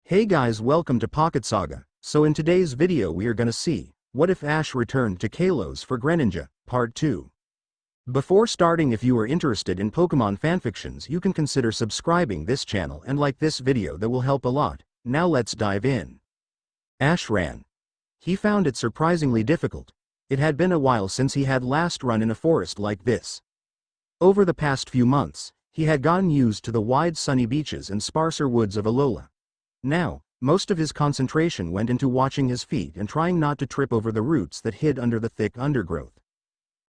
Hey guys, welcome to Pocket Saga. So in today's video we are gonna see, what if Ash returned to Kalos for Greninja, Part 2. Before starting, if you are interested in Pokemon fanfictions, you can consider subscribing this channel and like this video, that will help a lot. Now let's dive in. Ash ran. He found it surprisingly difficult. It had been a while since he had last run in a forest like this. Over the past few months, he had gotten used to the wide sunny beaches and sparser woods of Alola. Now, most of his concentration went into watching his feet and trying not to trip over the roots that hid under the thick undergrowth.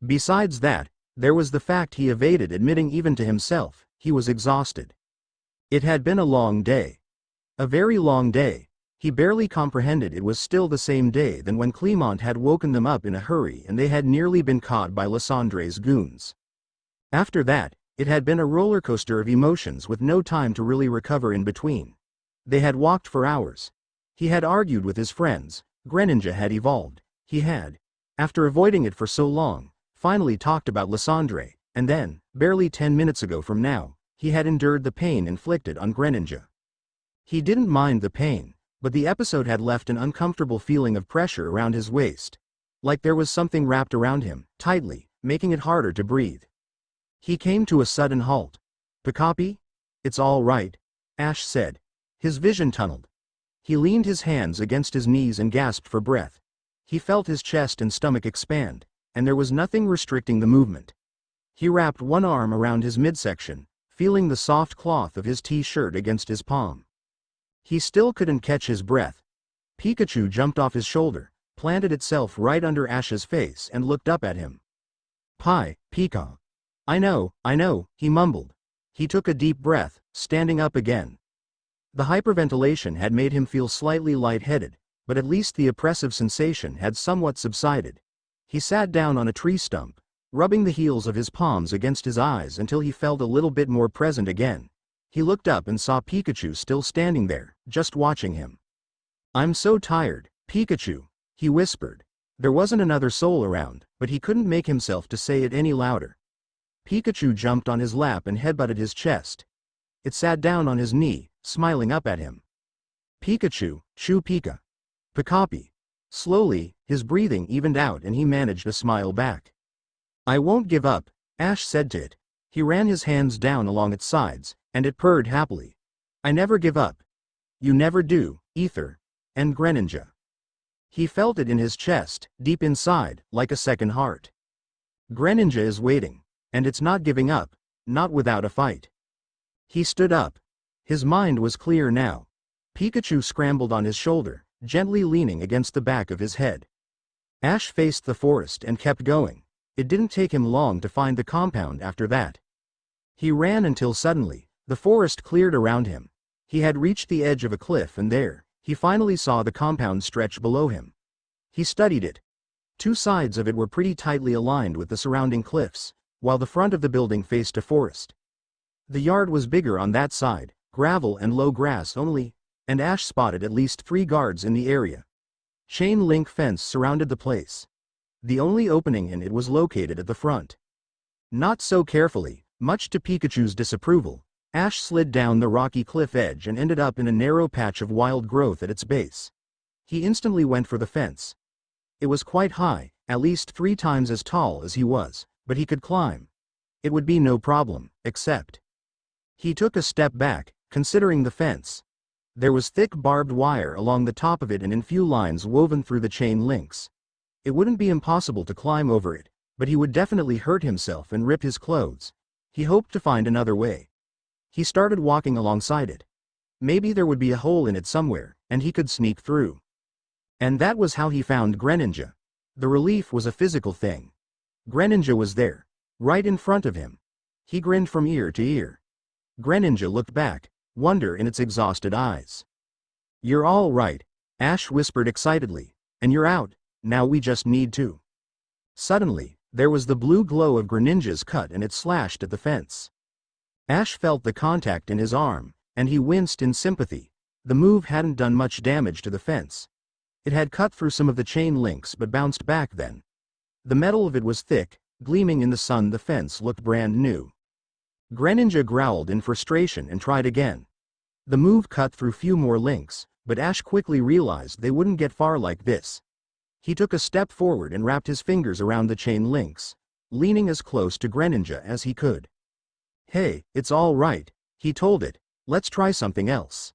Besides that, there was the fact he evaded admitting even to himself: he was exhausted. It had been a long day. A very long day. He barely comprehended it was still the same day than when Clemont had woken them up in a hurry and they had nearly been caught by Lysandre's goons. After that, it had been a roller coaster of emotions with no time to really recover in between. They had walked for hours. He had argued with his friends. Greninja had evolved. He had, after avoiding it for so long, finally talked about Lysandre, and then, barely 10 minutes ago from now, he had endured the pain inflicted on Greninja. He didn't mind the pain, but the episode had left an uncomfortable feeling of pressure around his waist. Like there was something wrapped around him, tightly, making it harder to breathe. He came to a sudden halt. "Pikapi? It's all right," Ash said. His vision tunneled. He leaned his hands against his knees and gasped for breath. He felt his chest and stomach expand, and there was nothing restricting the movement. He wrapped one arm around his midsection, feeling the soft cloth of his t-shirt against his palm. He still couldn't catch his breath. Pikachu jumped off his shoulder, planted itself right under Ash's face and looked up at him. Pika. I know, he mumbled. He took a deep breath, standing up again. The hyperventilation had made him feel slightly lightheaded, but at least the oppressive sensation had somewhat subsided. He sat down on a tree stump, rubbing the heels of his palms against his eyes until he felt a little bit more present again. He looked up and saw Pikachu still standing there, just watching him. "I'm so tired, Pikachu," he whispered. There wasn't another soul around, but he couldn't make himself to say it any louder. Pikachu jumped on his lap and headbutted his chest. It sat down on his knee, smiling up at him. "Pikachu, Shoo Pika. Pikapi." Slowly, his breathing evened out and he managed a smile back. "I won't give up," Ash said to it. He ran his hands down along its sides, and it purred happily. "I never give up." "You never do, Ether. And Greninja." He felt it in his chest, deep inside, like a second heart. "Greninja is waiting. And it's not giving up, not without a fight." He stood up. His mind was clear now. Pikachu scrambled on his shoulder, gently leaning against the back of his head. Ash faced the forest and kept going. It didn't take him long to find the compound after that. He ran until suddenly, the forest cleared around him. He had reached the edge of a cliff and there, he finally saw the compound stretch below him. He studied it. Two sides of it were pretty tightly aligned with the surrounding cliffs, while the front of the building faced a forest. The yard was bigger on that side, gravel and low grass only, and Ash spotted at least 3 guards in the area. Chain link fence surrounded the place. The only opening in it was located at the front. Not so carefully, much to Pikachu's disapproval, Ash slid down the rocky cliff edge and ended up in a narrow patch of wild growth at its base. He instantly went for the fence. It was quite high, at least 3 times as tall as he was, but he could climb. It would be no problem, except. He took a step back, considering the fence. There was thick barbed wire along the top of it and in few lines woven through the chain links. It wouldn't be impossible to climb over it, but he would definitely hurt himself and rip his clothes. He hoped to find another way. He started walking alongside it. Maybe there would be a hole in it somewhere, and he could sneak through. And that was how he found Greninja. The relief was a physical thing. Greninja was there, right in front of him. He grinned from ear to ear. Greninja looked back, wonder in its exhausted eyes. "You're all right," Ash whispered excitedly. "And you're out, now we just need to." Suddenly, there was the blue glow of Greninja's cut and it slashed at the fence. Ash felt the contact in his arm, and he winced in sympathy. The move hadn't done much damage to the fence. It had cut through some of the chain links but bounced back then. The metal of it was thick, gleaming in the sun. The fence looked brand new. Greninja growled in frustration and tried again. The move cut through few more links, but Ash quickly realized they wouldn't get far like this. He took a step forward and wrapped his fingers around the chain links, leaning as close to Greninja as he could. "Hey, it's all right," he told it. "Let's try something else."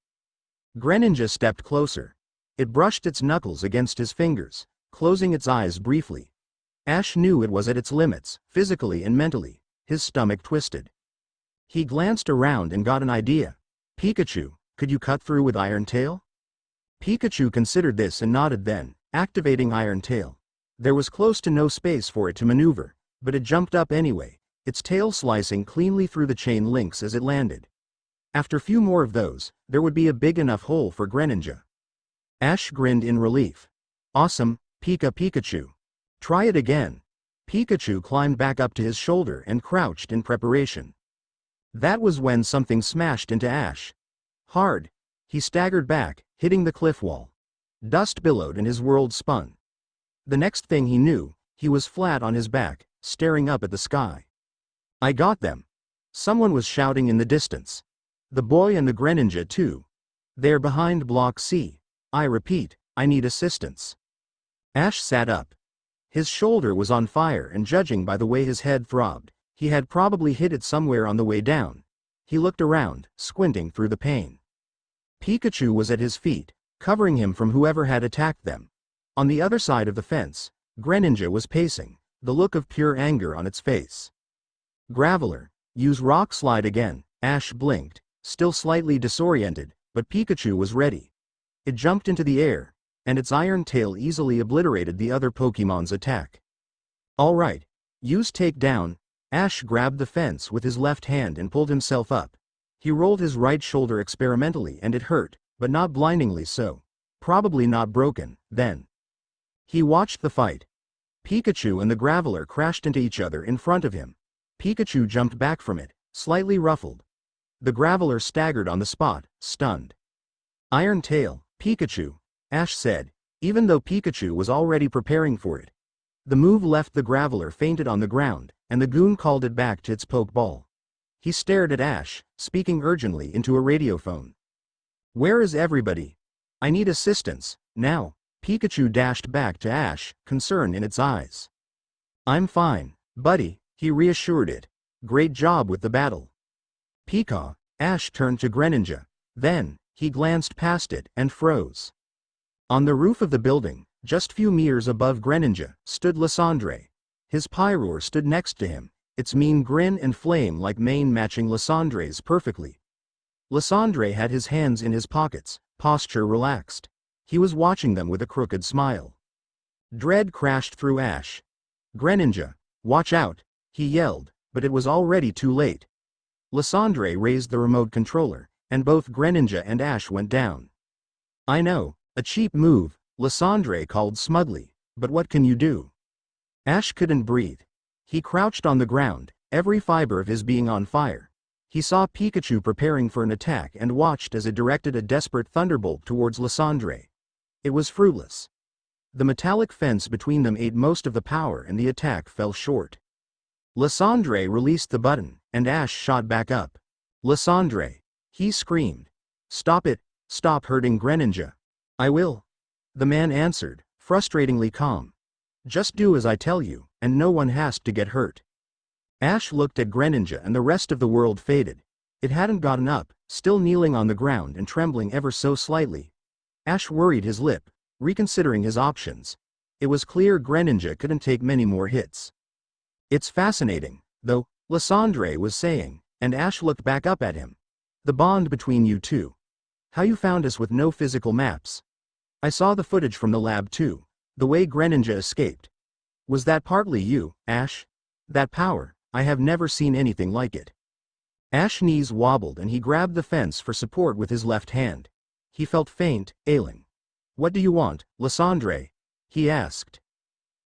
Greninja stepped closer. It brushed its knuckles against his fingers, closing its eyes briefly. Ash knew it was at its limits, physically and mentally. His stomach twisted. He glanced around and got an idea. "Pikachu, could you cut through with Iron Tail?" Pikachu considered this and nodded, then, activating Iron Tail. There was close to no space for it to maneuver, but it jumped up anyway, its tail slicing cleanly through the chain links as it landed. After few more of those, there would be a big enough hole for Greninja. Ash grinned in relief. "Awesome, Pikachu. Try it again." Pikachu climbed back up to his shoulder and crouched in preparation. That was when something smashed into Ash. Hard. He staggered back, hitting the cliff wall. Dust billowed and his world spun. The next thing he knew, he was flat on his back, staring up at the sky. "I got them!" Someone was shouting in the distance. "The boy and the Greninja too. They're behind Block C. I repeat, I need assistance." Ash sat up. His shoulder was on fire, and judging by the way his head throbbed, he had probably hit it somewhere on the way down. He looked around, squinting through the pain. Pikachu was at his feet, covering him from whoever had attacked them. On the other side of the fence, Greninja was pacing, the look of pure anger on its face. "Graveler, use Rock Slide again." Ash blinked, still slightly disoriented, but Pikachu was ready. It jumped into the air, and its Iron Tail easily obliterated the other Pokémon's attack. "All right, use Takedown." Ash grabbed the fence with his left hand and pulled himself up. He rolled his right shoulder experimentally and it hurt, but not blindingly so. Probably not broken, then. He watched the fight. Pikachu and the Graveler crashed into each other in front of him. Pikachu jumped back from it, slightly ruffled. The Graveler staggered on the spot, stunned. "Iron Tail, Pikachu," Ash said, even though Pikachu was already preparing for it. The move left the Graveler fainted on the ground, and the goon called it back to its Pokeball. He stared at Ash, speaking urgently into a radiophone. "Where is everybody? I need assistance, now." Pikachu dashed back to Ash, concern in its eyes. "I'm fine, buddy," he reassured it. "Great job with the battle." "Pika." Ash turned to Greninja. Then, he glanced past it and froze. On the roof of the building, just few meters above Greninja, stood Lysandre. His Pyroar stood next to him, its mean grin and flame like mane matching Lysandre's perfectly. Lysandre had his hands in his pockets, posture relaxed. He was watching them with a crooked smile. Dread crashed through Ash. "Greninja, watch out," he yelled, but it was already too late. Lysandre raised the remote controller, and both Greninja and Ash went down. "I know, a cheap move," Lysandre called smugly, "but what can you do?" Ash couldn't breathe. He crouched on the ground, every fiber of his being on fire. He saw Pikachu preparing for an attack and watched as it directed a desperate thunderbolt towards Lysandre. It was fruitless. The metallic fence between them ate most of the power and the attack fell short. Lysandre released the button, and Ash shot back up. "Lysandre!" he screamed. "Stop it, stop hurting Greninja." "I will," the man answered, frustratingly calm. "Just do as I tell you, and no one has to get hurt." Ash looked at Greninja and the rest of the world faded. It hadn't gotten up, still kneeling on the ground and trembling ever so slightly. Ash worried his lip, reconsidering his options. It was clear Greninja couldn't take many more hits. "It's fascinating, though," Lysandre was saying, and Ash looked back up at him. "The bond between you two. How you found us with no physical maps. I saw the footage from the lab too, the way Greninja escaped. Was that partly you, Ash? That power, I have never seen anything like it." Ash's knees wobbled and he grabbed the fence for support with his left hand. He felt faint, ailing. "What do you want, Lysandre?" he asked.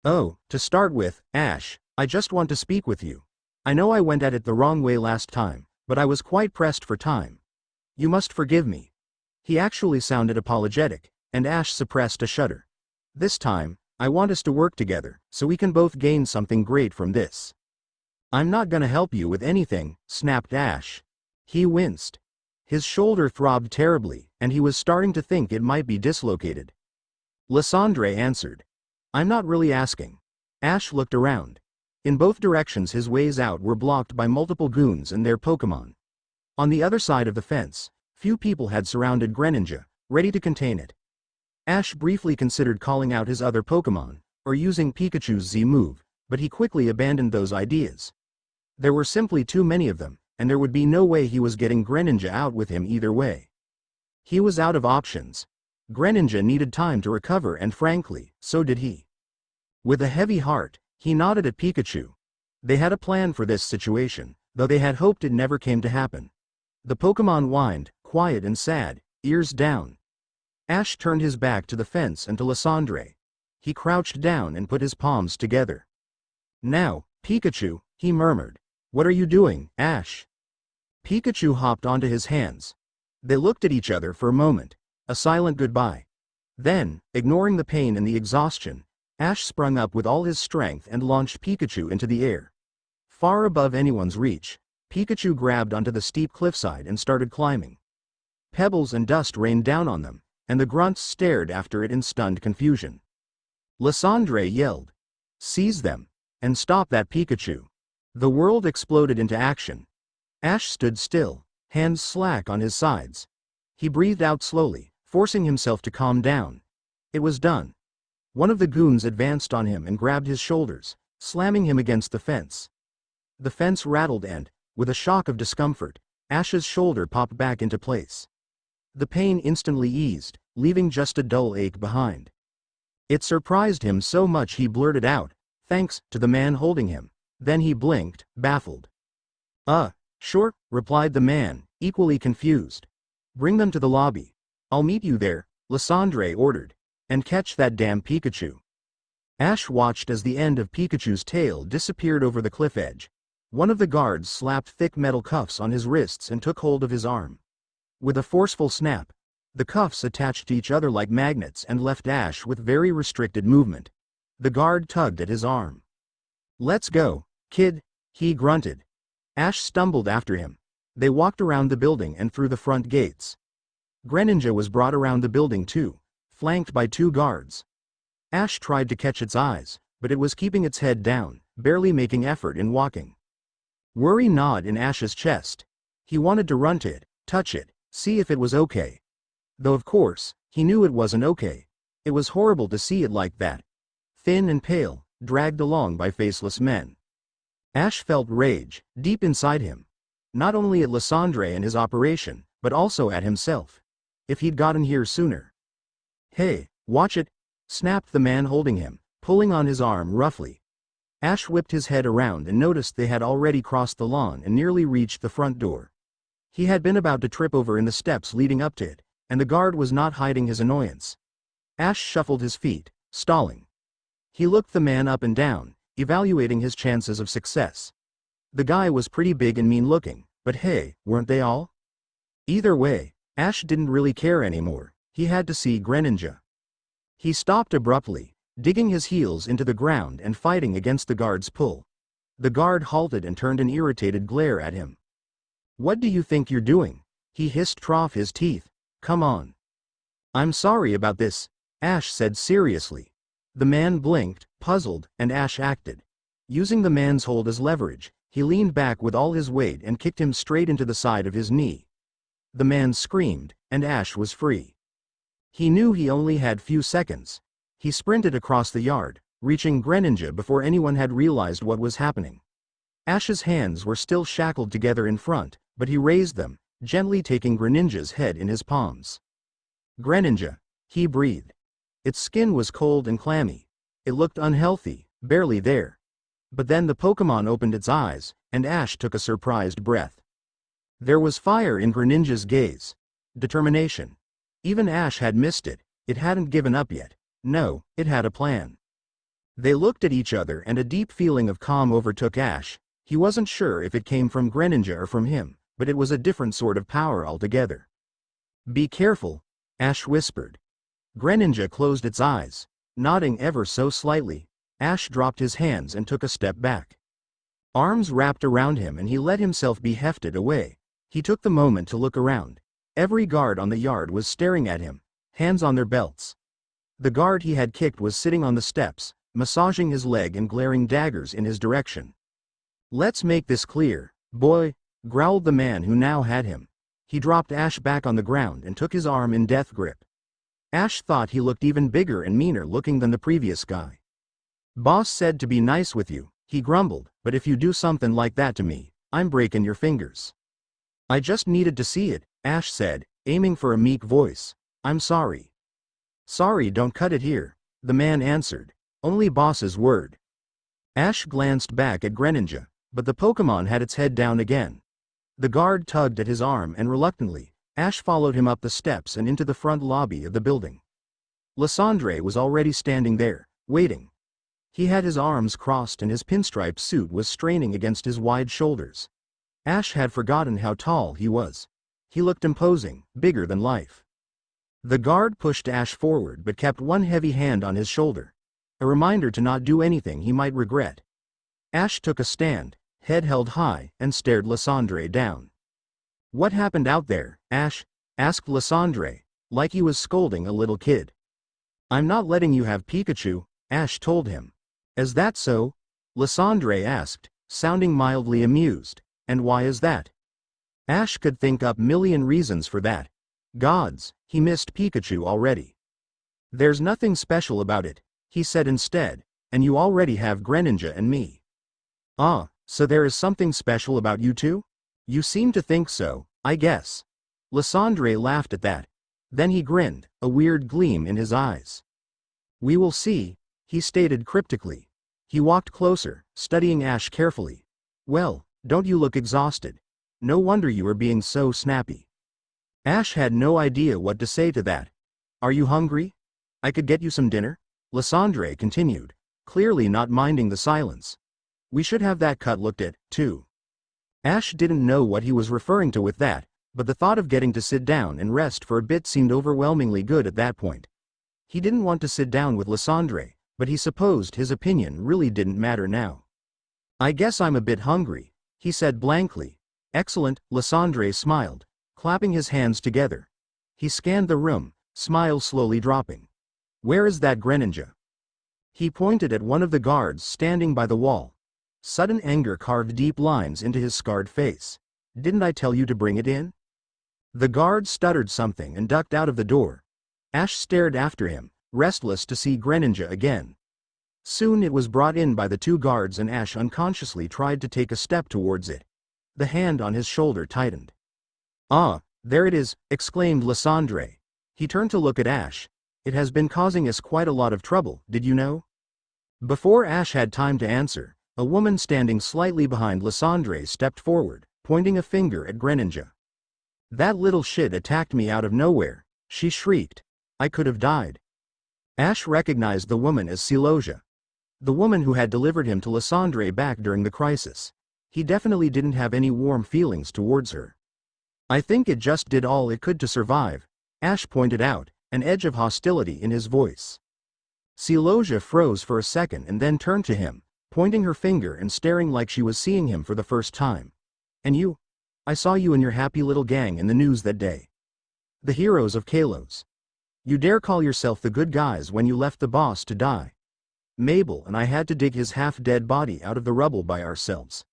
"Oh, to start with, Ash, I just want to speak with you. I know I went at it the wrong way last time, but I was quite pressed for time. You must forgive me." He actually sounded apologetic, and Ash suppressed a shudder. "This time, I want us to work together, so we can both gain something great from this." "I'm not gonna help you with anything," snapped Ash. He winced. His shoulder throbbed terribly, and he was starting to think it might be dislocated. Lysandre answered. I'm not really asking. Ash looked around. In both directions his ways out were blocked by multiple goons and their Pokémon. On the other side of the fence, few people had surrounded Greninja, ready to contain it. Ash briefly considered calling out his other Pokémon, or using Pikachu's Z move, but he quickly abandoned those ideas. There were simply too many of them, and there would be no way he was getting Greninja out with him either way. He was out of options. Greninja needed time to recover, and frankly, so did he. With a heavy heart, he nodded at Pikachu. They had a plan for this situation, though they had hoped it never came to happen. The Pokémon whined, quiet and sad, ears down. Ash turned his back to the fence and to Lysandre. He crouched down and put his palms together. Now, Pikachu, he murmured. What are you doing, Ash? Pikachu hopped onto his hands. They looked at each other for a moment, a silent goodbye. Then, ignoring the pain and the exhaustion, Ash sprung up with all his strength and launched Pikachu into the air. Far above anyone's reach, Pikachu grabbed onto the steep cliffside and started climbing. Pebbles and dust rained down on them, and the grunts stared after it in stunned confusion. Lysandre yelled, "Seize them, and stop that Pikachu." The world exploded into action. Ash stood still, hands slack on his sides. He breathed out slowly, forcing himself to calm down. It was done. One of the goons advanced on him and grabbed his shoulders, slamming him against the fence. The fence rattled and, with a shock of discomfort, Ash's shoulder popped back into place. The pain instantly eased, leaving just a dull ache behind. It surprised him so much he blurted out, "Thanks," to the man holding him. Then he blinked, baffled. Sure," replied the man, equally confused. "Bring them to the lobby. I'll meet you there," Lysandre ordered. "And catch that damn Pikachu." Ash watched as the end of Pikachu's tail disappeared over the cliff edge. One of the guards slapped thick metal cuffs on his wrists and took hold of his arm. With a forceful snap, the cuffs attached to each other like magnets and left Ash with very restricted movement. The guard tugged at his arm. "Let's go, kid," he grunted. Ash stumbled after him. They walked around the building and through the front gates. Greninja was brought around the building too, flanked by two guards. Ash tried to catch its eyes, but it was keeping its head down, barely making effort in walking. Worry gnawed in Ash's chest. He wanted to run to it, touch it, see if it was okay. Though of course, he knew it wasn't okay. It was horrible to see it like that. Thin and pale, dragged along by faceless men. Ash felt rage, deep inside him. Not only at Lysandre and his operation, but also at himself. If he'd gotten here sooner. "Hey, watch it," snapped the man holding him, pulling on his arm roughly. Ash whipped his head around and noticed they had already crossed the lawn and nearly reached the front door. He had been about to trip over in the steps leading up to it, and the guard was not hiding his annoyance. Ash shuffled his feet, stalling. He looked the man up and down, evaluating his chances of success. The guy was pretty big and mean-looking, but hey, weren't they all? Either way, Ash didn't really care anymore. He had to see Greninja. He stopped abruptly, digging his heels into the ground and fighting against the guard's pull. The guard halted and turned an irritated glare at him. "What do you think you're doing?" he hissed through his teeth. "Come on." "I'm sorry about this," Ash said seriously. The man blinked, puzzled, and Ash acted. Using the man's hold as leverage, he leaned back with all his weight and kicked him straight into the side of his knee. The man screamed, and Ash was free. He knew he only had few seconds. He sprinted across the yard, reaching Greninja before anyone had realized what was happening. Ash's hands were still shackled together in front, but he raised them, gently taking Greninja's head in his palms. "Greninja," he breathed. Its skin was cold and clammy. It looked unhealthy, barely there. But then the Pokémon opened its eyes, and Ash took a surprised breath. There was fire in Greninja's gaze. Determination. Even Ash had missed it. It hadn't given up yet. No, it had a plan. They looked at each other and a deep feeling of calm overtook Ash. He wasn't sure if it came from Greninja or from him, but it was a different sort of power altogether. "Be careful," Ash whispered. Greninja closed its eyes. Nodding ever so slightly, Ash dropped his hands and took a step back. Arms wrapped around him and he let himself be hefted away. He took the moment to look around. Every guard on the yard was staring at him, hands on their belts. The guard he had kicked was sitting on the steps, massaging his leg and glaring daggers in his direction. "Let's make this clear, boy," growled the man who now had him. He dropped Ash back on the ground and took his arm in death grip. Ash thought he looked even bigger and meaner looking than the previous guy. "Boss said to be nice with you," he grumbled, "but if you do something like that to me, I'm breaking your fingers." "I just needed to see it," Ash said, aiming for a meek voice. "I'm sorry." "Sorry, don't cut it here," the man answered. "Only boss's word." Ash glanced back at Greninja, but the Pokémon had its head down again. The guard tugged at his arm and reluctantly, Ash followed him up the steps and into the front lobby of the building. Lysandre was already standing there, waiting. He had his arms crossed and his pinstripe suit was straining against his wide shoulders. Ash had forgotten how tall he was. He looked imposing, bigger than life. The guard pushed Ash forward but kept one heavy hand on his shoulder, a reminder to not do anything he might regret. Ash took a stand, head held high, and stared Lysandre down. "What happened out there, Ash?" asked Lysandre, like he was scolding a little kid. "I'm not letting you have Pikachu," Ash told him. "Is that so?" Lysandre asked, sounding mildly amused. "And why is that?" Ash could think up million reasons for that. Gods, he missed Pikachu already. "There's nothing special about it," he said instead, "and you already have Greninja and me." "Ah, so there is something special about you two? You seem to think so, I guess." Lysandre laughed at that. Then he grinned, a weird gleam in his eyes. "We will see," he stated cryptically. He walked closer, studying Ash carefully. "Well, don't you look exhausted? No wonder you are being so snappy." Ash had no idea what to say to that. "Are you hungry? I could get you some dinner," Lysandre continued, clearly not minding the silence. "We should have that cut looked at, too." Ash didn't know what he was referring to with that, but the thought of getting to sit down and rest for a bit seemed overwhelmingly good at that point. He didn't want to sit down with Lysandre, but he supposed his opinion really didn't matter now. "I guess I'm a bit hungry," he said blankly. "Excellent," Lysandre smiled, clapping his hands together. He scanned the room, smile slowly dropping. "Where is that Greninja?" He pointed at one of the guards standing by the wall. Sudden anger carved deep lines into his scarred face. "Didn't I tell you to bring it in?" The guard stuttered something and ducked out of the door. Ash stared after him, restless to see Greninja again. Soon it was brought in by the two guards and Ash unconsciously tried to take a step towards it. The hand on his shoulder tightened. "Ah, there it is," exclaimed Lysandre. He turned to look at Ash. "It has been causing us quite a lot of trouble, did you know?" Before Ash had time to answer, a woman standing slightly behind Lysandre stepped forward, pointing a finger at Greninja. "That little shit attacked me out of nowhere," she shrieked. "I could have died." Ash recognized the woman as Celosia, the woman who had delivered him to Lysandre back during the crisis. He definitely didn't have any warm feelings towards her. "I think it just did all it could to survive," Ash pointed out, an edge of hostility in his voice. Celosia froze for a second and then turned to him, pointing her finger and staring like she was seeing him for the first time. "And you? I saw you and your happy little gang in the news that day. The heroes of Kalos. You dare call yourself the good guys when you left the boss to die. Mabel and I had to dig his half-dead body out of the rubble by ourselves.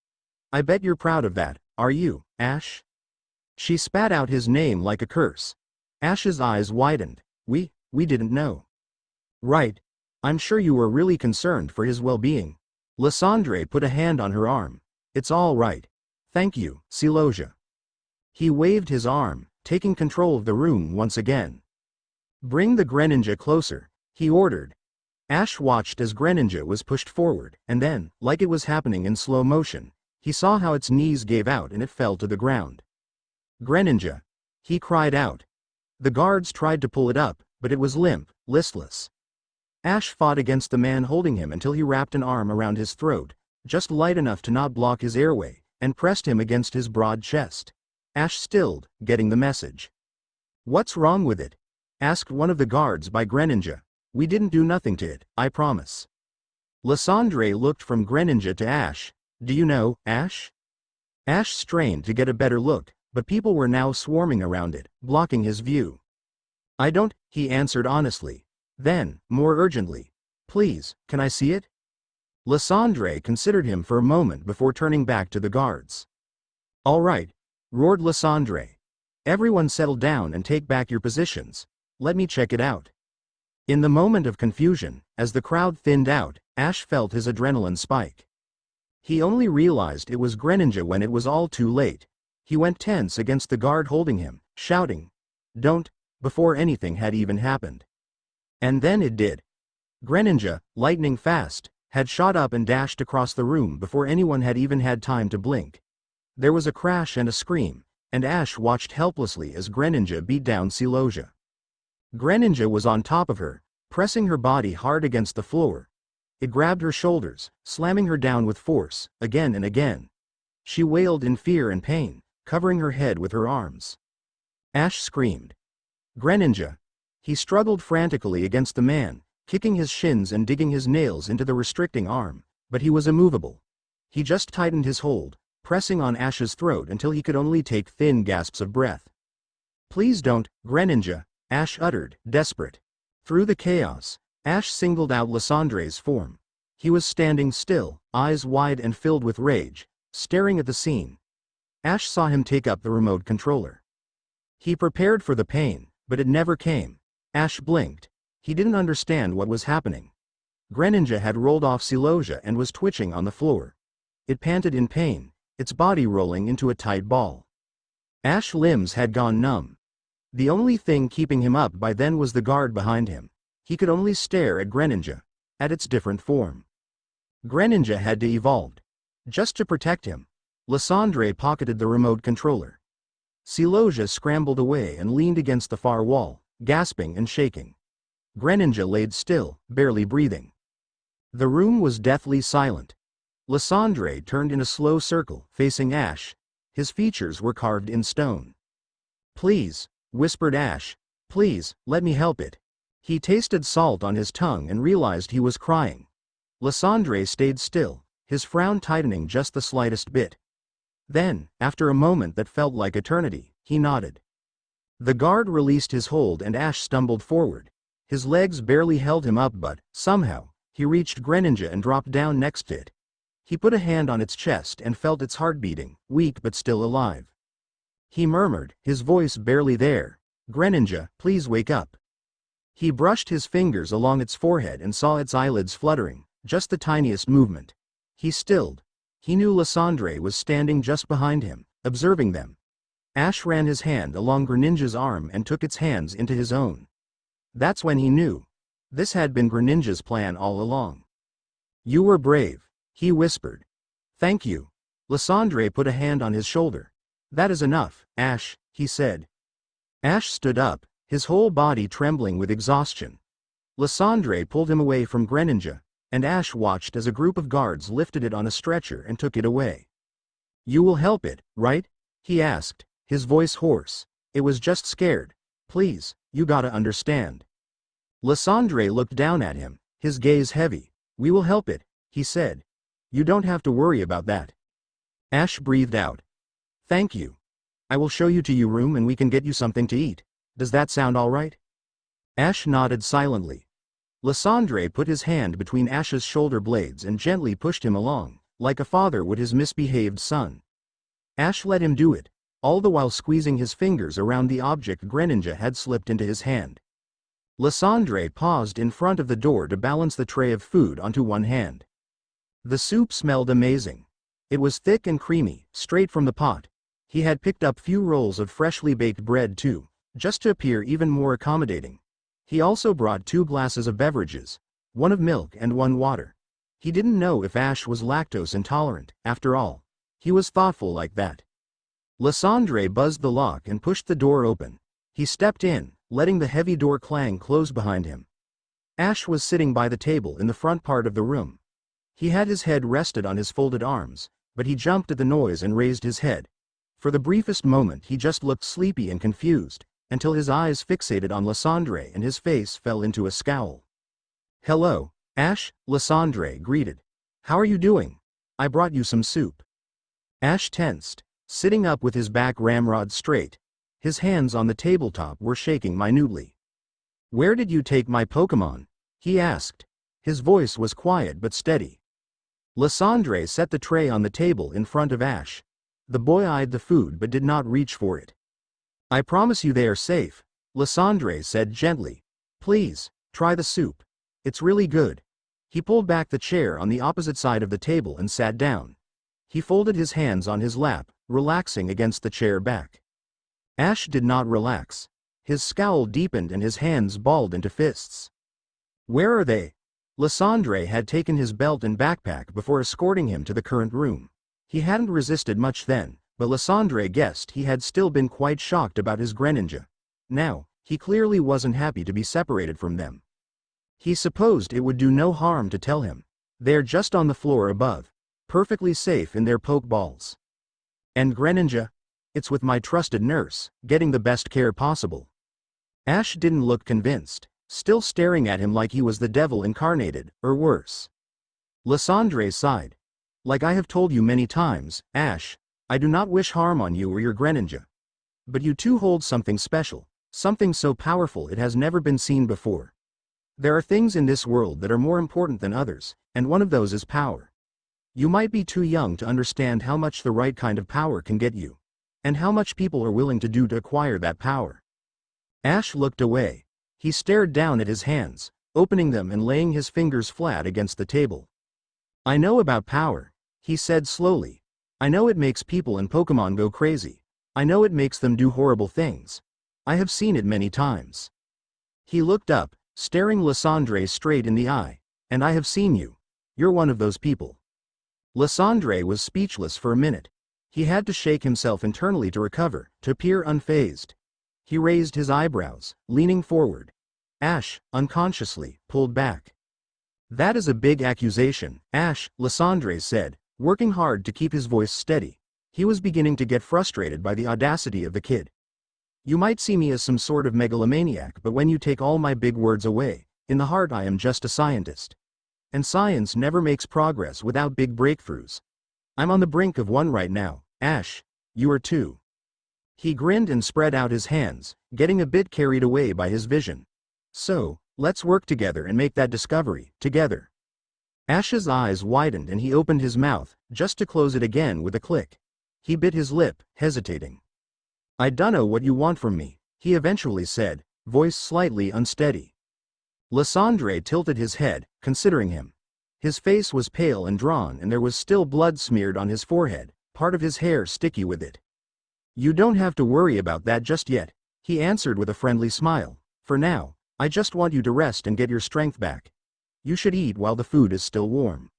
I bet you're proud of that, are you, Ash?" She spat out his name like a curse. Ash's eyes widened. We didn't know." "Right. I'm sure you were really concerned for his well-being." Lysandre put a hand on her arm. "It's all right. Thank you, Celosia." He waved his arm, taking control of the room once again. "Bring the Greninja closer," he ordered. Ash watched as Greninja was pushed forward, and then, like it was happening in slow motion, he saw how its knees gave out and it fell to the ground. "Greninja!" he cried out. The guards tried to pull it up, but it was limp, listless. Ash fought against the man holding him until he wrapped an arm around his throat, just light enough to not block his airway, and pressed him against his broad chest. Ash stilled, getting the message. "What's wrong with it?" asked one of the guards by Greninja. "We didn't do nothing to it, I promise." Lysandre looked from Greninja to Ash. "Do you know, Ash?" Ash strained to get a better look, but people were now swarming around it, blocking his view. "I don't," he answered honestly. Then, more urgently, "Please, can I see it?" Lysandre considered him for a moment before turning back to the guards. "All right," roared Lysandre. "Everyone settle down and take back your positions. Let me check it out." In the moment of confusion, as the crowd thinned out, Ash felt his adrenaline spike. He only realized it was Greninja when it was all too late. He went tense against the guard holding him, shouting, "Don't," before anything had even happened. And then it did. Greninja, lightning fast, had shot up and dashed across the room before anyone had even had time to blink. There was a crash and a scream, and Ash watched helplessly as Greninja beat down Celosia. Greninja was on top of her, pressing her body hard against the floor. It grabbed her shoulders, slamming her down with force, again and again. She wailed in fear and pain, covering her head with her arms. Ash screamed. "Greninja!" He struggled frantically against the man, kicking his shins and digging his nails into the restricting arm, but he was immovable. He just tightened his hold, pressing on Ash's throat until he could only take thin gasps of breath. "Please don't, Greninja," Ash uttered, desperate. Through the chaos, Ash singled out Lysandre's form. He was standing still, eyes wide and filled with rage, staring at the scene. Ash saw him take up the remote controller. He prepared for the pain, but it never came. Ash blinked. He didn't understand what was happening. Greninja had rolled off Celosia and was twitching on the floor. It panted in pain, its body rolling into a tight ball. Ash's limbs had gone numb. The only thing keeping him up by then was the guard behind him. He could only stare at Greninja, at its different form. Greninja had de-evolved. Just to protect him, Lysandre pocketed the remote controller. Celosia scrambled away and leaned against the far wall, gasping and shaking. Greninja laid still, barely breathing. The room was deathly silent. Lysandre turned in a slow circle, facing Ash. His features were carved in stone. "Please," whispered Ash. "Please, let me help it." He tasted salt on his tongue and realized he was crying. Lysandre stayed still, his frown tightening just the slightest bit. Then, after a moment that felt like eternity, he nodded. The guard released his hold and Ash stumbled forward. His legs barely held him up but, somehow, he reached Greninja and dropped down next to it. He put a hand on its chest and felt its heart beating, weak but still alive. He murmured, his voice barely there, "Greninja, please wake up." He brushed his fingers along its forehead and saw its eyelids fluttering, just the tiniest movement. He stilled. He knew Lysandre was standing just behind him, observing them. Ash ran his hand along Greninja's arm and took its hands into his own. That's when he knew. This had been Greninja's plan all along. "You were brave," he whispered. "Thank you." Lysandre put a hand on his shoulder. "That is enough, Ash," he said. Ash stood up, his whole body trembling with exhaustion. Lysandre pulled him away from Greninja, and Ash watched as a group of guards lifted it on a stretcher and took it away. "You will help it, right?" he asked, his voice hoarse. It was just scared. "Please, you gotta understand." Lysandre looked down at him, his gaze heavy. "We will help it," he said. "You don't have to worry about that." Ash breathed out. "Thank you. I will show you to your room and we can get you something to eat. Does that sound all right?" Ash nodded silently. Lysandre put his hand between Ash's shoulder blades and gently pushed him along, like a father would his misbehaved son. Ash let him do it, all the while squeezing his fingers around the object Greninja had slipped into his hand. Lysandre paused in front of the door to balance the tray of food onto one hand. The soup smelled amazing. It was thick and creamy, straight from the pot. He had picked up few rolls of freshly baked bread too, just to appear even more accommodating. He also brought 2 glasses of beverages, one of milk and one water. He didn't know if Ash was lactose intolerant, after all. He was thoughtful like that. Lysandre buzzed the lock and pushed the door open. He stepped in, letting the heavy door clang close behind him. Ash was sitting by the table in the front part of the room. He had his head rested on his folded arms, but he jumped at the noise and raised his head. For the briefest moment he just looked sleepy and confused, until his eyes fixated on Lysandre and his face fell into a scowl. "Hello, Ash," Lysandre greeted. "How are you doing? I brought you some soup." Ash tensed. sitting up with his back ramrod straight. His hands on the tabletop were shaking minutely. "Where did you take my Pokémon?" he asked. His voice was quiet but steady. Lysandre set the tray on the table in front of Ash. The boy eyed the food but did not reach for it. "I promise you they are safe," Lysandre said gently. "Please, try the soup. It's really good." He pulled back the chair on the opposite side of the table and sat down. He folded his hands on his lap, relaxing against the chair back. Ash did not relax. His scowl deepened and his hands balled into fists. "Where are they?" Lysandre had taken his belt and backpack before escorting him to the current room. He hadn't resisted much then, but Lysandre guessed he had still been quite shocked about his Greninja. Now, he clearly wasn't happy to be separated from them. He supposed it would do no harm to tell him. They're just on the floor above, perfectly safe in their pokeballs. "And Greninja? It's with my trusted nurse, getting the best care possible." Ash didn't look convinced, still staring at him like he was the devil incarnated, or worse. Lysandre sighed. "Like I have told you many times, Ash, I do not wish harm on you or your Greninja. But you two hold something special, something so powerful it has never been seen before. There are things in this world that are more important than others, and one of those is power. You might be too young to understand how much the right kind of power can get you, and how much people are willing to do to acquire that power." Ash looked away. He stared down at his hands, opening them and laying his fingers flat against the table. "I know about power," he said slowly. "I know it makes people and Pokémon go crazy. I know it makes them do horrible things. I have seen it many times." He looked up, staring Lysandre straight in the eye. "And I have seen you. You're one of those people." Lysandre was speechless for a minute. He had to shake himself internally to recover, to appear unfazed. He raised his eyebrows, leaning forward. Ash, unconsciously, pulled back. "That is a big accusation, Ash," Lysandre said, working hard to keep his voice steady. He was beginning to get frustrated by the audacity of the kid. "You might see me as some sort of megalomaniac, but when you take all my big words away, in the heart I am just a scientist. And science never makes progress without big breakthroughs. I'm on the brink of one right now, Ash. You are too." He grinned and spread out his hands, getting a bit carried away by his vision. "So, let's work together and make that discovery, together." Ash's eyes widened and he opened his mouth, just to close it again with a click. He bit his lip, hesitating. "I dunno what you want from me," he eventually said, voice slightly unsteady. Lysandre tilted his head, considering him. His face was pale and drawn and there was still blood smeared on his forehead, part of his hair sticky with it. "You don't have to worry about that just yet," he answered with a friendly smile. "For now, I just want you to rest and get your strength back. You should eat while the food is still warm."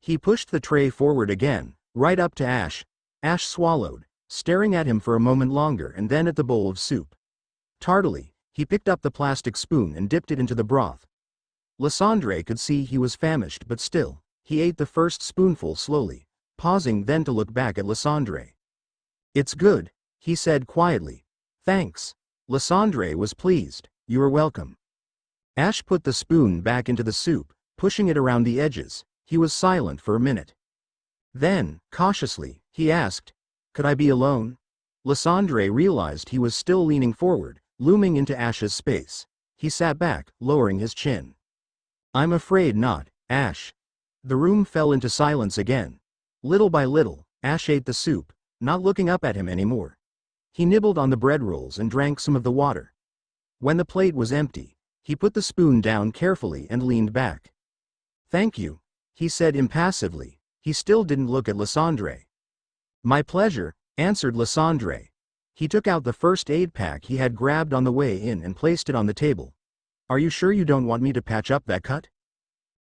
He pushed the tray forward again, right up to Ash. Ash swallowed, staring at him for a moment longer and then at the bowl of soup. Tardily, he picked up the plastic spoon and dipped it into the broth. Lysandre could see he was famished but still, he ate the first spoonful slowly, pausing then to look back at Lysandre. "It's good," he said quietly. "Thanks." Lysandre was pleased. "You are welcome." Ash put the spoon back into the soup, pushing it around the edges. He was silent for a minute. Then, cautiously, he asked, "Could I be alone?" Lysandre realized he was still leaning forward, looming into Ash's space. He sat back, lowering his chin. "I'm afraid not, Ash." The room fell into silence again. Little by little, Ash ate the soup, not looking up at him anymore. He nibbled on the bread rolls and drank some of the water. When the plate was empty, he put the spoon down carefully and leaned back. "Thank you," he said impassively. He still didn't look at Lysandre. "My pleasure," answered Lysandre. He took out the first aid pack he had grabbed on the way in and placed it on the table. "Are you sure you don't want me to patch up that cut?"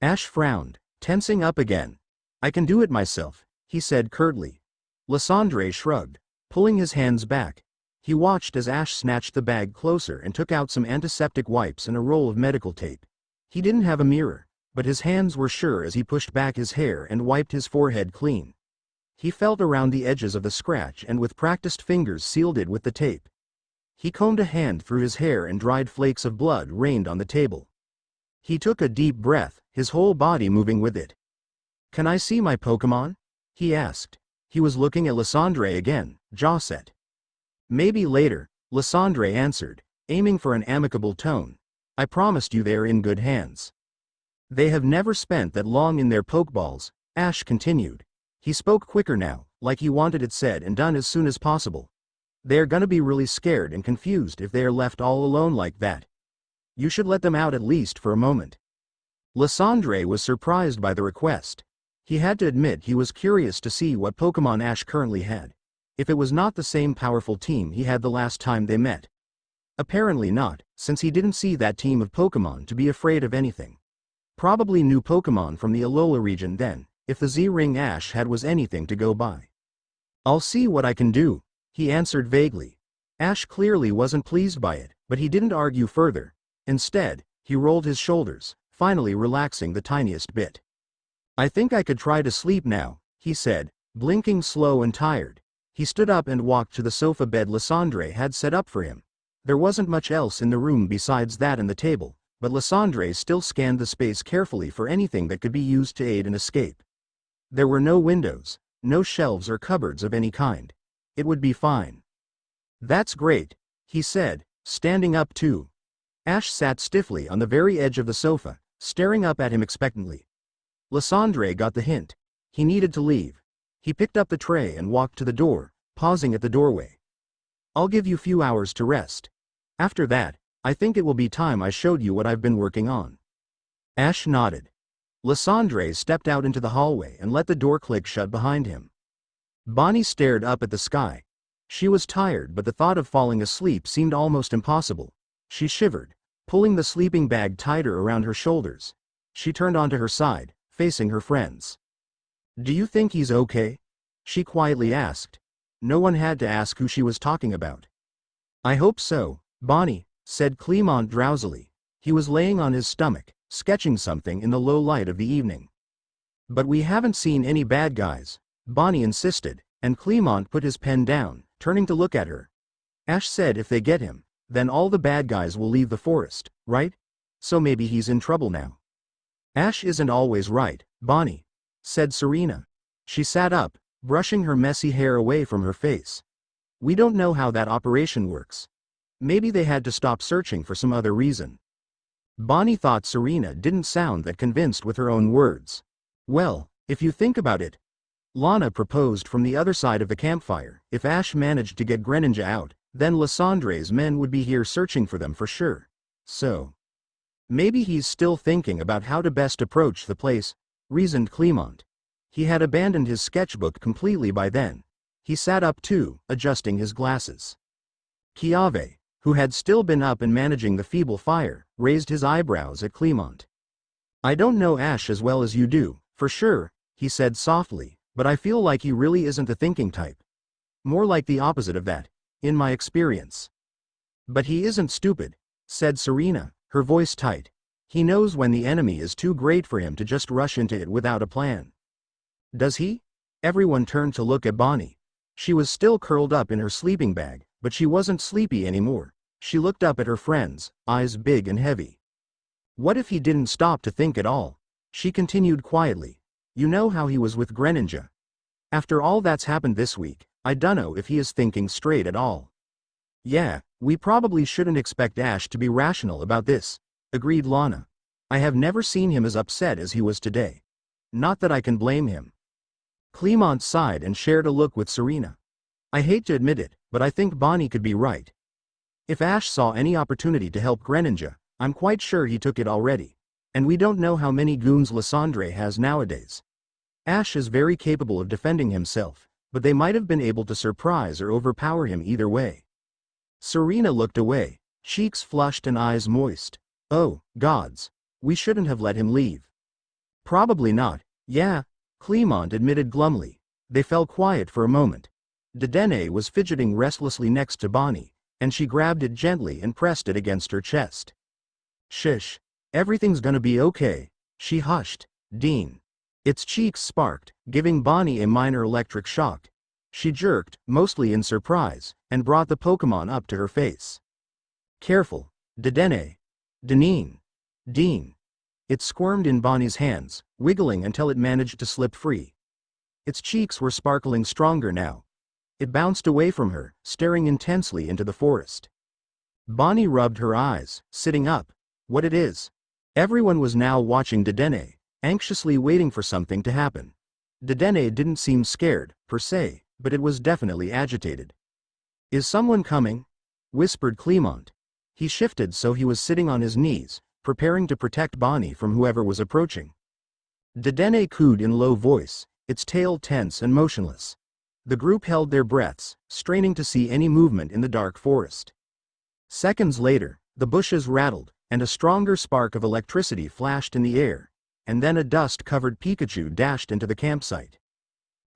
Ash frowned, tensing up again. "I can do it myself," he said curtly. Lysandre shrugged, pulling his hands back. He watched as Ash snatched the bag closer and took out some antiseptic wipes and a roll of medical tape. He didn't have a mirror, but his hands were sure as he pushed back his hair and wiped his forehead clean. He felt around the edges of the scratch and with practiced fingers sealed it with the tape. He combed a hand through his hair and dried flakes of blood rained on the table. He took a deep breath, his whole body moving with it. "Can I see my Pokémon?" he asked. He was looking at Lysandre again, jaw set. Maybe later, Lysandre answered, aiming for an amicable tone. I promised you they're in good hands. They have never spent that long in their pokeballs, Ash continued. He spoke quicker now, like he wanted it said and done as soon as possible. They're gonna be really scared and confused if they are left all alone like that. You should let them out at least for a moment. Lysandre was surprised by the request. He had to admit he was curious to see what Pokemon Ash currently had. If it was not the same powerful team he had the last time they met. Apparently not, since he didn't see that team of Pokemon to be afraid of anything. Probably new Pokemon from the Alola region then, if the Z-Ring Ash had was anything to go by. I'll see what I can do, he answered vaguely. Ash clearly wasn't pleased by it, but he didn't argue further. Instead, he rolled his shoulders, finally relaxing the tiniest bit. I think I could try to sleep now, he said, blinking slow and tired. He stood up and walked to the sofa bed Lysandre had set up for him. There wasn't much else in the room besides that and the table, but Lysandre still scanned the space carefully for anything that could be used to aid an escape. There were no windows, no shelves or cupboards of any kind. It would be fine. That's great, he said, standing up too. Ash sat stiffly on the very edge of the sofa, staring up at him expectantly. Lysandre got the hint. He needed to leave. He picked up the tray and walked to the door, pausing at the doorway. I'll give you few hours to rest. After that, I think it will be time I showed you what I've been working on. Ash nodded. Lysandre stepped out into the hallway and let the door click shut behind him. Bonnie stared up at the sky. She was tired, but the thought of falling asleep seemed almost impossible. She shivered, pulling the sleeping bag tighter around her shoulders. She turned onto her side, facing her friends. Do you think he's okay? She quietly asked. No one had to ask who she was talking about. I hope so, Bonnie, said Clement drowsily. He was laying on his stomach, sketching something in the low light of the evening. But we haven't seen any bad guys, Bonnie insisted, and Clement put his pen down, turning to look at her. Ash said if they get him, then all the bad guys will leave the forest, right? So maybe he's in trouble now. Ash isn't always right, Bonnie, said Serena. She sat up, brushing her messy hair away from her face. We don't know how that operation works. Maybe they had to stop searching for some other reason. Bonnie thought Serena didn't sound that convinced with her own words. Well, if you think about it, Lana proposed from the other side of the campfire. If Ash managed to get Greninja out, then Lysandre's men would be here searching for them for sure. So, maybe he's still thinking about how to best approach the place, reasoned Clement. He had abandoned his sketchbook completely by then. He sat up too, adjusting his glasses. Kiave, who had still been up and managing the feeble fire, raised his eyebrows at Clement. I don't know Ash as well as you do, for sure, he said softly, but I feel like he really isn't the thinking type. More like the opposite of that, in my experience. But he isn't stupid, said Serena, her voice tight. He knows when the enemy is too great for him to just rush into it without a plan. Does he? Everyone turned to look at Bonnie. She was still curled up in her sleeping bag, but she wasn't sleepy anymore. She looked up at her friends, eyes big and heavy. What if he didn't stop to think at all? She continued quietly. You know how he was with Greninja. After all that's happened this week, I dunno if he is thinking straight at all. Yeah, we probably shouldn't expect Ash to be rational about this, agreed Lana. I have never seen him as upset as he was today. Not that I can blame him. Clement sighed and shared a look with Serena. I hate to admit it, but I think Bonnie could be right. If Ash saw any opportunity to help Greninja, I'm quite sure he took it already. And we don't know how many goons Lysandre has nowadays. Ash is very capable of defending himself, but they might have been able to surprise or overpower him either way. Serena looked away, cheeks flushed and eyes moist. Oh, gods. We shouldn't have let him leave. Probably not, yeah, Clement admitted glumly. They fell quiet for a moment. Dedenne was fidgeting restlessly next to Bonnie, and she grabbed it gently and pressed it against her chest. Shush. Everything's gonna be okay, she hushed. Dean. Its cheeks sparked, giving Bonnie a minor electric shock. She jerked, mostly in surprise, and brought the Pokemon up to her face. Careful, Dedenne. Deneen. Dean. It squirmed in Bonnie's hands, wiggling until it managed to slip free. Its cheeks were sparkling stronger now. It bounced away from her, staring intensely into the forest. Bonnie rubbed her eyes, sitting up. What it is? Everyone was now watching Dedenne, anxiously waiting for something to happen. Dedenne didn't seem scared, per se, but it was definitely agitated. Is someone coming? Whispered Clement. He shifted so he was sitting on his knees, preparing to protect Bonnie from whoever was approaching. Dedenne cooed in low voice, its tail tense and motionless. The group held their breaths, straining to see any movement in the dark forest. Seconds later, the bushes rattled, and a stronger spark of electricity flashed in the air, and then a dust-covered Pikachu dashed into the campsite.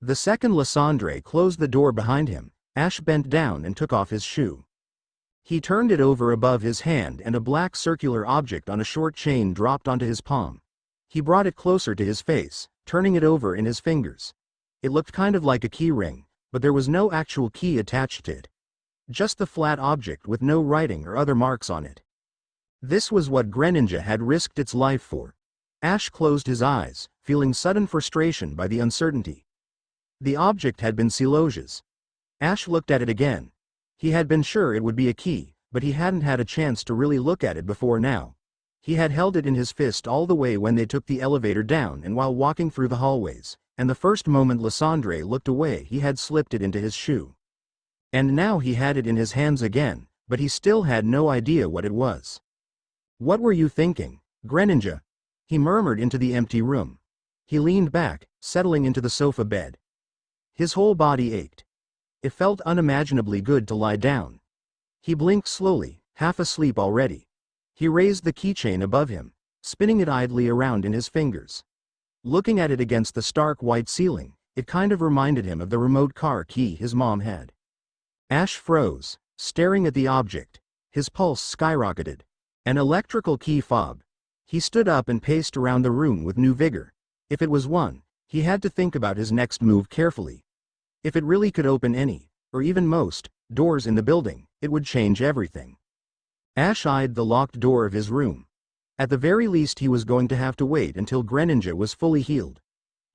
The second Lysandre closed the door behind him, Ash bent down and took off his shoe. He turned it over above his hand and a black circular object on a short chain dropped onto his palm. He brought it closer to his face, turning it over in his fingers. It looked kind of like a key ring, but there was no actual key attached to it. Just the flat object with no writing or other marks on it. This was what Greninja had risked its life for. Ash closed his eyes, feeling sudden frustration by the uncertainty. The object had been Celoja's. Ash looked at it again. He had been sure it would be a key, but he hadn't had a chance to really look at it before now. He had held it in his fist all the way when they took the elevator down and while walking through the hallways, and the first moment Lysandre looked away he had slipped it into his shoe. And now he had it in his hands again, but he still had no idea what it was. What were you thinking, Greninja? He murmured into the empty room. He leaned back, settling into the sofa bed. His whole body ached. It felt unimaginably good to lie down. He blinked slowly, half asleep already. He raised the keychain above him, spinning it idly around in his fingers. Looking at it against the stark white ceiling, it kind of reminded him of the remote car key his mom had. Ash froze, staring at the object. His pulse skyrocketed. An electrical key fob. He stood up and paced around the room with new vigor. If it was one, he had to think about his next move carefully. If it really could open any, or even most, doors in the building, it would change everything. Ash eyed the locked door of his room. At the very least he was going to have to wait until Greninja was fully healed.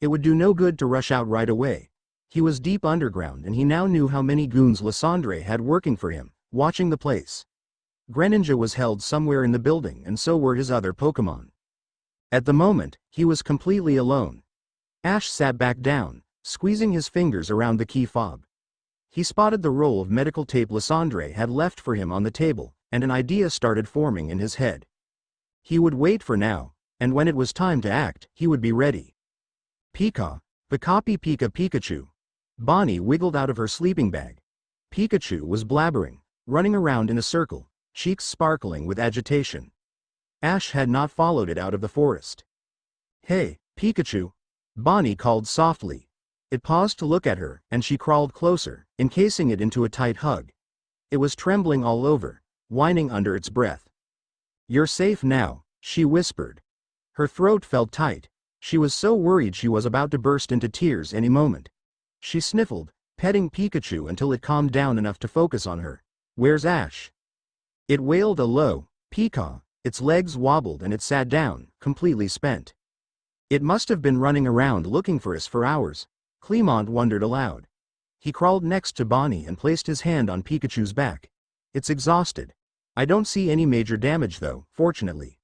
It would do no good to rush out right away. He was deep underground and he now knew how many goons Lysandre had working for him, watching the place. Greninja was held somewhere in the building and so were his other Pokémon. At the moment, he was completely alone. Ash sat back down, squeezing his fingers around the key fob. He spotted the roll of medical tape Lysandre had left for him on the table, and an idea started forming in his head. He would wait for now, and when it was time to act, he would be ready. Pika, Pikachu. Bonnie wiggled out of her sleeping bag. Pikachu was blabbering, running around in a circle, cheeks sparkling with agitation. Ash had not followed it out of the forest. Hey, Pikachu! Bonnie called softly. It paused to look at her, and she crawled closer, encasing it into a tight hug. It was trembling all over, whining under its breath. You're safe now, she whispered. Her throat felt tight. She was so worried she was about to burst into tears any moment. She sniffled, petting Pikachu until it calmed down enough to focus on her. Where's Ash? It wailed a low, Pika. Its legs wobbled and it sat down, completely spent. It must have been running around looking for us for hours, Clement wondered aloud. He crawled next to Bonnie and placed his hand on Pikachu's back. It's exhausted. I don't see any major damage though, fortunately.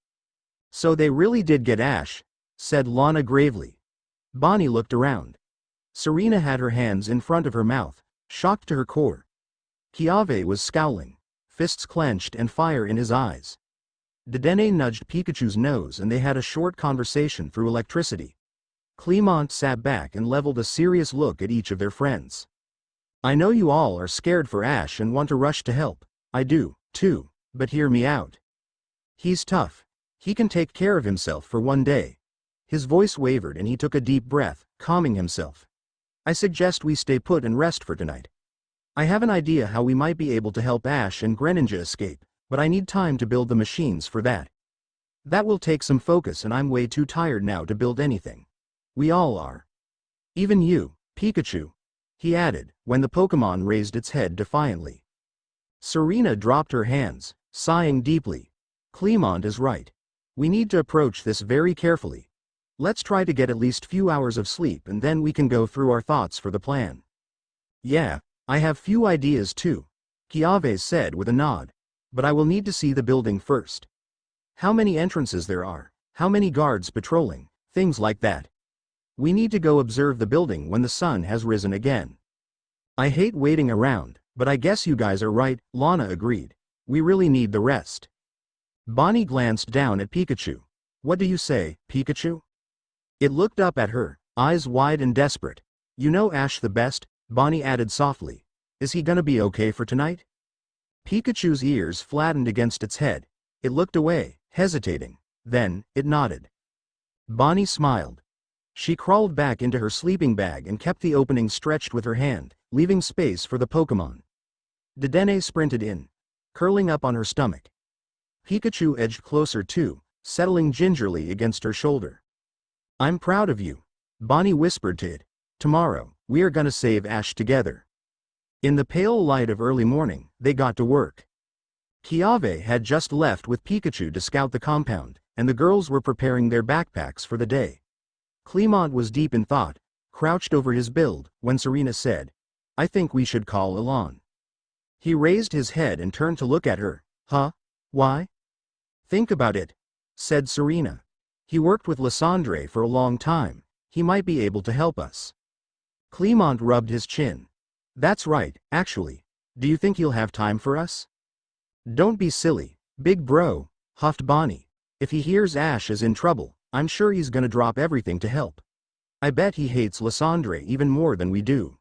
So they really did get Ash, said Lana gravely. Bonnie looked around. Serena had her hands in front of her mouth, shocked to her core. Kiave was scowling, fists clenched and fire in his eyes. Dedenne nudged Pikachu's nose and they had a short conversation through electricity. Clement sat back and leveled a serious look at each of their friends. I know you all are scared for Ash and want to rush to help. I do, too, but hear me out. He's tough. He can take care of himself for one day. His voice wavered and he took a deep breath, calming himself. I suggest we stay put and rest for tonight. I have an idea how we might be able to help Ash and Greninja escape, but I need time to build the machines for that. That will take some focus and I'm way too tired now to build anything. We all are. Even you, Pikachu, he added, when the Pokémon raised its head defiantly. Serena dropped her hands, sighing deeply. Clement is right. We need to approach this very carefully. Let's try to get at least few hours of sleep and then we can go through our thoughts for the plan. Yeah, I have few ideas too, Kiawe said with a nod. But I will need to see the building first. How many entrances there are, how many guards patrolling, things like that. We need to go observe the building when the sun has risen again. I hate waiting around, but I guess you guys are right, Lana agreed. We really need the rest. Bonnie glanced down at Pikachu. What do you say, Pikachu? It looked up at her, eyes wide and desperate. You know Ash the best, Bonnie added softly. Is he gonna be okay for tonight? Pikachu's ears flattened against its head. It looked away, hesitating. Then, it nodded. Bonnie smiled. She crawled back into her sleeping bag and kept the opening stretched with her hand, leaving space for the Pokémon. Dedenne sprinted in, curling up on her stomach. Pikachu edged closer too, settling gingerly against her shoulder. I'm proud of you, Bonnie whispered to it. Tomorrow, we are gonna save Ash together. In the pale light of early morning, they got to work. Kiawe had just left with Pikachu to scout the compound, and the girls were preparing their backpacks for the day. Clement was deep in thought, crouched over his build, when Serena said, I think we should call Elan. He raised his head and turned to look at her. Huh? Why? Think about it, said Serena. He worked with Lysandre for a long time. He might be able to help us. Clement rubbed his chin. That's right, actually. Do you think he'll have time for us? Don't be silly, big bro, huffed Bonnie. If he hears Ash is in trouble, I'm sure he's gonna drop everything to help. I bet he hates Lysandre even more than we do.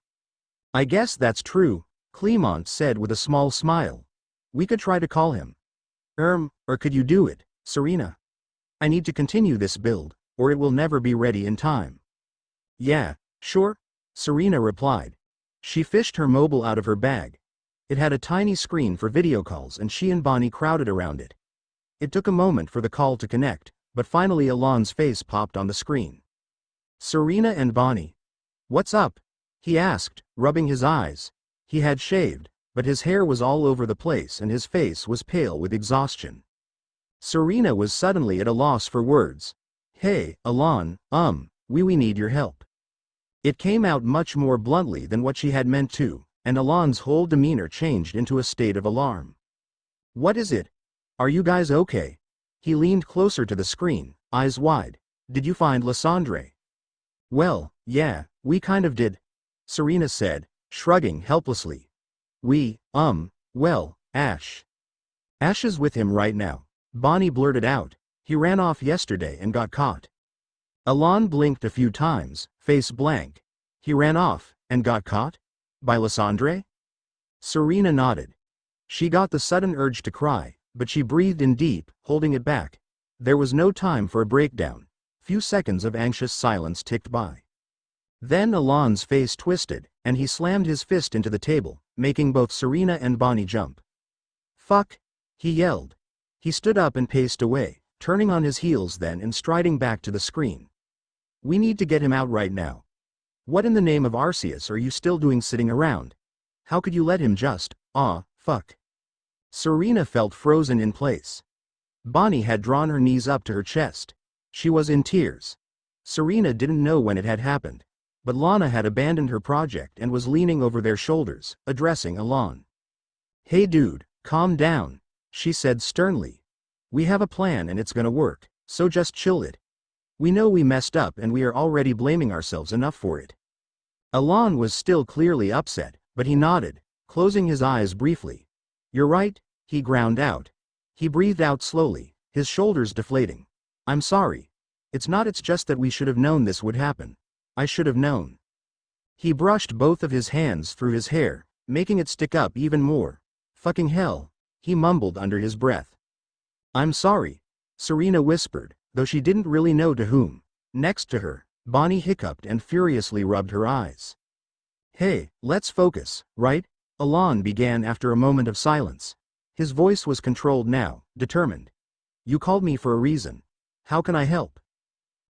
I guess that's true, Clement said with a small smile. We could try to call him. Or could you do it, Serena? I need to continue this build, or it will never be ready in time. Yeah, sure, Serena replied. She fished her mobile out of her bag. It had a tiny screen for video calls and she and Bonnie crowded around it. It took a moment for the call to connect, but finally Elan's face popped on the screen. Serena and Bonnie. What's up? He asked, rubbing his eyes. He had shaved, but his hair was all over the place and his face was pale with exhaustion. Serena was suddenly at a loss for words. Hey, Elan, we need your help. It came out much more bluntly than what she had meant to, and Elan's whole demeanor changed into a state of alarm. What is it? Are you guys okay? He leaned closer to the screen, eyes wide. Did you find Lysandre? Well, yeah, we kind of did, Serena said, shrugging helplessly. Well, Ash. Ash is with him right now, Bonnie blurted out. He ran off yesterday and got caught. Elan blinked a few times, face blank. He ran off, and got caught? By Lysandre? Serena nodded. She got the sudden urge to cry, but she breathed in deep, holding it back. There was no time for a breakdown. Few seconds of anxious silence ticked by. Then Elan's face twisted, and he slammed his fist into the table, making both Serena and Bonnie jump. Fuck! He yelled. He stood up and paced away, turning on his heels then and striding back to the screen. We need to get him out right now. What in the name of Arceus are you still doing sitting around? How could you let him just, fuck? Serena felt frozen in place. Bonnie had drawn her knees up to her chest. She was in tears. Serena didn't know when it had happened, but Lana had abandoned her project and was leaning over their shoulders, addressing Elan. Hey dude, calm down, she said sternly. We have a plan and it's gonna work, so just chill it. We know we messed up and we are already blaming ourselves enough for it. Elan was still clearly upset, but he nodded, closing his eyes briefly. You're right, he ground out. He breathed out slowly, his shoulders deflating. I'm sorry. It's just that we should have known this would happen. I should have known. He brushed both of his hands through his hair, making it stick up even more. Fucking hell, he mumbled under his breath. I'm sorry, Serena whispered, though she didn't really know to whom. Next to her, Bonnie hiccuped and furiously rubbed her eyes. Hey, let's focus, right? Elan began after a moment of silence. His voice was controlled now, determined. You called me for a reason. How can I help?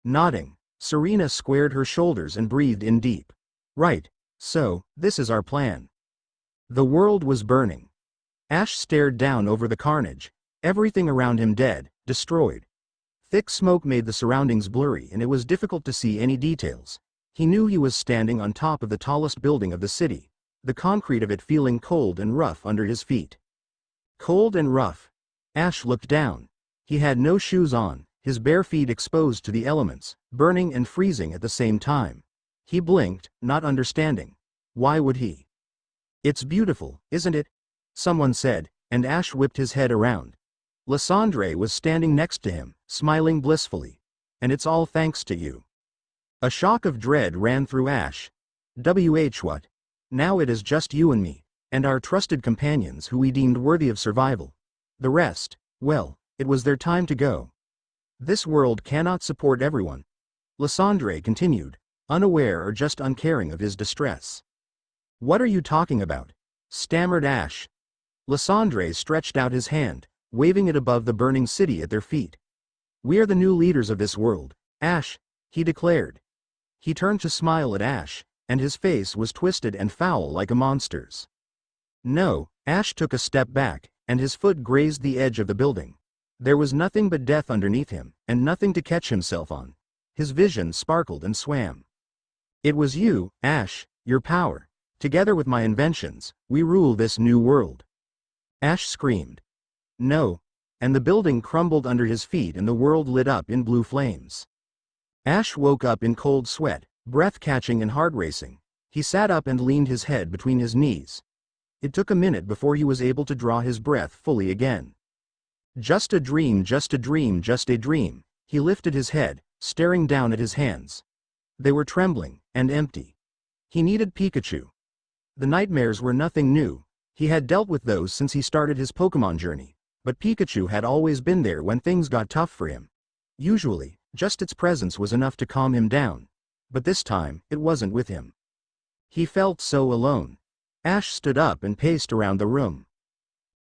Nodding, Serena squared her shoulders and breathed in deep. Right, so, this is our plan. The world was burning. Ash stared down over the carnage, everything around him dead, destroyed. Thick smoke made the surroundings blurry and it was difficult to see any details. He knew he was standing on top of the tallest building of the city, the concrete of it feeling cold and rough under his feet. Cold and rough. Ash looked down. He had no shoes on, his bare feet exposed to the elements, burning and freezing at the same time. He blinked, not understanding. Why would he? "It's beautiful, isn't it?" someone said, and Ash whipped his head around. Lysandre was standing next to him, smiling blissfully. "And it's all thanks to you." A shock of dread ran through Ash. What? Now it is just you and me, and our trusted companions who we deemed worthy of survival. The rest, well, it was their time to go. This world cannot support everyone. Lysandre continued, unaware or just uncaring of his distress. "What are you talking about?" stammered Ash. Lysandre stretched out his hand, waving it above the burning city at their feet. "We are the new leaders of this world, Ash," he declared. He turned to smile at Ash, and his face was twisted and foul like a monster's. "No." Ash took a step back, and his foot grazed the edge of the building. There was nothing but death underneath him, and nothing to catch himself on. His vision sparkled and swam. "It was you, Ash, your power. Together with my inventions, we rule this new world." Ash screamed. "No." And the building crumbled under his feet and the world lit up in blue flames. Ash woke up in cold sweat, breath catching and heart racing. He sat up and leaned his head between his knees. It took a minute before he was able to draw his breath fully again. Just a dream, just a dream, just a dream. He lifted his head, staring down at his hands. They were trembling, and empty. He needed Pikachu. The nightmares were nothing new. He had dealt with those since he started his Pokémon journey, but Pikachu had always been there when things got tough for him. Usually, just its presence was enough to calm him down. But this time, it wasn't with him. He felt so alone. Ash stood up and paced around the room.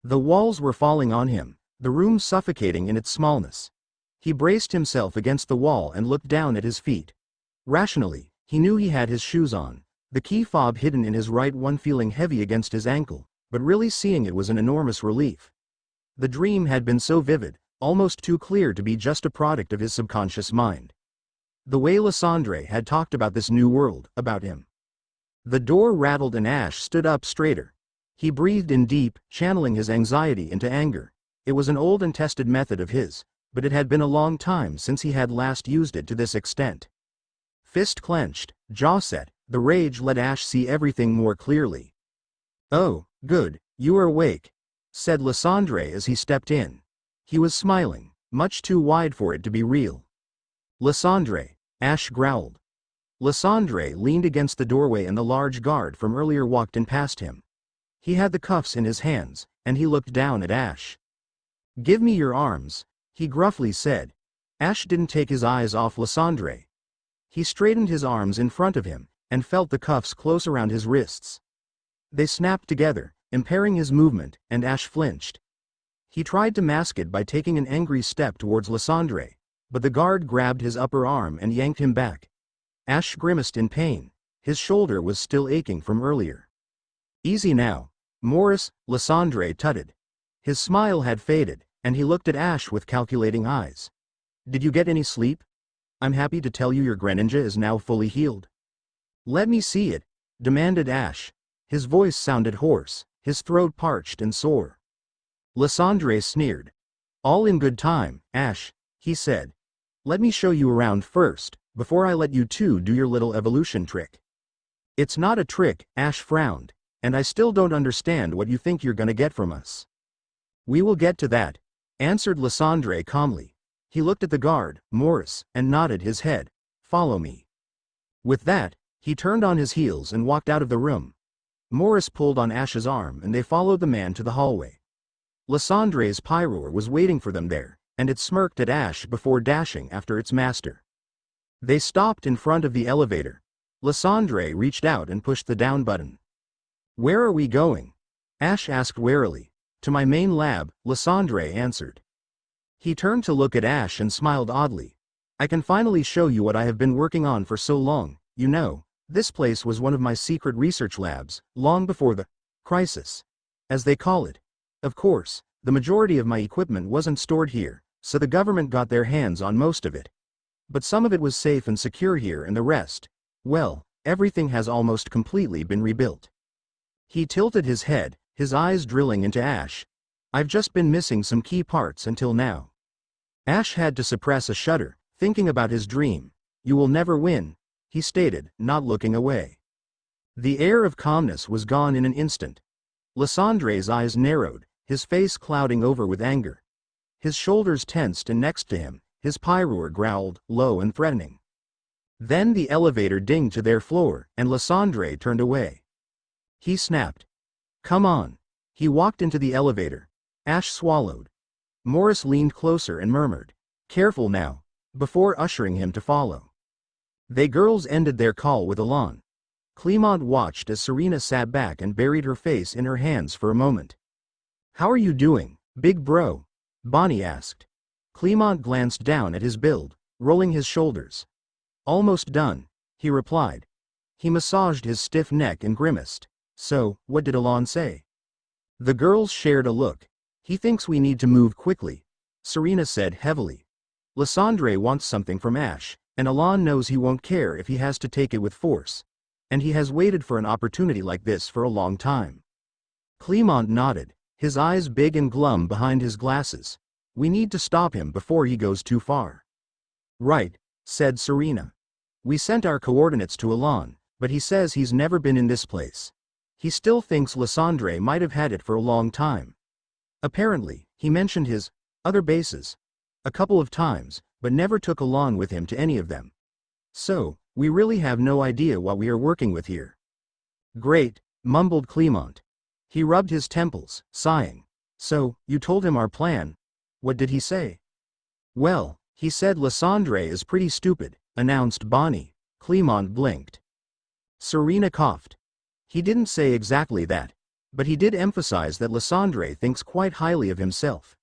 The walls were falling on him, the room suffocating in its smallness. He braced himself against the wall and looked down at his feet. Rationally, he knew he had his shoes on, the key fob hidden in his right one feeling heavy against his ankle, but really seeing it was an enormous relief. The dream had been so vivid, almost too clear to be just a product of his subconscious mind. The way Lysandre had talked about this new world, about him. The door rattled and Ash stood up straighter. He breathed in deep, channeling his anxiety into anger. It was an old and tested method of his, but it had been a long time since he had last used it to this extent. Fist clenched, jaw set, the rage let Ash see everything more clearly. "Oh, good, you are awake," said Lysandre as he stepped in. He was smiling, much too wide for it to be real. "Lysandre," Ash growled. Lysandre leaned against the doorway and the large guard from earlier walked in past him. He had the cuffs in his hands, and he looked down at Ash. "Give me your arms," he gruffly said. Ash didn't take his eyes off Lysandre. He straightened his arms in front of him, and felt the cuffs close around his wrists. They snapped together, impairing his movement, and Ash flinched. He tried to mask it by taking an angry step towards Lysandre, but the guard grabbed his upper arm and yanked him back. Ash grimaced in pain. His shoulder was still aching from earlier. "Easy now, Morris," Lysandre tutted. His smile had faded, and he looked at Ash with calculating eyes. "Did you get any sleep? I'm happy to tell you your Greninja is now fully healed." "Let me see it," demanded Ash. His voice sounded hoarse, his throat parched and sore. Lysandre sneered. "All in good time, Ash," he said. "Let me show you around first, before I let you two do your little evolution trick." "It's not a trick," Ash frowned, "and I still don't understand what you think you're gonna get from us." "We will get to that," answered Lysandre calmly. He looked at the guard, Morris, and nodded his head. "Follow me." With that, he turned on his heels and walked out of the room. Morris pulled on Ash's arm and they followed the man to the hallway. Lysandre's Pyroar was waiting for them there, and it smirked at Ash before dashing after its master. They stopped in front of the elevator. Lysandre reached out and pushed the down button. "Where are we going?" Ash asked warily. "To my main lab," Lysandre answered. He turned to look at Ash and smiled oddly. "I can finally show you what I have been working on for so long. You know, this place was one of my secret research labs, long before the crisis, as they call it. Of course, the majority of my equipment wasn't stored here, so the government got their hands on most of it. But some of it was safe and secure here and the rest, well, everything has almost completely been rebuilt. He tilted his head, his eyes drilling into Ash. I've just been missing some key parts until now. Ash had to suppress a shudder, thinking about his dream. You will never win, he stated, not looking away. The air of calmness was gone in an instant. Lysandre's eyes narrowed, his face clouding over with anger. His shoulders tensed and next to him, his Pyroar growled, low and threatening. Then the elevator dinged to their floor, and Lysandre turned away. He snapped. Come on. He walked into the elevator. Ash swallowed. Morris leaned closer and murmured, careful now, before ushering him to follow. They girls ended their call with Elan. Clemont watched as Serena sat back and buried her face in her hands for a moment. How are you doing, big bro? Bonnie asked. Clemont glanced down at his build, rolling his shoulders. Almost done, he replied. He massaged his stiff neck and grimaced. So, what did Elan say? The girls shared a look. He thinks we need to move quickly, Serena said heavily. Lysandre wants something from Ash, and Elan knows he won't care if he has to take it with force. And he has waited for an opportunity like this for a long time. Clemont nodded, his eyes big and glum behind his glasses. We need to stop him before he goes too far. Right, said Serena. We sent our coordinates to Elan, but he says he's never been in this place. He still thinks Lysandre might have had it for a long time. Apparently, he mentioned his other bases a couple of times, but never took Elan with him to any of them. So, we really have no idea what we are working with here. Great, mumbled Clemont. He rubbed his temples, sighing. So, you told him our plan? What did he say? Well, he said Lysandre is pretty stupid, announced Bonnie. Clemont blinked. Serena coughed. He didn't say exactly that, but he did emphasize that Lysandre thinks quite highly of himself.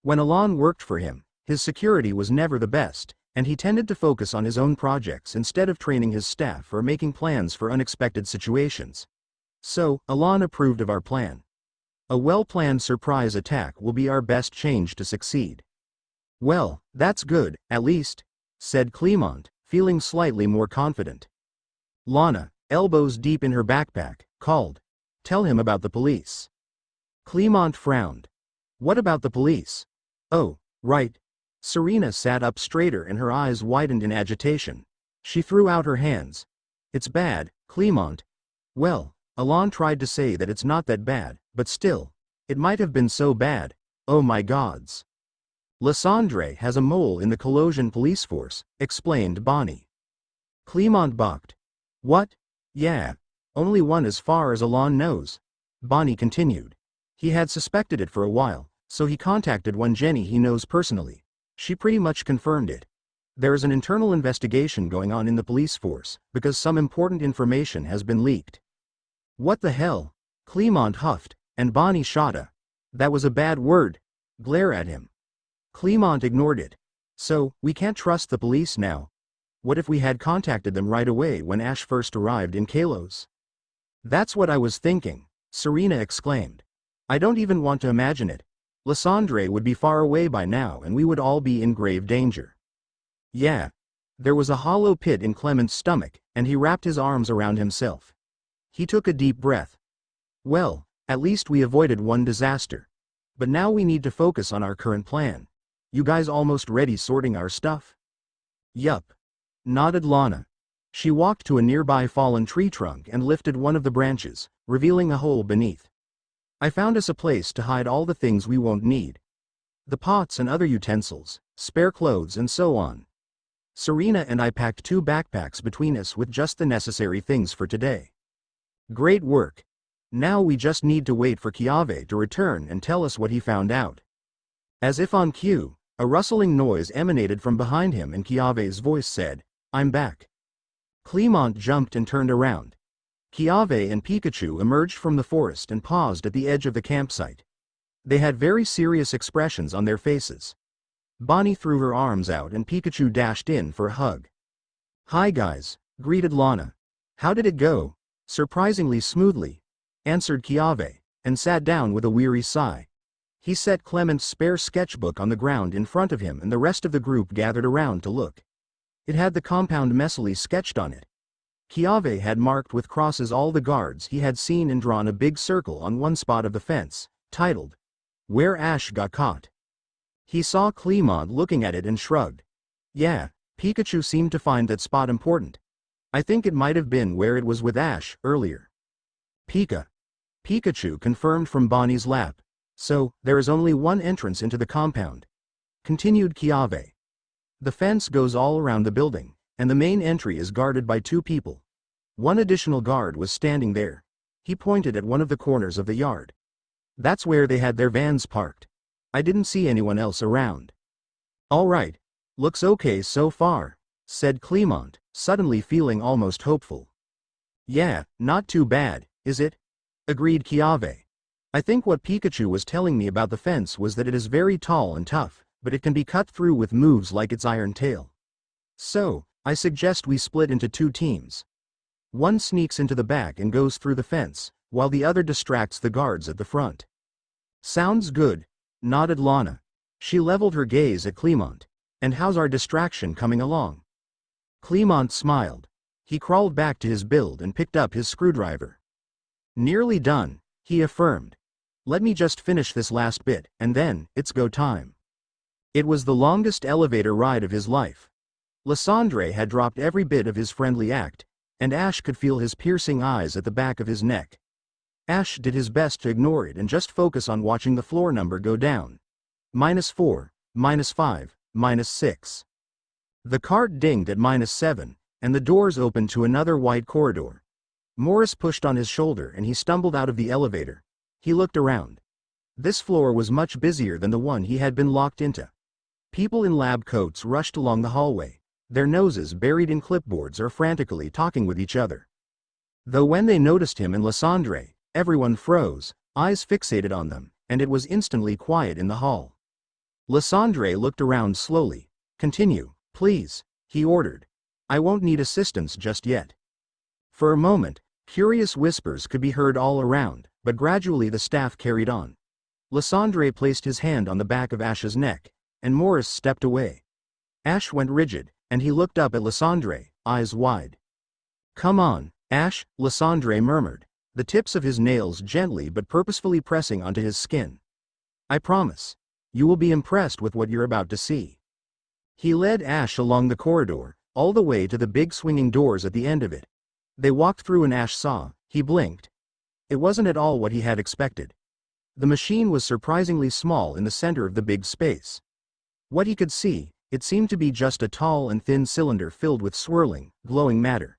When Elan worked for him, his security was never the best, and he tended to focus on his own projects instead of training his staff or making plans for unexpected situations. So, Elan approved of our plan. A well-planned surprise attack will be our best change to succeed. Well, that's good, at least, said Clemont, feeling slightly more confident. Lana, elbows deep in her backpack, called. Tell him about the police. Clemont frowned. What about the police? Oh, right. Serena sat up straighter and her eyes widened in agitation. She threw out her hands. It's bad, Clemont. Well, Elan tried to say that it's not that bad, but still, it might have been so bad. Oh my gods. Lysandre has a mole in the Kalosian police force, explained Bonnie. Clemont balked. What? Yeah. Only one as far as Elan knows. Bonnie continued. He had suspected it for a while, so he contacted one Jenny he knows personally. She pretty much confirmed it. There is an internal investigation going on in the police force, because some important information has been leaked. What the hell? Clemont huffed, and Bonnie shot a. That was a bad word. Glare at him. Clemont ignored it. So, we can't trust the police now. What if we had contacted them right away when Ash first arrived in Kalos? That's what I was thinking, Serena exclaimed. I don't even want to imagine it. Lysandre would be far away by now and we would all be in grave danger. Yeah. There was a hollow pit in Clement's stomach, and he wrapped his arms around himself. He took a deep breath. Well, at least we avoided one disaster. But now we need to focus on our current plan. You guys almost ready sorting our stuff? Yup. Nodded Lana. She walked to a nearby fallen tree trunk and lifted one of the branches, revealing a hole beneath. I found us a place to hide all the things we won't need. The pots and other utensils, spare clothes and so on. Serena and I packed 2 backpacks between us with just the necessary things for today. Great work. Now we just need to wait for Kiave to return and tell us what he found out. As if on cue, a rustling noise emanated from behind him and Kiave's voice said, I'm back. Clemont jumped and turned around. Kiave and Pikachu emerged from the forest and paused at the edge of the campsite. They had very serious expressions on their faces. Bonnie threw her arms out and Pikachu dashed in for a hug. Hi guys, greeted Lana. How did it go? Surprisingly smoothly, answered Kiave, and sat down with a weary sigh. He set Clement's spare sketchbook on the ground in front of him and the rest of the group gathered around to look. It had the compound messily sketched on it. Chiave had marked with crosses all the guards he had seen and drawn a big circle on one spot of the fence, titled, "Where Ash Got Caught." He saw Clemont looking at it and shrugged. Yeah, Pikachu seemed to find that spot important. I think it might have been where it was with Ash earlier. Pikachu confirmed from Bonnie's lap. So, there is only one entrance into the compound, continued Chiave. The fence goes all around the building, and the main entry is guarded by 2 people. One additional guard was standing there. He pointed at one of the corners of the yard. That's where they had their vans parked. I didn't see anyone else around. All right. Looks okay so far, said Clemont, suddenly feeling almost hopeful. Yeah, not too bad, is it? Agreed Chiave. I think what Pikachu was telling me about the fence was that it is very tall and tough, but it can be cut through with moves like its iron tail. So, I suggest we split into 2 teams. One sneaks into the back and goes through the fence, while the other distracts the guards at the front. Sounds good, nodded Lana. She leveled her gaze at Clemont. And how's our distraction coming along? Clemont smiled. He crawled back to his build and picked up his screwdriver. Nearly done, he affirmed. Let me just finish this last bit, and then, it's go time. It was the longest elevator ride of his life. Lysandre had dropped every bit of his friendly act, and Ash could feel his piercing eyes at the back of his neck. Ash did his best to ignore it and just focus on watching the floor number go down. -4, -5, -6. The cart dinged at -7, and the doors opened to another white corridor. Morris pushed on his shoulder and he stumbled out of the elevator. He looked around. This floor was much busier than the one he had been locked into. People in lab coats rushed along the hallway, their noses buried in clipboards or frantically talking with each other. Though when they noticed him and Lysandre, everyone froze, eyes fixated on them, and it was instantly quiet in the hall. Lysandre looked around slowly. Continue, please, he ordered. I won't need assistance just yet. For a moment, curious whispers could be heard all around, but gradually the staff carried on. Lysandre placed his hand on the back of Ash's neck, and Morris stepped away. Ash went rigid, and he looked up at Lysandre, eyes wide. Come on, Ash, Lysandre murmured, the tips of his nails gently but purposefully pressing onto his skin. I promise. You will be impressed with what you're about to see. He led Ash along the corridor, all the way to the big swinging doors at the end of it. They walked through and Ash saw, he blinked. It wasn't at all what he had expected. The machine was surprisingly small in the center of the big space. What he could see, it seemed to be just a tall and thin cylinder filled with swirling, glowing matter.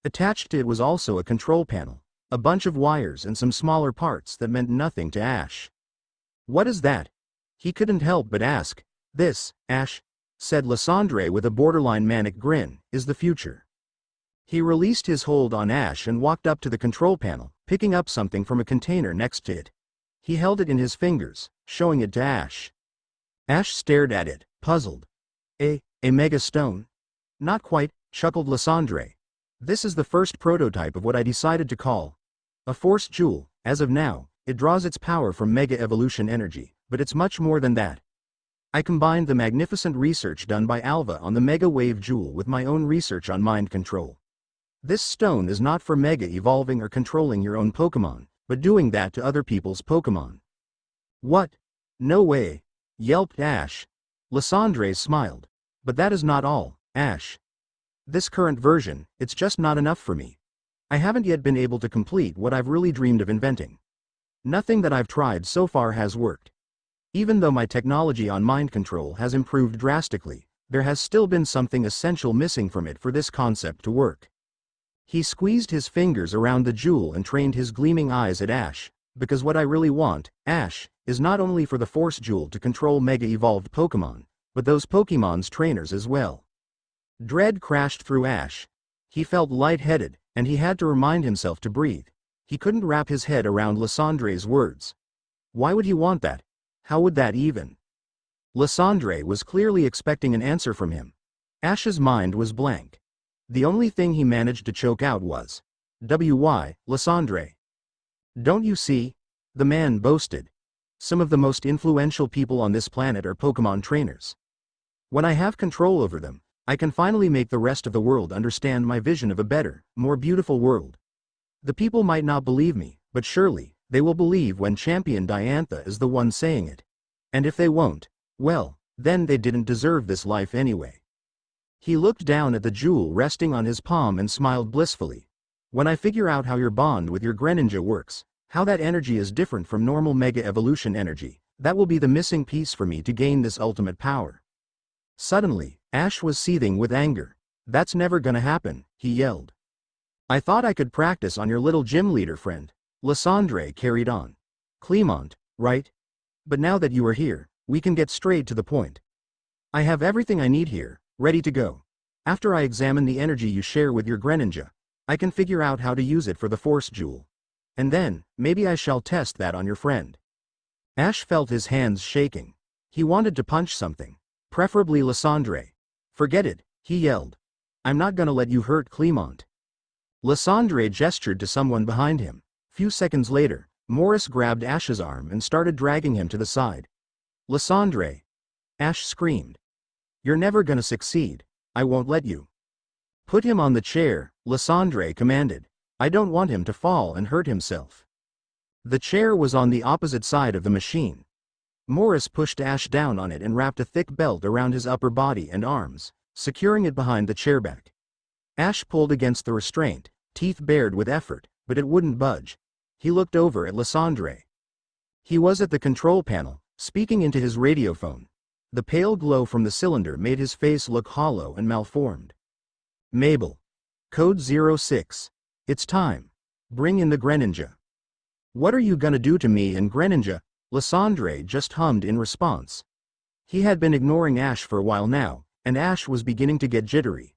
Attached to it was also a control panel, a bunch of wires and some smaller parts that meant nothing to Ash. What is that? He couldn't help but ask. This, Ash, said Lysandre with a borderline manic grin, is the future. He released his hold on Ash and walked up to the control panel, picking up something from a container next to it. He held it in his fingers, showing it to Ash. Ash stared at it, puzzled. A mega stone? Not quite, chuckled Lysandre. This is the first prototype of what I decided to call a force jewel. As of now, it draws its power from mega evolution energy, but it's much more than that. I combined the magnificent research done by Alva on the Mega Wave Jewel with my own research on mind control. This stone is not for mega evolving or controlling your own Pokémon, but doing that to other people's Pokémon. What? No way, yelped Ash. Lysandre smiled. But that is not all, Ash. This current version, it's just not enough for me. I haven't yet been able to complete what I've really dreamed of inventing. Nothing that I've tried so far has worked. Even though my technology on mind control has improved drastically, there has still been something essential missing from it for this concept to work. He squeezed his fingers around the jewel and trained his gleaming eyes at Ash, because what I really want, Ash, is not only for the Force Jewel to control mega-evolved Pokémon, but those Pokémon's trainers as well. Dread crashed through Ash. He felt lightheaded, and he had to remind himself to breathe. He couldn't wrap his head around Lysandre's words. Why would he want that? How would that even? Lysandre was clearly expecting an answer from him. Ash's mind was blank. The only thing he managed to choke out was, "Why, Lysandre? Don't you see?" The man boasted. Some of the most influential people on this planet are Pokemon trainers. When I have control over them, I can finally make the rest of the world understand my vision of a better, more beautiful world. The people might not believe me, but surely, they will believe when Champion Diantha is the one saying it. And if they won't, well, then they didn't deserve this life anyway. He looked down at the jewel resting on his palm and smiled blissfully. When I figure out how your bond with your Greninja works, how that energy is different from normal Mega Evolution energy, that will be the missing piece for me to gain this ultimate power. Suddenly, Ash was seething with anger. That's never gonna happen, he yelled. I thought I could practice on your little gym leader friend, Lysandre carried on. Clemont, right? But now that you are here, we can get straight to the point. I have everything I need here, ready to go. After I examine the energy you share with your Greninja, I can figure out how to use it for the Force Jewel. And then, maybe I shall test that on your friend. Ash felt his hands shaking. He wanted to punch something. Preferably Lysandre. Forget it, he yelled. I'm not gonna let you hurt Clemont. Lysandre gestured to someone behind him. Few seconds later, Morris grabbed Ash's arm and started dragging him to the side. Lysandre! Ash screamed. You're never gonna succeed. I won't let you. Put him on the chair, Lysandre commanded. I don't want him to fall and hurt himself. The chair was on the opposite side of the machine. Morris pushed Ash down on it and wrapped a thick belt around his upper body and arms, securing it behind the chairback. Ash pulled against the restraint, teeth bared with effort, but it wouldn't budge. He looked over at Lysandre. He was at the control panel, speaking into his radiophone. The pale glow from the cylinder made his face look hollow and malformed. Mabel. Code 06. It's time. Bring in the Greninja. What are you gonna do to me and Greninja? Lysandre just hummed in response. He had been ignoring Ash for a while now, and Ash was beginning to get jittery.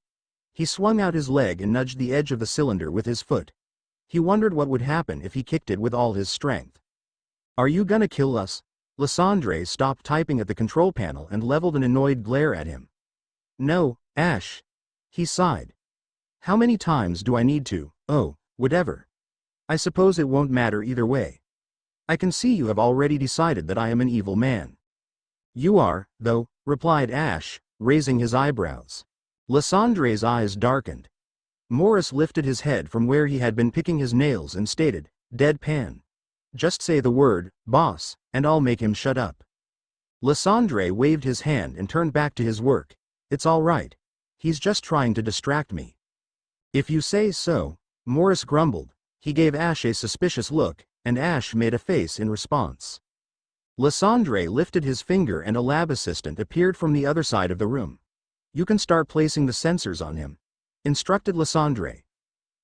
He swung out his leg and nudged the edge of the cylinder with his foot. He wondered what would happen if he kicked it with all his strength. Are you gonna kill us? Lysandre stopped typing at the control panel and leveled an annoyed glare at him. No, Ash. He sighed. How many times do I need to? Oh, whatever. I suppose it won't matter either way. I can see you have already decided that I am an evil man. You are, though, replied Ash, raising his eyebrows. Lysandre's eyes darkened. Morris lifted his head from where he had been picking his nails and stated, deadpan. Just say the word, boss, and I'll make him shut up. Lysandre waved his hand and turned back to his work. It's all right. He's just trying to distract me. If you say so, Morris grumbled. He gave Ash a suspicious look, and Ash made a face in response. Lysandre lifted his finger and a lab assistant appeared from the other side of the room. You can start placing the sensors on him, instructed Lysandre.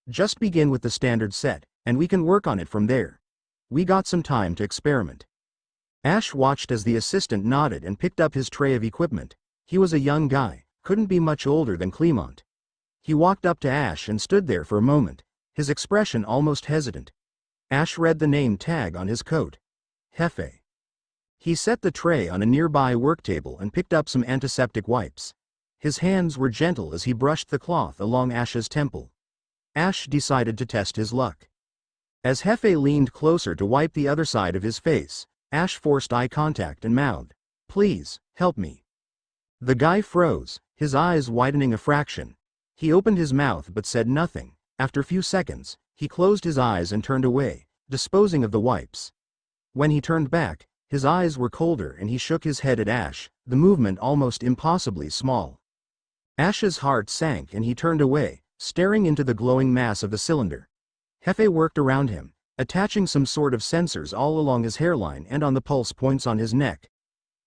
Just begin with the standard set, and we can work on it from there. We got some time to experiment. Ash watched as the assistant nodded and picked up his tray of equipment. He was a young guy, couldn't be much older than Clemont. He walked up to Ash and stood there for a moment, his expression almost hesitant. Ash read the name tag on his coat. Hefe. He set the tray on a nearby work table and picked up some antiseptic wipes. His hands were gentle as he brushed the cloth along Ash's temple. Ash decided to test his luck. As Hefe leaned closer to wipe the other side of his face, Ash forced eye contact and mouthed, "Please, help me." The guy froze, his eyes widening a fraction. He opened his mouth but said nothing. After a few seconds, he closed his eyes and turned away, disposing of the wipes. When he turned back, his eyes were colder and he shook his head at Ash, the movement almost impossibly small. Ash's heart sank and he turned away, staring into the glowing mass of the cylinder. Hefe worked around him, attaching some sort of sensors all along his hairline and on the pulse points on his neck.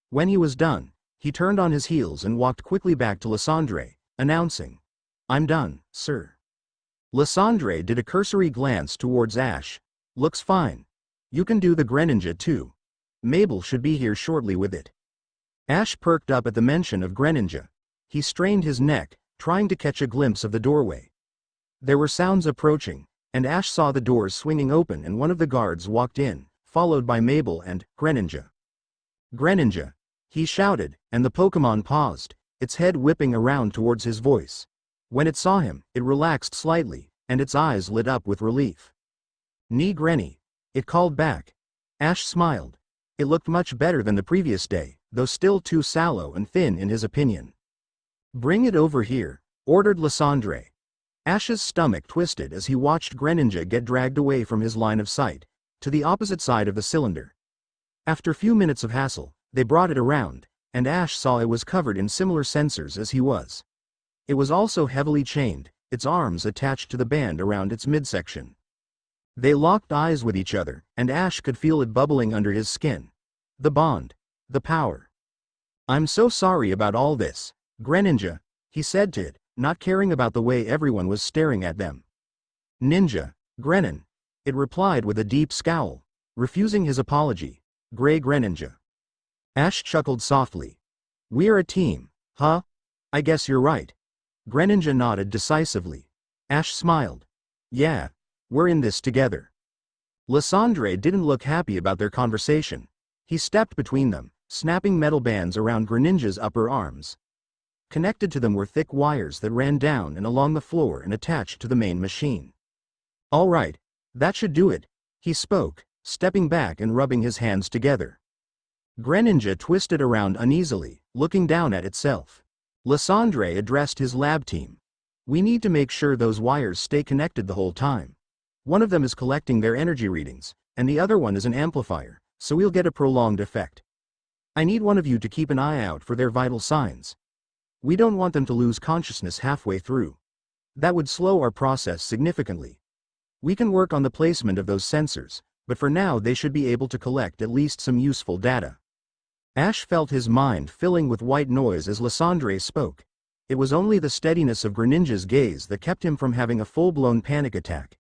When he was done, he turned on his heels and walked quickly back to Lysandre, announcing, "I'm done, sir." Lysandre did a cursory glance towards Ash. "Looks fine. You can do the Greninja too. Mabel should be here shortly with it." Ash perked up at the mention of Greninja. He strained his neck, trying to catch a glimpse of the doorway. There were sounds approaching, and Ash saw the doors swinging open and one of the guards walked in, followed by Mabel and Greninja. "Greninja!" he shouted, and the Pokémon paused, its head whipping around towards his voice. When it saw him, it relaxed slightly, and its eyes lit up with relief. "Ni Grenny," it called back. Ash smiled. It looked much better than the previous day, though still too sallow and thin in his opinion. "Bring it over here," ordered Lysandre. Ash's stomach twisted as he watched Greninja get dragged away from his line of sight, to the opposite side of the cylinder. After few minutes of hassle, they brought it around, and Ash saw it was covered in similar sensors as he was. It was also heavily chained, its arms attached to the band around its midsection. They locked eyes with each other, and Ash could feel it bubbling under his skin. The bond. The power. "I'm so sorry about all this, Greninja," he said to it, not caring about the way everyone was staring at them. "Ninja, Grenin," it replied with a deep scowl, refusing his apology. "Grey Greninja." Ash chuckled softly. "We're a team, huh? I guess you're right." Greninja nodded decisively. Ash smiled. "Yeah, we're in this together." Lysandre didn't look happy about their conversation. He stepped between them, snapping metal bands around Greninja's upper arms. Connected to them were thick wires that ran down and along the floor and attached to the main machine. "All right, that should do it," he spoke, stepping back and rubbing his hands together. Greninja twisted around uneasily, looking down at itself. Lysandre addressed his lab team. "We need to make sure those wires stay connected the whole time. One of them is collecting their energy readings, and the other one is an amplifier, so we'll get a prolonged effect. I need one of you to keep an eye out for their vital signs. We don't want them to lose consciousness halfway through. That would slow our process significantly. We can work on the placement of those sensors, but for now they should be able to collect at least some useful data." Ash felt his mind filling with white noise as Lysandre spoke. It was only the steadiness of Greninja's gaze that kept him from having a full-blown panic attack.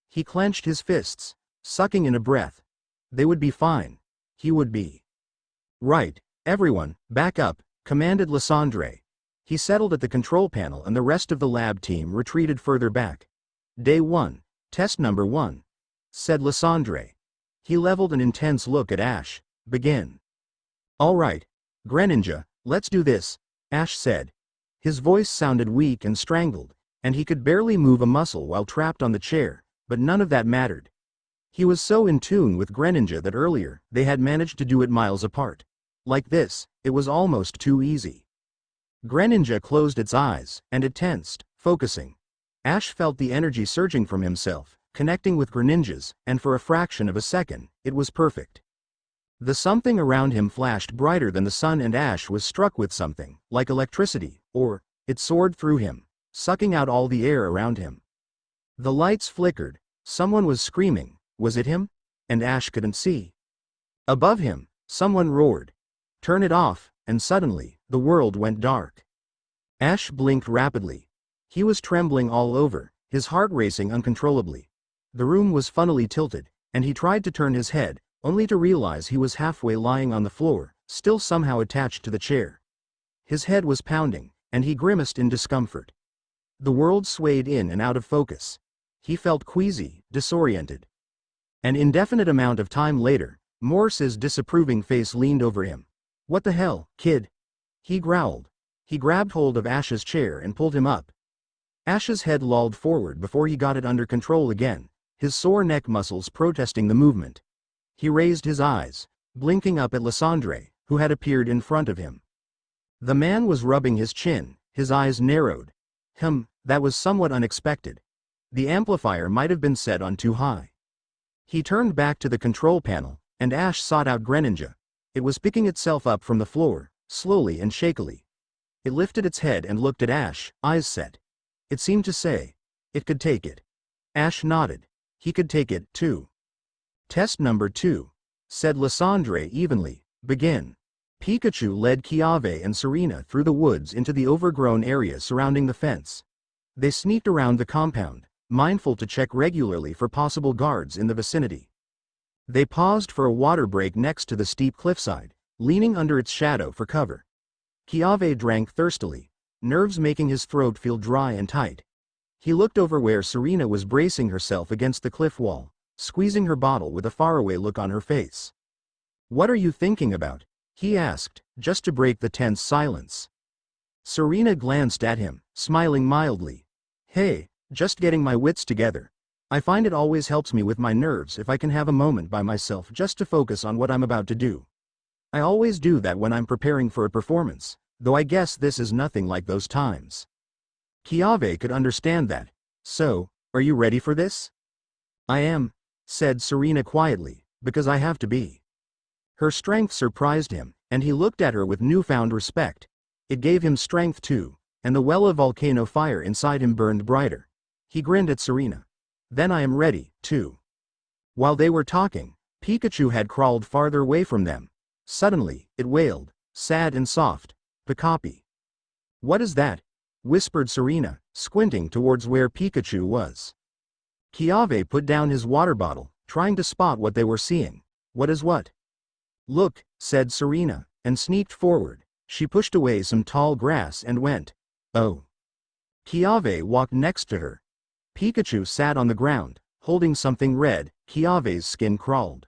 He clenched his fists, sucking in a breath. They would be fine. He would be. "Right, everyone, back up," commanded Lysandre. He settled at the control panel and the rest of the lab team retreated further back. "Day 1, test number 1, said Lysandre. He leveled an intense look at Ash. "Begin." "All right, Greninja, let's do this," Ash said. His voice sounded weak and strangled, and he could barely move a muscle while trapped on the chair, but none of that mattered. He was so in tune with Greninja that earlier, they had managed to do it miles apart. Like this, it was almost too easy. Greninja closed its eyes, and it tensed, focusing. Ash felt the energy surging from himself, connecting with Greninja's, and for a fraction of a second, it was perfect. The something around him flashed brighter than the sun and Ash was struck with something, like electricity, or, it soared through him, sucking out all the air around him. The lights flickered, someone was screaming, was it him? And Ash couldn't see. Above him, someone roared. "Turn it off," and suddenly, the world went dark. Ash blinked rapidly. He was trembling all over, his heart racing uncontrollably. The room was funnily tilted, and he tried to turn his head, only to realize he was halfway lying on the floor, still somehow attached to the chair. His head was pounding, and he grimaced in discomfort. The world swayed in and out of focus. He felt queasy, disoriented. An indefinite amount of time later, Morse's disapproving face leaned over him. "What the hell, kid?" he growled. He grabbed hold of Ash's chair and pulled him up. Ash's head lolled forward before he got it under control again, his sore neck muscles protesting the movement. He raised his eyes, blinking up at Lysandre, who had appeared in front of him. The man was rubbing his chin, his eyes narrowed. That was somewhat unexpected. The amplifier might have been set on too high. He turned back to the control panel, and Ash sought out Greninja. It was picking itself up from the floor, slowly and shakily. It lifted its head and looked at Ash, eyes set. It seemed to say, it could take it. Ash nodded. He could take it, too. "Test number 2, said Lysandre evenly. "Begin." Pikachu led Kiave and Serena through the woods into the overgrown area surrounding the fence. They sneaked around the compound, mindful to check regularly for possible guards in the vicinity. They paused for a water break next to the steep cliffside, leaning under its shadow for cover. Kiave drank thirstily, nerves making his throat feel dry and tight. He looked over where Serena was bracing herself against the cliff wall, squeezing her bottle with a faraway look on her face. "What are you thinking about?" he asked, just to break the tense silence. Serena glanced at him, smiling mildly. "Hey, just getting my wits together. I find it always helps me with my nerves if I can have a moment by myself just to focus on what I'm about to do. I always do that when I'm preparing for a performance, though I guess this is nothing like those times. Kiave could understand that. So, are you ready for this? I am, said Serena quietly, because I have to be. Her strength surprised him, and he looked at her with newfound respect. It gave him strength too, and the well of volcano fire inside him burned brighter. He grinned at Serena. Then I am ready, too. While they were talking, Pikachu had crawled farther away from them. Suddenly, it wailed, sad and soft. Pikapi. What is that? Whispered Serena, squinting towards where Pikachu was. Kiave put down his water bottle, trying to spot what they were seeing. What is what? Look, said Serena, and sneaked forward. She pushed away some tall grass and went. Oh. Kiave walked next to her. Pikachu sat on the ground, holding something red. Kiave's skin crawled.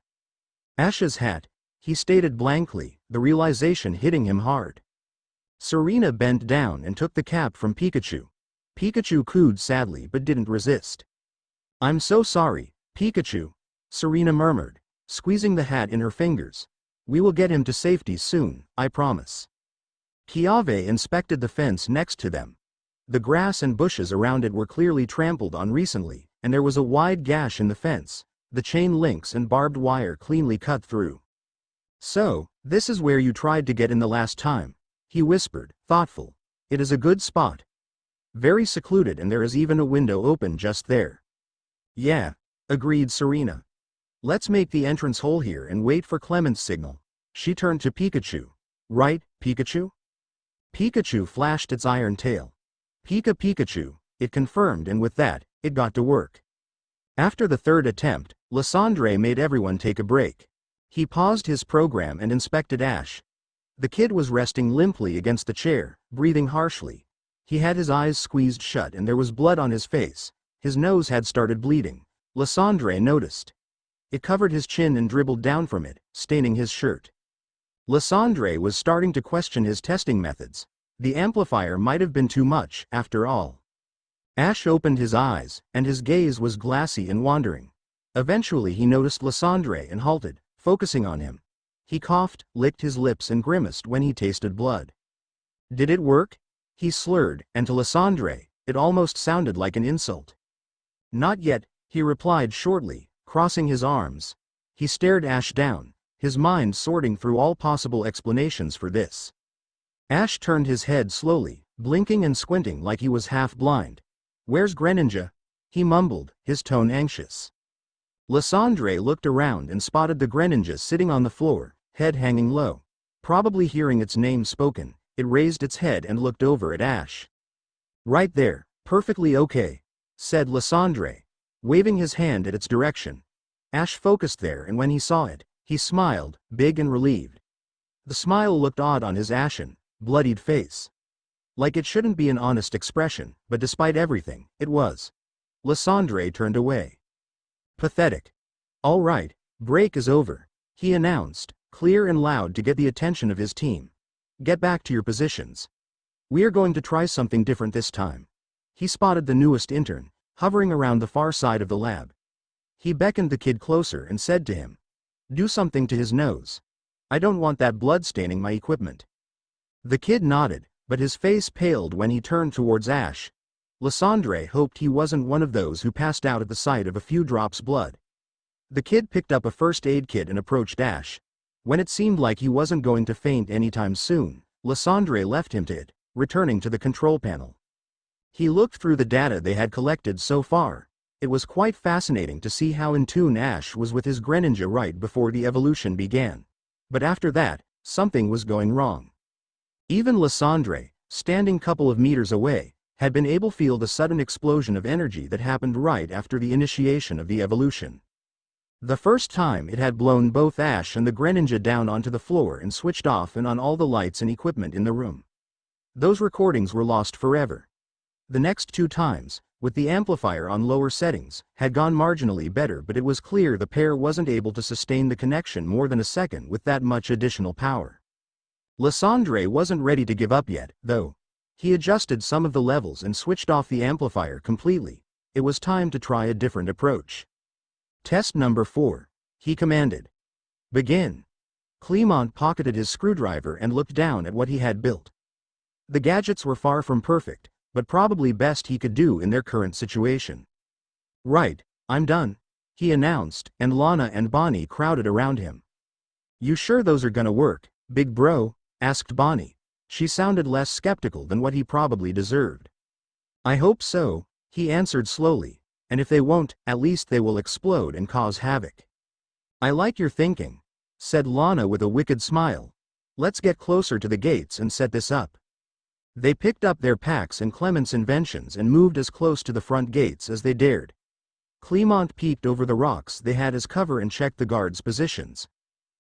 Ash's hat, he stated blankly, the realization hitting him hard. Serena bent down and took the cap from Pikachu. Pikachu cooed sadly but didn't resist. I'm so sorry, Pikachu, Serena murmured, squeezing the hat in her fingers. We will get him to safety soon, I promise. Kiave inspected the fence next to them. The grass and bushes around it were clearly trampled on recently, and there was a wide gash in the fence, the chain links and barbed wire cleanly cut through. So, this is where you tried to get in the last time, he whispered, thoughtful. It is a good spot. Very secluded, and there is even a window open just there. Yeah, agreed Serena. Let's make the entrance hole here and wait for Clement's signal. She turned to Pikachu. Right, Pikachu? Pikachu flashed its iron tail. Pikachu, it confirmed, and with that, it got to work. After the third attempt, Lysandre made everyone take a break. He paused his program and inspected Ash. The kid was resting limply against the chair, breathing harshly. He had his eyes squeezed shut and there was blood on his face. His nose had started bleeding. Lysandre noticed. It covered his chin and dribbled down from it, staining his shirt. Lysandre was starting to question his testing methods. The amplifier might have been too much, after all. Ash opened his eyes, and his gaze was glassy and wandering. Eventually he noticed Lysandre and halted, focusing on him. He coughed, licked his lips and grimaced when he tasted blood. Did it work? He slurred, and to Lysandre, it almost sounded like an insult. Not yet, he replied shortly, crossing his arms. He stared Ash down, his mind sorting through all possible explanations for this. Ash turned his head slowly, blinking and squinting like he was half blind. Where's Greninja? He mumbled, his tone anxious. Lysandre looked around and spotted the Greninja sitting on the floor, head hanging low. Probably hearing its name spoken, it raised its head and looked over at Ash. Right there, perfectly okay, said Lysandre, waving his hand at its direction. Ash focused there, and when he saw it, he smiled, big and relieved. The smile looked odd on his ashen, bloodied face. Like it shouldn't be an honest expression, but despite everything, it was. Lysandre turned away. Pathetic. All right, break is over, he announced, clear and loud to get the attention of his team. Get back to your positions. We are going to try something different this time. He spotted the newest intern, hovering around the far side of the lab. He beckoned the kid closer and said to him, do something to his nose. I don't want that blood staining my equipment. The kid nodded, but his face paled when he turned towards Ash. Lysandre hoped he wasn't one of those who passed out at the sight of a few drops blood. The kid picked up a first aid kit and approached Ash. When it seemed like he wasn't going to faint anytime soon, Lysandre left him to it, returning to the control panel. He looked through the data they had collected so far. It was quite fascinating to see how in tune Ash was with his Greninja right before the evolution began. But after that, something was going wrong. Even Lysandre, standing couple of meters away, had been able to feel the sudden explosion of energy that happened right after the initiation of the evolution. The first time it had blown both Ash and the Greninja down onto the floor and switched off and on all the lights and equipment in the room. Those recordings were lost forever. The next two times, with the amplifier on lower settings, had gone marginally better, but it was clear the pair wasn't able to sustain the connection more than a second with that much additional power. Lysandre wasn't ready to give up yet, though. He adjusted some of the levels and switched off the amplifier completely. it was time to try a different approach. Test number 4. He commanded. Begin. Clement pocketed his screwdriver and looked down at what he had built. The gadgets were far from perfect, but probably best he could do in their current situation. Right, I'm done, he announced, and Lana and Bonnie crowded around him. You sure those are gonna work, big bro? Asked Bonnie. She sounded less skeptical than what he probably deserved. I hope so, he answered slowly, and if they won't, at least they will explode and cause havoc. I like your thinking, said Lana with a wicked smile. Let's get closer to the gates and set this up. They picked up their packs and Clement's inventions and moved as close to the front gates as they dared. Clement peeked over the rocks they had as cover and checked the guards' positions.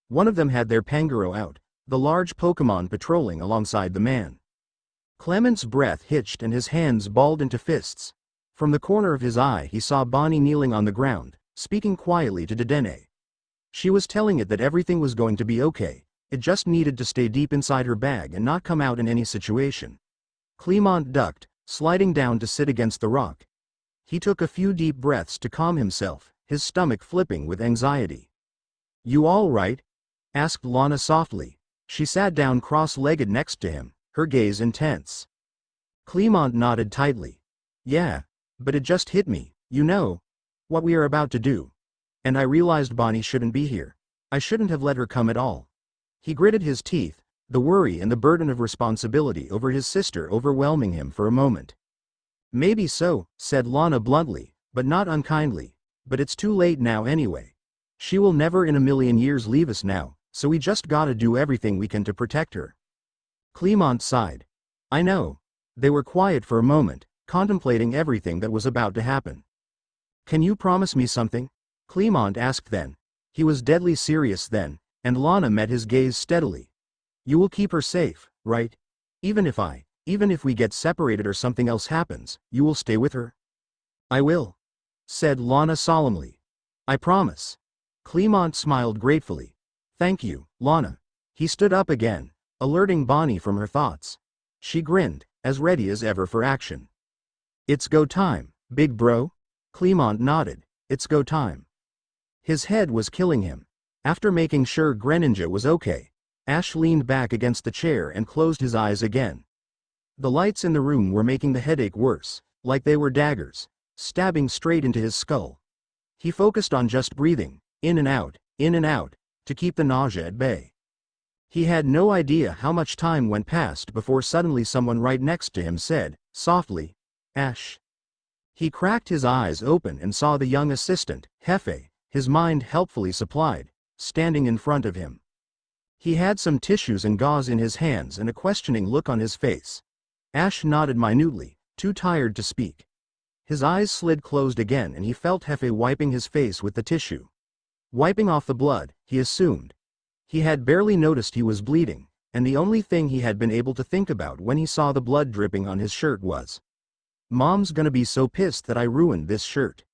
One of them had their Pangoro out, the large Pokémon patrolling alongside the man. Clement's breath hitched and his hands balled into fists. From the corner of his eye he saw Bonnie kneeling on the ground, speaking quietly to Dedenne. She was telling it that everything was going to be okay, it just needed to stay deep inside her bag and not come out in any situation. Clement ducked, sliding down to sit against the rock. He took a few deep breaths to calm himself, his stomach flipping with anxiety. You all right? Asked Lana softly. She sat down cross-legged next to him, her gaze intense. Clement nodded tightly. Yeah, but it just hit me, you know, what we are about to do. And I realized Bonnie shouldn't be here. I shouldn't have let her come at all. He gritted his teeth, the worry and the burden of responsibility over his sister overwhelming him for a moment. Maybe so, said Lana bluntly, but not unkindly, but it's too late now anyway. She will never in a million years leave us now, so we just gotta do everything we can to protect her. Clement sighed. I know. They were quiet for a moment, contemplating everything that was about to happen. Can you promise me something? Clement asked then. He was deadly serious then, and Lana met his gaze steadily. You will keep her safe, right? Even if we get separated or something else happens, you will stay with her? I will, said Lana solemnly. I promise. Clement smiled gratefully. Thank you, Lana. He stood up again, alerting Bonnie from her thoughts. She grinned, as ready as ever for action. It's go time, big bro? Clement nodded. It's go time. His head was killing him. After making sure Greninja was okay, Ash leaned back against the chair and closed his eyes again. The lights in the room were making the headache worse, like they were daggers, stabbing straight into his skull. He focused on just breathing, in and out, to keep the nausea at bay. He had no idea how much time went past before suddenly someone right next to him said, softly, Ash. He cracked his eyes open and saw the young assistant, Hefe, his mind helpfully supplied, standing in front of him. He had some tissues and gauze in his hands and a questioning look on his face. Ash nodded minutely, too tired to speak. His eyes slid closed again and he felt Hefe wiping his face with the tissue. Wiping off the blood, he assumed. He had barely noticed he was bleeding, and the only thing he had been able to think about when he saw the blood dripping on his shirt was, Mom's gonna be so pissed that I ruined this shirt.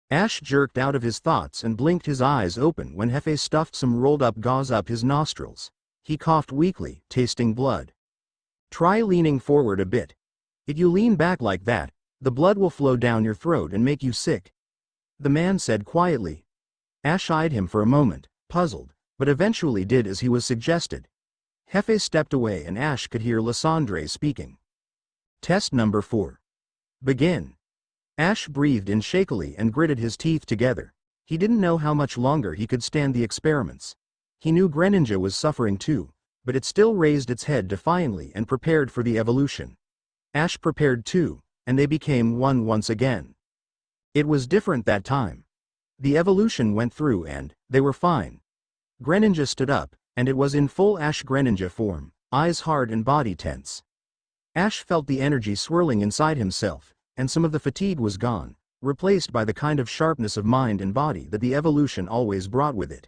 Ash jerked out of his thoughts and blinked his eyes open when Hefe stuffed some rolled-up gauze up his nostrils. He coughed weakly, tasting blood. Try leaning forward a bit. If you lean back like that, the blood will flow down your throat and make you sick. The man said quietly. Ash eyed him for a moment, puzzled, but eventually did as he was suggested. Hefe stepped away and Ash could hear Lysandre speaking. Test number 4. Begin. Ash breathed in shakily and gritted his teeth together. He didn't know how much longer he could stand the experiments. He knew Greninja was suffering too, but it still raised its head defiantly and prepared for the evolution. Ash prepared too, and they became one once again. It was different that time. The evolution went through and they were fine. Greninja stood up, and it was in full Ash Greninja form, eyes hard and body tense. Ash felt the energy swirling inside himself, and some of the fatigue was gone, replaced by the kind of sharpness of mind and body that the evolution always brought with it.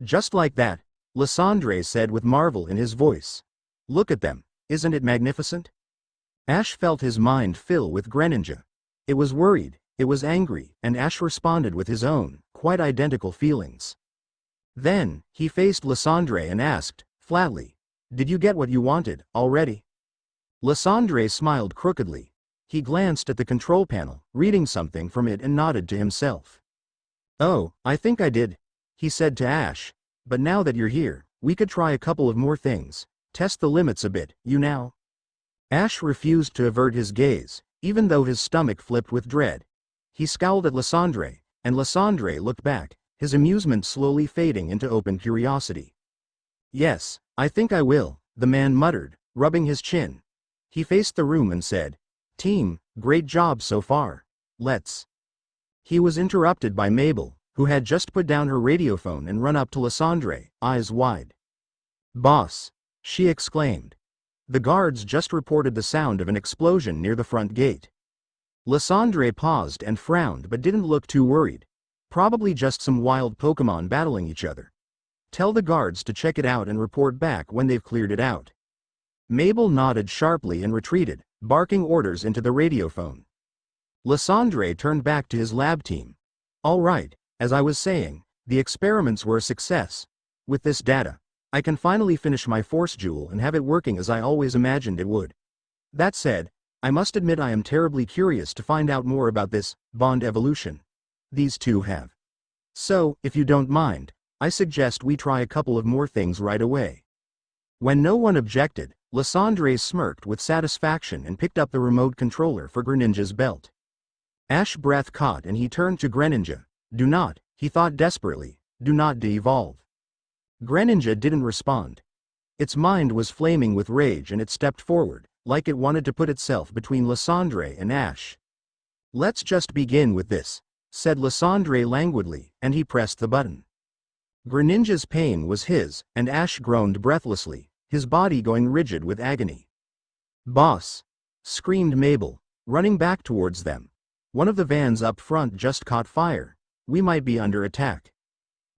Just like that, Lysandre said with marvel in his voice. Look at them, isn't it magnificent? Ash felt his mind fill with Greninja. It was worried, it was angry, and Ash responded with his own, quite identical feelings. Then, he faced Lysandre and asked, flatly, did you get what you wanted, already? Lysandre smiled crookedly. He glanced at the control panel, reading something from it and nodded to himself. "Oh, I think I did," he said to Ash. "But now that you're here, we could try a couple of more things. Test the limits a bit, you know." Ash refused to avert his gaze, even though his stomach flipped with dread. He scowled at Lysandre, and Lysandre looked back, his amusement slowly fading into open curiosity. "Yes, I think I will," the man muttered, rubbing his chin. He faced the room and said, "Team, great job so far. Let's." He was interrupted by Mabel, who had just put down her radiophone and run up to Lysandre, eyes wide. "Boss," she exclaimed. "The guards just reported the sound of an explosion near the front gate." Lysandre paused and frowned but didn't look too worried. "Probably just some wild Pokemon battling each other. Tell the guards to check it out and report back when they've cleared it out." Mabel nodded sharply and retreated, barking orders into the radiophone. Lysandre turned back to his lab team. "All right, as I was saying, the experiments were a success. With this data, I can finally finish my Force Jewel and have it working as I always imagined it would. That said, I must admit I am terribly curious to find out more about this bond evolution these two have. So, if you don't mind, I suggest we try a couple of more things right away." When no one objected, Lysandre smirked with satisfaction and picked up the remote controller for Greninja's belt. Ash's breath caught and he turned to Greninja. "Do not," he thought desperately, "do not de-evolve." Greninja didn't respond. Its mind was flaming with rage and it stepped forward, like it wanted to put itself between Lysandre and Ash. "Let's just begin with this," said Lysandre languidly, and he pressed the button. Greninja's pain was his, and Ash groaned breathlessly, his body going rigid with agony. "Boss!" screamed Mabel, running back towards them. "One of the vans up front just caught fire. We might be under attack."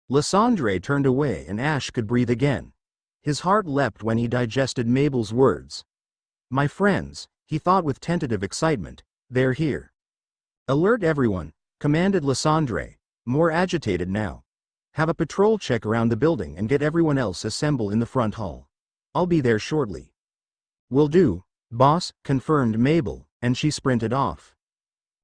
Lysandre turned away and Ash could breathe again. His heart leapt when he digested Mabel's words. "My friends," he thought with tentative excitement, "they're here." "Alert everyone," commanded Lysandre, more agitated now. "Have a patrol check around the building and get everyone else assemble in the front hall. I'll be there shortly." "Will do, boss," confirmed Mabel, and she sprinted off.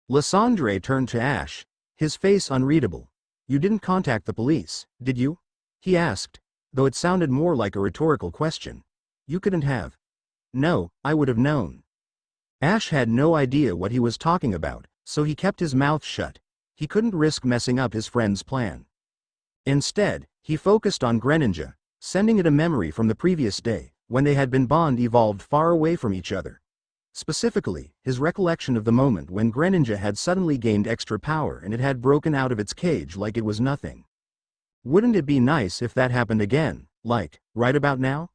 Lysandre turned to Ash, his face unreadable. "You didn't contact the police, did you?" he asked, though it sounded more like a rhetorical question. "You couldn't have." "No, I would have known." Ash had no idea what he was talking about, so he kept his mouth shut. He couldn't risk messing up his friend's plan. Instead, he focused on Greninja, sending it a memory from the previous day, when they had been bond-evolved far away from each other. Specifically, his recollection of the moment when Greninja had suddenly gained extra power and it had broken out of its cage like it was nothing. Wouldn't it be nice if that happened again, like, right about now?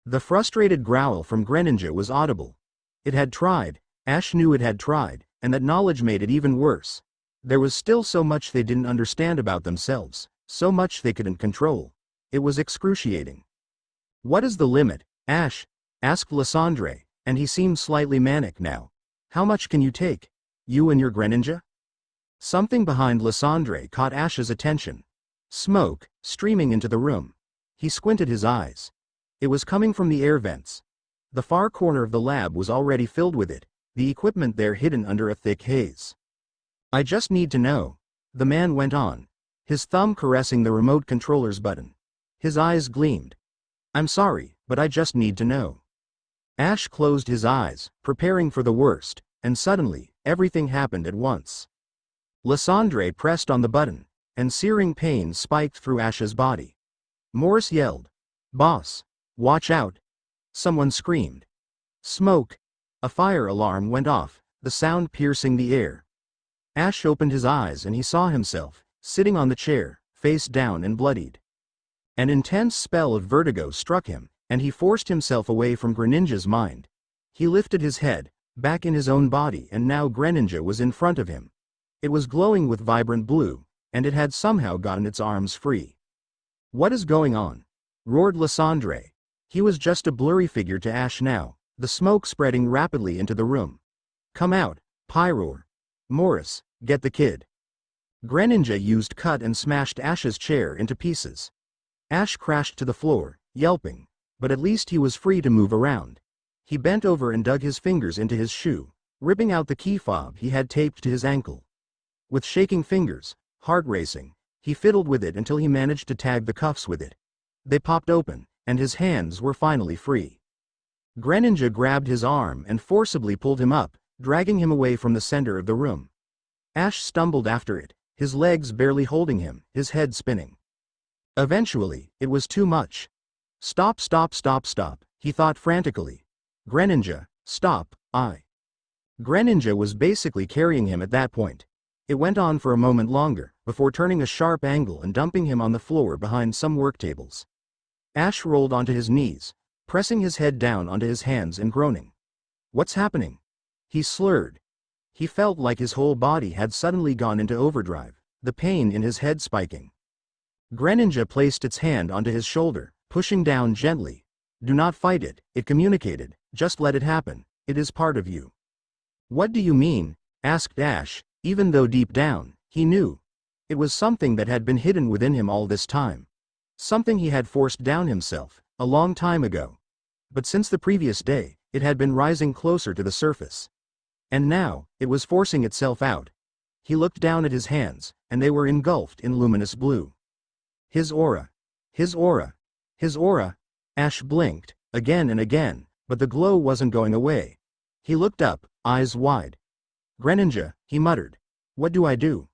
The frustrated growl from Greninja was audible. It had tried, Ash knew it had tried, and that knowledge made it even worse. There was still so much they didn't understand about themselves, so much they couldn't control. It was excruciating. "What is the limit, Ash?" asked Lysandre, and he seemed slightly manic now. "How much can you take? You and your Greninja?" Something behind Lysandre caught Ash's attention. Smoke, streaming into the room. He squinted his eyes. It was coming from the air vents. The far corner of the lab was already filled with it, the equipment there hidden under a thick haze. "I just need to know," the man went on, his thumb caressing the remote controller's button. His eyes gleamed. "I'm sorry, but I just need to know." Ash closed his eyes, preparing for the worst, and suddenly, everything happened at once. Lysandre pressed on the button, and searing pain spiked through Ash's body. Morris yelled, "Boss! Watch out!" Someone screamed. "Smoke!" A fire alarm went off, the sound piercing the air. Ash opened his eyes and he saw himself, sitting on the chair, face down and bloodied. An intense spell of vertigo struck him, and he forced himself away from Greninja's mind. He lifted his head, back in his own body, and now Greninja was in front of him. It was glowing with vibrant blue, and it had somehow gotten its arms free. "What is going on?" roared Lysandre. He was just a blurry figure to Ash now, the smoke spreading rapidly into the room. "Come out, Pyroar! Morris, get the kid!" Greninja used cut and smashed Ash's chair into pieces. Ash crashed to the floor, yelping, but at least he was free to move around. He bent over and dug his fingers into his shoe. ripping out the key fob he had taped to his ankle. With shaking fingers, heart racing, he fiddled with it until he managed to tag the cuffs with it. They popped open, and his hands were finally free. Greninja grabbed his arm and forcibly pulled him up, dragging him away from the center of the room. Ash stumbled after it, his legs barely holding him, his head spinning. Eventually, it was too much. Stop, stop, stop, stop, he thought frantically. Greninja, stop, Greninja was basically carrying him at that point. It went on for a moment longer, before turning a sharp angle and dumping him on the floor behind some work tables. Ash rolled onto his knees, pressing his head down onto his hands and groaning. What's happening? He slurred. He felt like his whole body had suddenly gone into overdrive, the pain in his head spiking. Greninja placed its hand onto his shoulder, pushing down gently. Do not fight it, it communicated, just let it happen, it is part of you. What do you mean? Asked Ash, even though deep down, he knew. It was something that had been hidden within him all this time. Something he had forced down himself, a long time ago. But since the previous day, it had been rising closer to the surface. And now, it was forcing itself out. He looked down at his hands, and they were engulfed in luminous blue. His aura. His aura. His aura. Ash blinked, again and again, but the glow wasn't going away. He looked up, eyes wide. Greninja, he muttered. What do I do?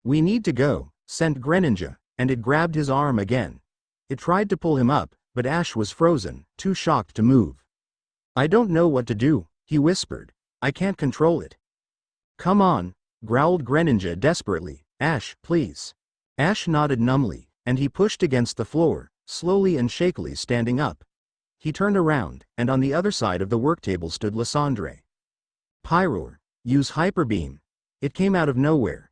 We need to go, sent Greninja, and it grabbed his arm again. It tried to pull him up, but Ash was frozen, too shocked to move. I don't know what to do, he whispered. I can't control it. Come on, growled Greninja desperately. Ash, please. Ash nodded numbly, and he pushed against the floor, slowly and shakily standing up. He turned around, and on the other side of the work table stood Lysandre. Pyroar, use Hyper Beam. It came out of nowhere.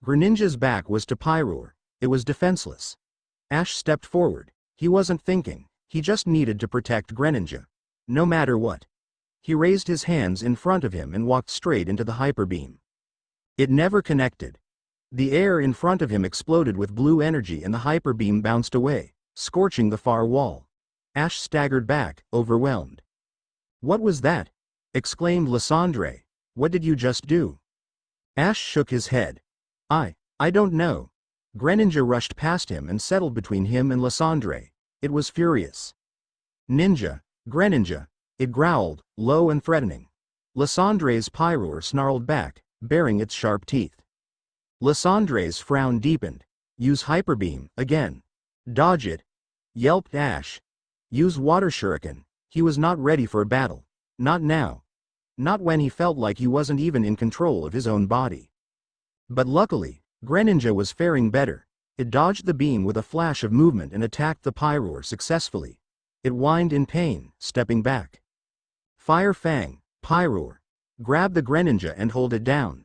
Greninja's back was to Pyroar. It was defenseless. Ash stepped forward. He wasn't thinking, he just needed to protect Greninja. No matter what. He raised his hands in front of him and walked straight into the Hyper Beam. It never connected. The air in front of him exploded with blue energy and the Hyper Beam bounced away, scorching the far wall. Ash staggered back, overwhelmed. What was that? Exclaimed Lysandre. What did you just do? Ash shook his head. I don't know. Greninja rushed past him and settled between him and Lysandre. It was furious. Ninja, Greninja, it growled, low and threatening. Lysandre's Pyroar snarled back, baring its sharp teeth. Lysandre's frown deepened. Use Hyper Beam, again. Dodge it, yelped Ash. Use Water Shuriken. He was not ready for a battle. Not now. Not when he felt like he wasn't even in control of his own body. But luckily, Greninja was faring better. It dodged the beam with a flash of movement and attacked the Pyroar successfully. It whined in pain, stepping back. Fire Fang, Pyroar. Grab the Greninja and hold it down.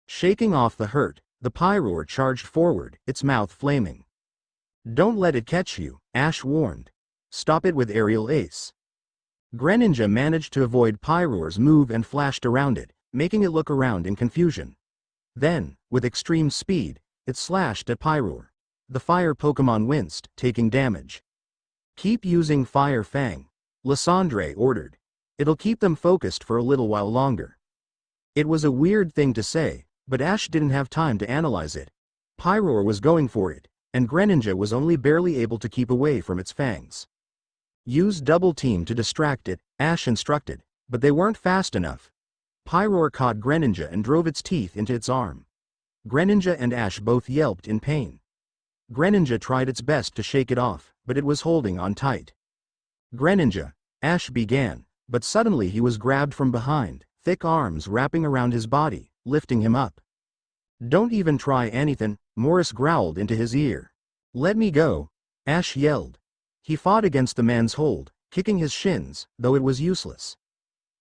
Shaking off the hurt, the Pyroar charged forward, its mouth flaming. Don't let it catch you, Ash warned. Stop it with Aerial Ace. Greninja managed to avoid Pyroar's move and flashed around it, making it look around in confusion. Then, with extreme speed, it slashed at Pyroar. The fire Pokémon winced, taking damage. Keep using Fire Fang, Lysandre ordered. It'll keep them focused for a little while longer. It was a weird thing to say, but Ash didn't have time to analyze it. Pyroar was going for it, and Greninja was only barely able to keep away from its fangs. Use Double Team to distract it, Ash instructed, but they weren't fast enough. Pyroar caught Greninja and drove its teeth into its arm. Greninja and Ash both yelped in pain. Greninja tried its best to shake it off, but it was holding on tight. Greninja, Ash began, but suddenly he was grabbed from behind, thick arms wrapping around his body, lifting him up. Don't even try anything, Morris growled into his ear. Let me go, Ash yelled. He fought against the man's hold, kicking his shins, though it was useless.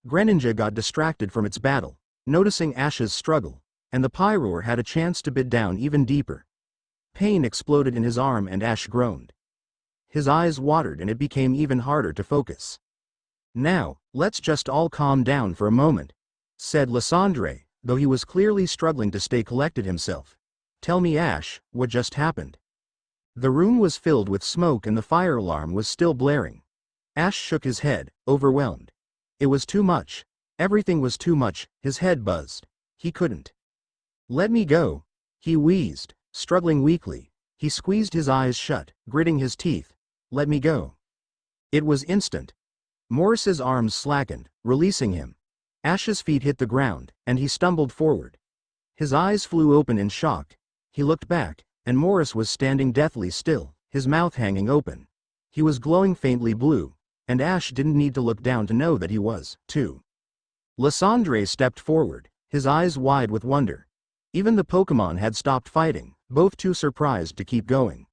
Greninja got distracted from its battle, noticing Ash's struggle, and the Pyroar had a chance to bid down even deeper. Pain exploded in his arm and Ash groaned. His eyes watered and it became even harder to focus. Now, let's just all calm down for a moment, said Lysandre, though he was clearly struggling to stay collected himself. Tell me, Ash, what just happened? The room was filled with smoke and the fire alarm was still blaring. Ash shook his head, overwhelmed. It was too much. Everything was too much, his head buzzed. He couldn't. Let me go. He wheezed, struggling weakly. He squeezed his eyes shut, gritting his teeth. Let me go. It was instant. Morris's arms slackened, releasing him. Ash's feet hit the ground, and he stumbled forward. His eyes flew open in shock. He looked back, and Morris was standing deathly still, his mouth hanging open. He was glowing faintly blue, and Ash didn't need to look down to know that he was, too. Lysandre stepped forward, his eyes wide with wonder. Even the Pokémon had stopped fighting, both too surprised to keep going.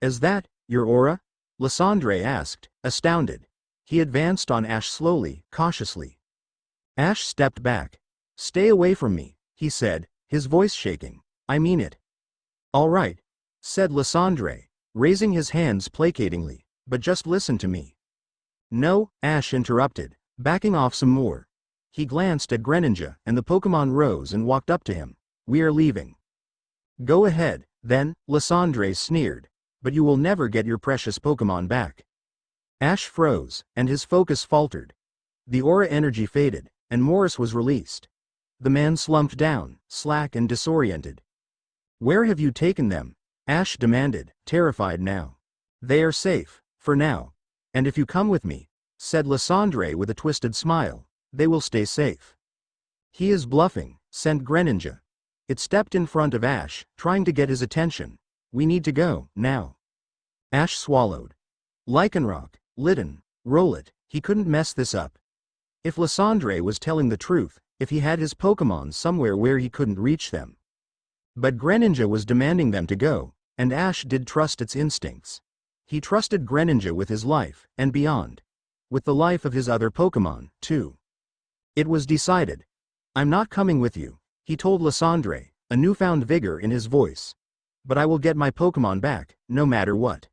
Is that your aura? Lysandre asked, astounded. He advanced on Ash slowly, cautiously. Ash stepped back. Stay away from me, he said, his voice shaking. I mean it. All right, said Lysandre, raising his hands placatingly, but just listen to me. No, Ash interrupted, backing off some more. He glanced at Greninja, and the Pokémon rose and walked up to him. We are leaving. Go ahead, then, Lysandre sneered, but you will never get your precious Pokémon back. Ash froze, and his focus faltered. The aura energy faded, and Morris was released. The man slumped down, slack and disoriented. Where have you taken them? Ash demanded, terrified now. They are safe, for now. And if you come with me, said Lysandre with a twisted smile, they will stay safe. He is bluffing, sent Greninja. It stepped in front of Ash, trying to get his attention. We need to go, now. Ash swallowed. Lycanroc, Litten, Rowlet, he couldn't mess this up. If Lysandre was telling the truth, if he had his Pokémon somewhere where he couldn't reach them. But Greninja was demanding them to go, and Ash did trust its instincts. He trusted Greninja with his life, and beyond. With the life of his other Pokémon, too. It was decided. I'm not coming with you, he told Lysandre, a newfound vigor in his voice. But I will get my Pokémon back, no matter what.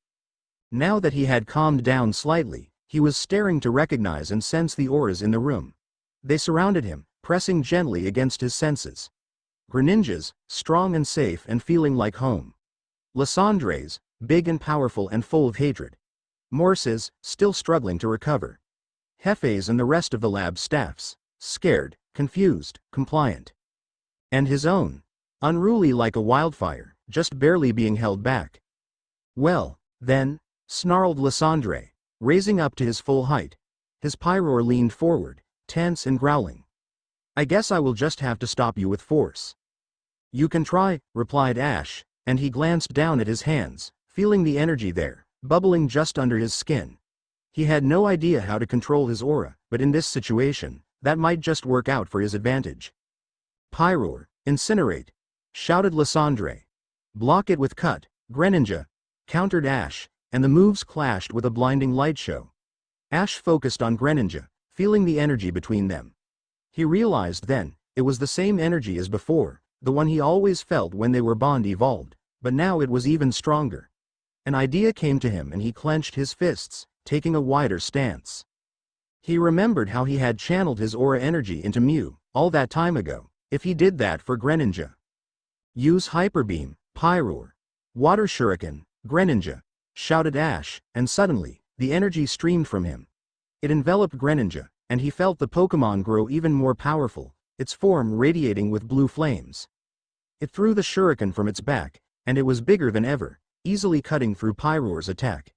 Now that he had calmed down slightly, he was staring to recognize and sense the auras in the room. They surrounded him, pressing gently against his senses. Greninja's, strong and safe and feeling like home. Lysandre's, big and powerful and full of hatred. Morris's, still struggling to recover. Hefe's and the rest of the lab staff's, scared, confused, compliant. And his own, unruly like a wildfire, just barely being held back. Well, then, snarled Lysandre, raising up to his full height. His Pyroar leaned forward, tense and growling. I guess I will just have to stop you with force. You can try, replied Ash, and he glanced down at his hands, feeling the energy there, bubbling just under his skin. He had no idea how to control his aura, but in this situation, that might just work out for his advantage. Pyroar, incinerate, shouted Lysandre. Block it with cut, Greninja, countered Ash, and the moves clashed with a blinding light show. Ash focused on Greninja, feeling the energy between them. He realized then, it was the same energy as before, the one he always felt when they were bond evolved, but now it was even stronger. An idea came to him and he clenched his fists, taking a wider stance. He remembered how he had channeled his aura energy into Mew, all that time ago, if he did that for Greninja. Use Hyper Beam, Pyroar. Water Shuriken, Greninja, shouted Ash, and suddenly, the energy streamed from him. It enveloped Greninja, and he felt the Pokémon grow even more powerful, its form radiating with blue flames. It threw the shuriken from its back, and it was bigger than ever, easily cutting through Pyroar's attack.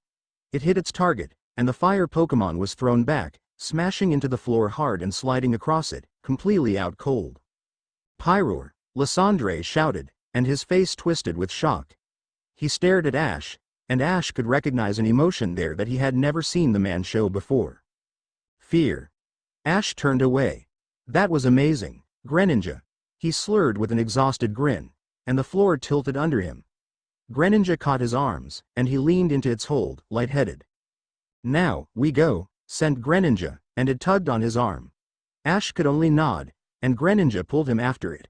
It hit its target, and the fire Pokémon was thrown back, smashing into the floor hard and sliding across it, completely out cold. Pyroar, Lysandre shouted, and his face twisted with shock. He stared at Ash, and Ash could recognize an emotion there that he had never seen the man show before. Fear. Ash turned away. That was amazing, Greninja. He slurred with an exhausted grin, and the floor tilted under him. Greninja caught his arms, and he leaned into its hold, lightheaded. Now, we go, sent Greninja, and it tugged on his arm. Ash could only nod, and Greninja pulled him after it.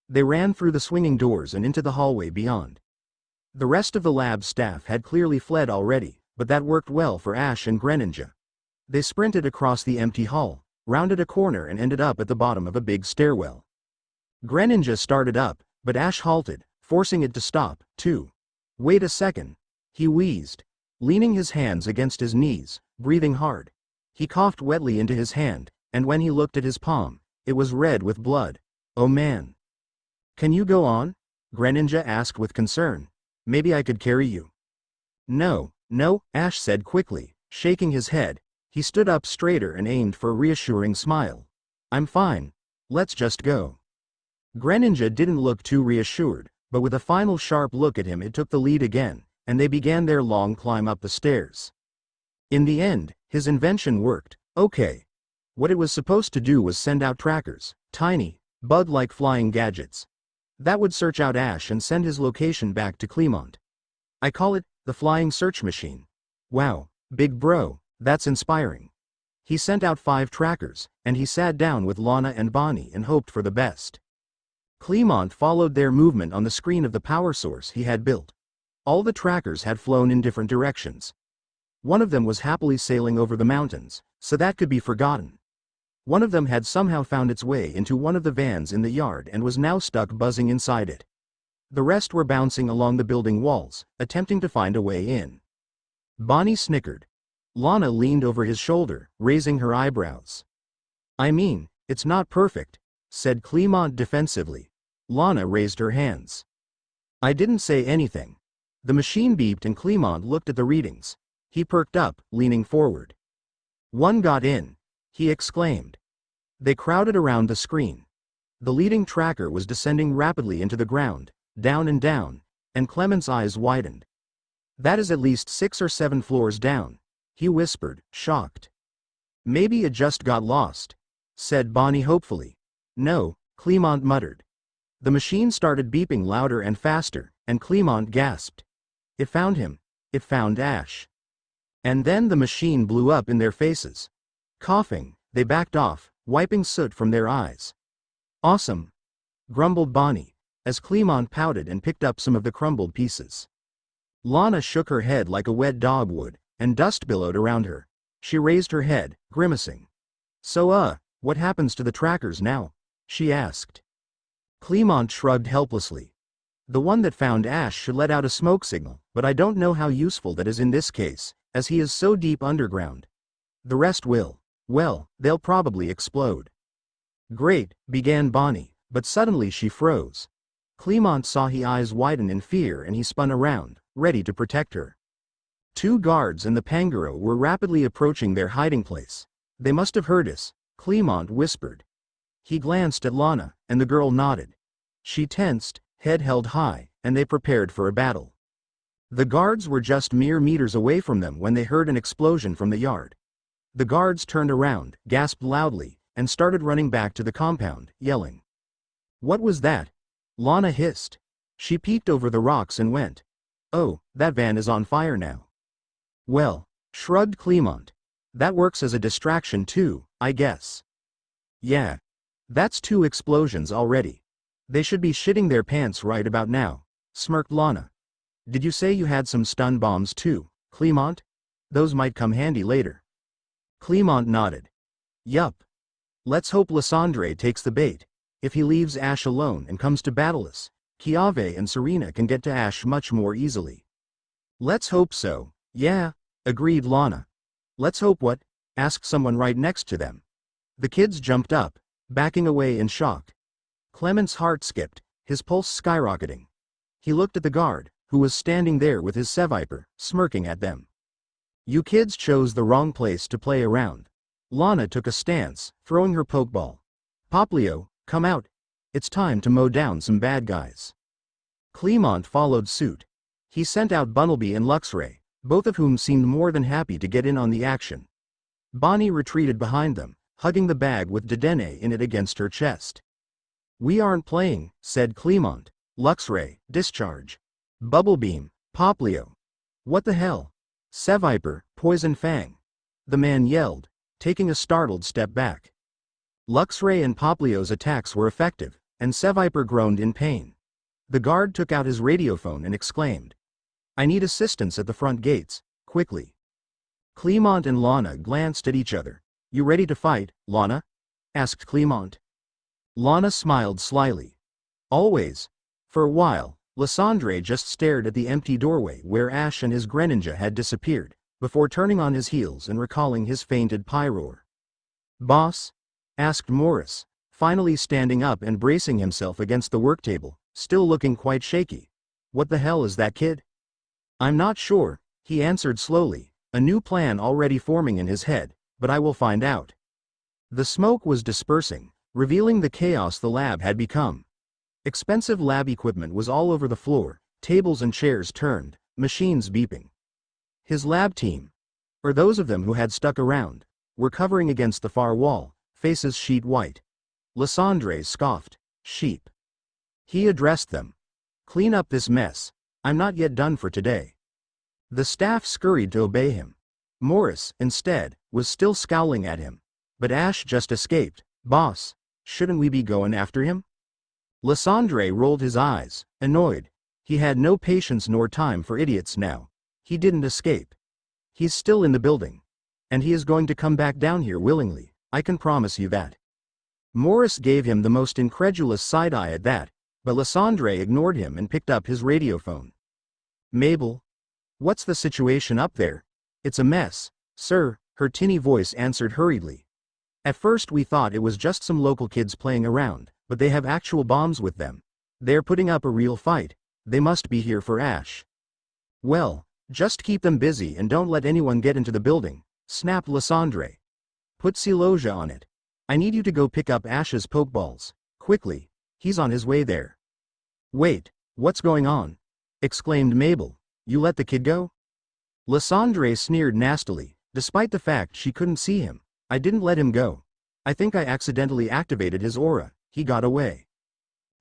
They ran through the swinging doors and into the hallway beyond. The rest of the lab staff had clearly fled already, but that worked well for Ash and Greninja. They sprinted across the empty hall, rounded a corner and ended up at the bottom of a big stairwell. Greninja started up, but Ash halted, forcing it to stop, too. Wait a second. He wheezed, leaning his hands against his knees, breathing hard. He coughed wetly into his hand, and when he looked at his palm, it was red with blood. Oh man. Can you go on? Greninja asked with concern. Maybe I could carry you. No, no, Ash said quickly, shaking his head. He stood up straighter and aimed for a reassuring smile. I'm fine. Let's just go. Greninja didn't look too reassured, but with a final sharp look at him it took the lead again, and they began their long climb up the stairs. In the end, his invention worked. Okay. What it was supposed to do was send out trackers, tiny, bug-like flying gadgets. That would search out Ash and send his location back to Clemont. I call it the flying search machine. Wow, big bro, that's inspiring. He sent out 5 trackers, and he sat down with Lana and Bonnie and hoped for the best. Clemont followed their movement on the screen of the power source he had built. All the trackers had flown in different directions. One of them was happily sailing over the mountains, so that could be forgotten. One of them had somehow found its way into one of the vans in the yard and was now stuck buzzing inside it. The rest were bouncing along the building walls, attempting to find a way in. Bonnie snickered. Lana leaned over his shoulder, raising her eyebrows. I mean, it's not perfect, said Clemont defensively. Lana raised her hands. I didn't say anything. The machine beeped and Clemont looked at the readings. He perked up, leaning forward. One got in, he exclaimed. They crowded around the screen. The leading tracker was descending rapidly into the ground, down, and Clement's eyes widened. That is at least 6 or 7 floors down, he whispered, shocked. Maybe it just got lost, said Bonnie hopefully. No, Clemont muttered. The machine started beeping louder and faster, and Clemont gasped. It found him. It found Ash. And then the machine blew up in their faces. Coughing, they backed off, wiping soot from their eyes. Awesome, grumbled Bonnie, as Clemont pouted and picked up some of the crumbled pieces. Lana shook her head like a wet dog would, and dust billowed around her. She raised her head, grimacing. So what happens to the trackers now? She asked. Clemont shrugged helplessly. The one that found Ash should let out a smoke signal, but I don't know how useful that is in this case, as he is so deep underground. The rest will. Well, they'll probably explode. Great, began Bonnie, but suddenly she froze. Clemont saw his eyes widen in fear and he spun around, ready to protect her. 2 guards and the Pangoro were rapidly approaching their hiding place. They must have heard us, Clemont whispered. He glanced at Lana, and the girl nodded. She tensed, head held high, and they prepared for a battle. The guards were just mere meters away from them when they heard an explosion from the yard. The guards turned around, gasped loudly, and started running back to the compound, yelling. What was that? Lana hissed. She peeked over the rocks and went. Oh, that van is on fire now. Well, shrugged Clemont. That works as a distraction too, I guess. Yeah. That's 2 explosions already. They should be shitting their pants right about now, smirked Lana. Did you say you had some stun bombs too, Clemont? Those might come handy later. Clemont nodded. Yup. Let's hope Lysandre takes the bait. If he leaves Ash alone and comes to battle us, Kiave and Serena can get to Ash much more easily. Let's hope so, yeah, agreed Lana. Let's hope what? Asked someone right next to them. The kids jumped up, backing away in shock. Clement's heart skipped, his pulse skyrocketing. He looked at the guard, who was standing there with his Seviper, smirking at them. You kids chose the wrong place to play around. Lana took a stance, throwing her pokeball. Poplio, come out. It's time to mow down some bad guys. Clemont followed suit. He sent out Bunnelby and Luxray, both of whom seemed more than happy to get in on the action. Bonnie retreated behind them, hugging the bag with Dedenne in it against her chest. We aren't playing, said Clemont. Luxray, discharge. Bubblebeam, Poplio. What the hell? Seviper, Poison Fang. The man yelled, taking a startled step back. Luxray and Poplio's attacks were effective, and Seviper groaned in pain. The guard took out his radiophone and exclaimed. I need assistance at the front gates, quickly. Clemont and Lana glanced at each other. You ready to fight, Lana? Asked Clemont. Lana smiled slyly. Always. For a while, Lysandre just stared at the empty doorway where Ash and his Greninja had disappeared, before turning on his heels and recalling his fainted Pyroar. Boss? asked Morris, finally standing up and bracing himself against the work table, still looking quite shaky. What the hell is that, kid? I'm not sure, he answered slowly, a new plan already forming in his head, but I will find out. The smoke was dispersing, revealing the chaos the lab had become. Expensive lab equipment was all over the floor, tables and chairs turned, machines beeping. His lab team, or those of them who had stuck around, were covering against the far wall, faces sheet white. Lysandre scoffed. Sheep. He addressed them. Clean up this mess. I'm not yet done for today. The staff scurried to obey him. Morris, instead, was still scowling at him. But Ash just escaped. Boss, shouldn't we be going after him? Lysandre rolled his eyes, annoyed. He had no patience nor time for idiots now. He didn't escape. He's still in the building. And he is going to come back down here willingly, I can promise you that. Morris gave him the most incredulous side-eye at that, but Lysandre ignored him and picked up his radiophone. Mabel? What's the situation up there? It's a mess, sir, her tinny voice answered hurriedly. At first we thought it was just some local kids playing around, but they have actual bombs with them. They're putting up a real fight. They must be here for Ash. Well, just keep them busy and don't let anyone get into the building, snapped Lysandre. Put Siloja on it. I need you to go pick up Ash's pokeballs. Quickly. He's on his way there. Wait, what's going on? Exclaimed Mabel. You let the kid go? Lysandre sneered nastily, despite the fact she couldn't see him. I didn't let him go. I think I accidentally activated his aura. He got away.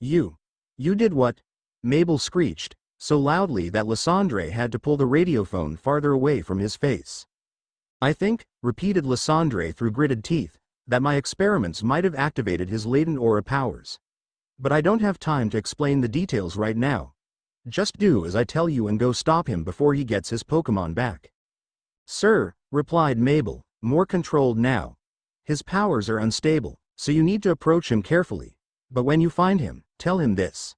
You did what? Mabel screeched, so loudly that Lysandre had to pull the radiophone farther away from his face. I think, repeated Lysandre through gritted teeth, that my experiments might have activated his latent aura powers. But I don't have time to explain the details right now. Just do as I tell you and go stop him before he gets his Pokémon back. Sir, replied Mabel, more controlled now. His powers are unstable, so you need to approach him carefully. But when you find him, tell him this.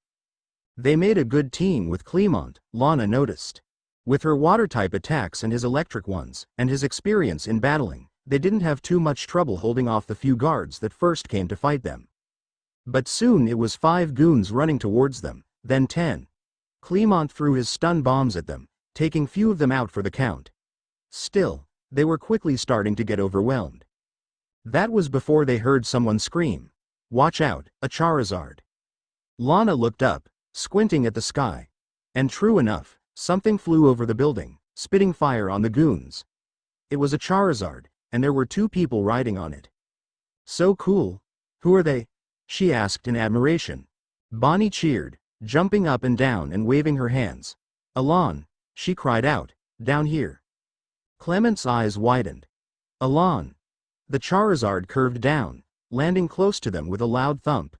They made a good team with Clemont, Lana noticed. With her water-type attacks and his electric ones, and his experience in battling, they didn't have too much trouble holding off the few guards that first came to fight them. But soon it was 5 goons running towards them, then 10. Clemont threw his stun bombs at them, taking few of them out for the count. Still, they were quickly starting to get overwhelmed. That was before they heard someone scream, "Watch out, a Charizard." Lana looked up, squinting at the sky. And true enough, something flew over the building, spitting fire on the goons. It was a Charizard, and there were 2 people riding on it. So cool. Who are they? She asked in admiration. Bonnie cheered, jumping up and down and waving her hands. Alon, she cried out, down here. Clement's eyes widened. Alon. The Charizard curved down, landing close to them with a loud thump.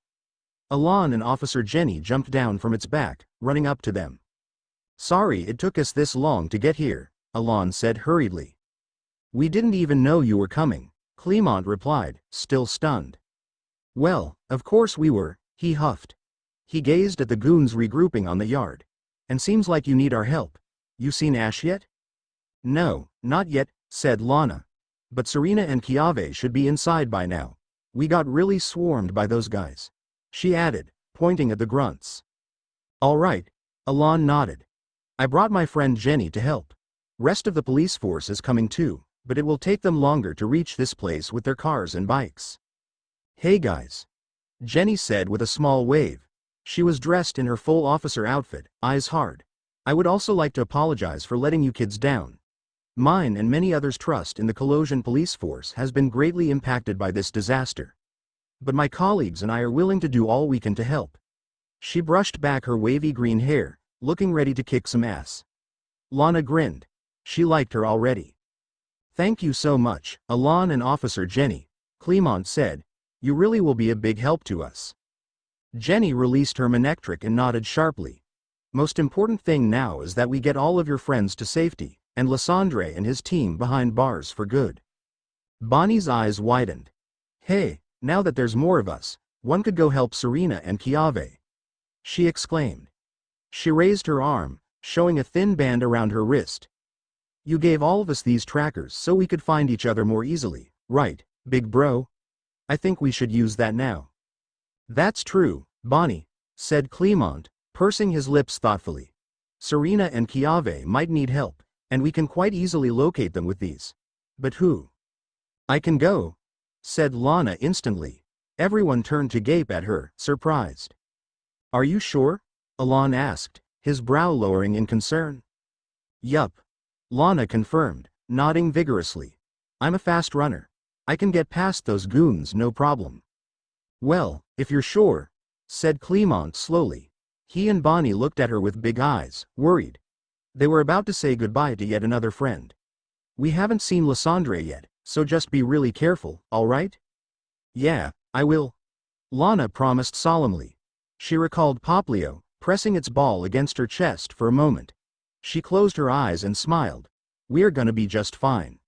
Alon and Officer Jenny jumped down from its back, running up to them. Sorry it took us this long to get here, Alon said hurriedly. We didn't even know you were coming, Clemont replied, still stunned. Well, of course we were, he huffed. He gazed at the goons regrouping on the yard. And seems like you need our help. You seen Ash yet? No, not yet, said Lana. But Serena and Chiave should be inside by now. We got really swarmed by those guys. She added, pointing at the grunts. All right, Alon nodded. I brought my friend Jenny to help. Rest of the police force is coming too, but it will take them longer to reach this place with their cars and bikes. Hey guys. Jenny said with a small wave. She was dressed in her full officer outfit, eyes hard. I would also like to apologize for letting you kids down. Mine and many others' trust in the Kalosian police force has been greatly impacted by this disaster. But my colleagues and I are willing to do all we can to help. She brushed back her wavy green hair, looking ready to kick some ass. Lana grinned. She liked her already. Thank you so much, Alon and Officer Jenny, Clemont said. You really will be a big help to us. Jenny released her manectric and nodded sharply. Most important thing now is that we get all of your friends to safety, and Lysandre and his team behind bars for good. Bonnie's eyes widened. Hey, now that there's more of us, one could go help Serena and Chiave. She exclaimed. She raised her arm, showing a thin band around her wrist. You gave all of us these trackers so we could find each other more easily, right, big bro? I think we should use that now. That's true, Bonnie, said Clement, pursing his lips thoughtfully. Serena and Chiave might need help, and we can quite easily locate them with these. But who? I can go, said Lana instantly. Everyone turned to gape at her, surprised. Are you sure? Alon asked, his brow lowering in concern. Yup. Lana confirmed, nodding vigorously. I'm a fast runner. I can get past those goons no problem. Well, if you're sure, said Clement slowly. He and Bonnie looked at her with big eyes, worried. They were about to say goodbye to yet another friend. We haven't seen Lysandre yet, so just be really careful, all right? Yeah, I will. Lana promised solemnly. She recalled Poplio, pressing its ball against her chest for a moment. She closed her eyes and smiled. We're gonna be just fine.